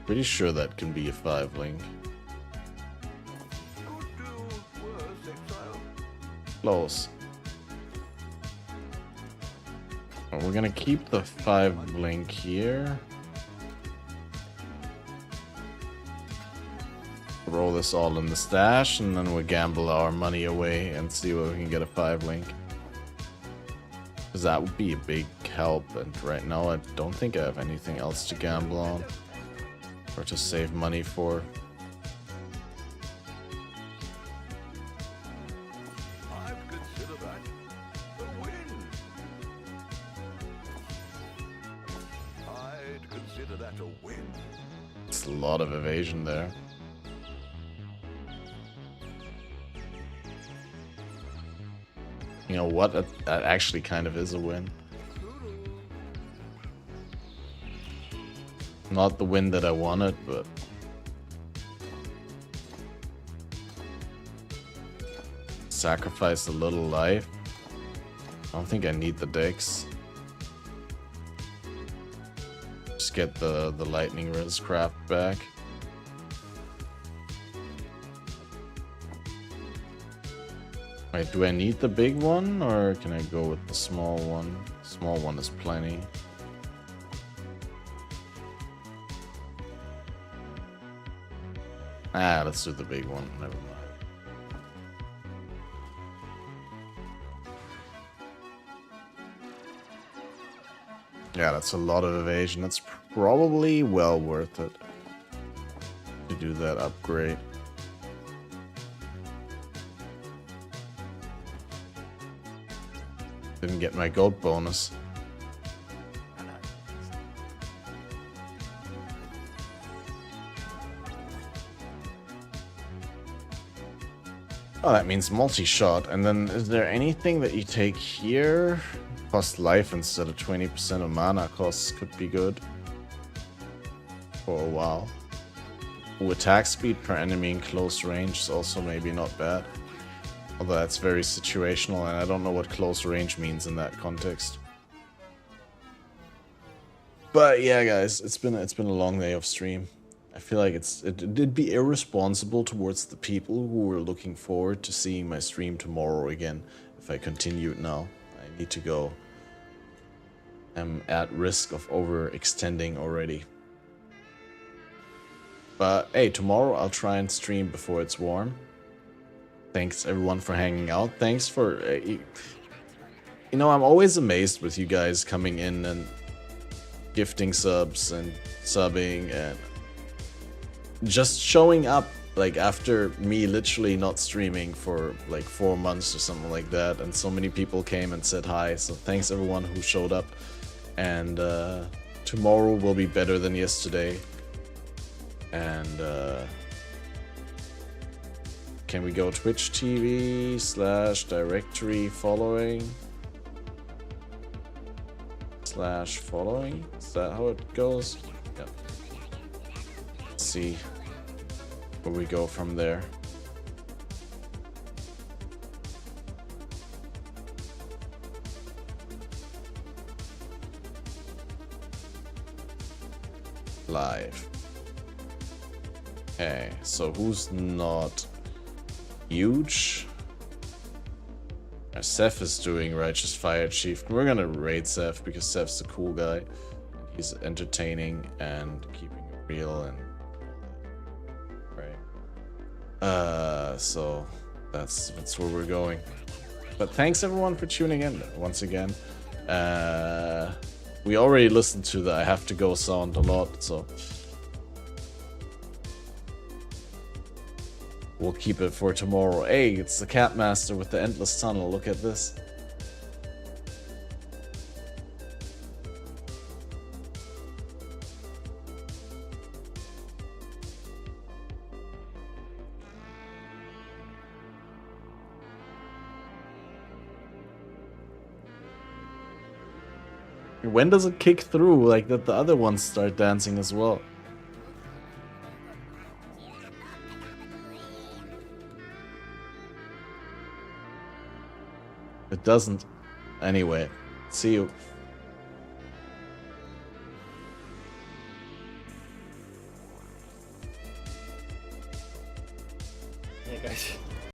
Pretty sure that can be a 5-link. Close. Well, we're gonna keep the 5-link here. Roll this all in the stash, and then we'll gamble our money away and see what we can get a 5-link. Because that would be a big help, and right now I don't think I have anything else to gamble on. Or to save money for. I'd consider that a win. I'd consider that a win. It's a lot of evasion there. You know what? That actually kind of is a win. Not the win that I wanted, but... Sacrifice a little life. I don't think I need the decks. Just get the lightning res craft back. Wait, do I need the big one, or can I go with the small one? Small one is plenty. Ah, let's do the big one. Never mind. Yeah, that's a lot of evasion. That's probably well worth it to do that upgrade. Didn't get my gold bonus. Oh, that means multi-shot. And then is there anything that you take here? Cost life instead of 20% of mana costs could be good. For a while. Ooh, attack speed per enemy in close range is also maybe not bad. Although that's very situational and I don't know what close range means in that context. But yeah, guys, it's been a long day of stream. I feel like it'd be irresponsible towards the people who were looking forward to seeing my stream tomorrow again if I continued now. I need to go. I'm at risk of overextending already. But hey, tomorrow I'll try and stream before it's warm. Thanks everyone for hanging out. Thanks for... you know, I'm always amazed with you guys coming in and gifting subs and subbing and just showing up like after me literally not streaming for like 4 months or something like that, and so many people came and said hi. So thanks everyone who showed up, and tomorrow will be better than yesterday. And can we go Twitch TV / directory following / following? Is that how it goes? Yep. Let's see where we go from there. Live. Okay, so who's not huge? Seth is doing Righteous Fire Chief. We're gonna raid Seth because Seth's a cool guy. He's entertaining and keeping it real and right. So that's where we're going. But thanks everyone for tuning in once again. We already listened to the I Have to Go sound a lot, so we'll keep it for tomorrow. Hey, it's the Catmaster with the Endless Tunnel. Look at this. When does it kick through like that the other ones start dancing as well? It doesn't. Anyway, see you.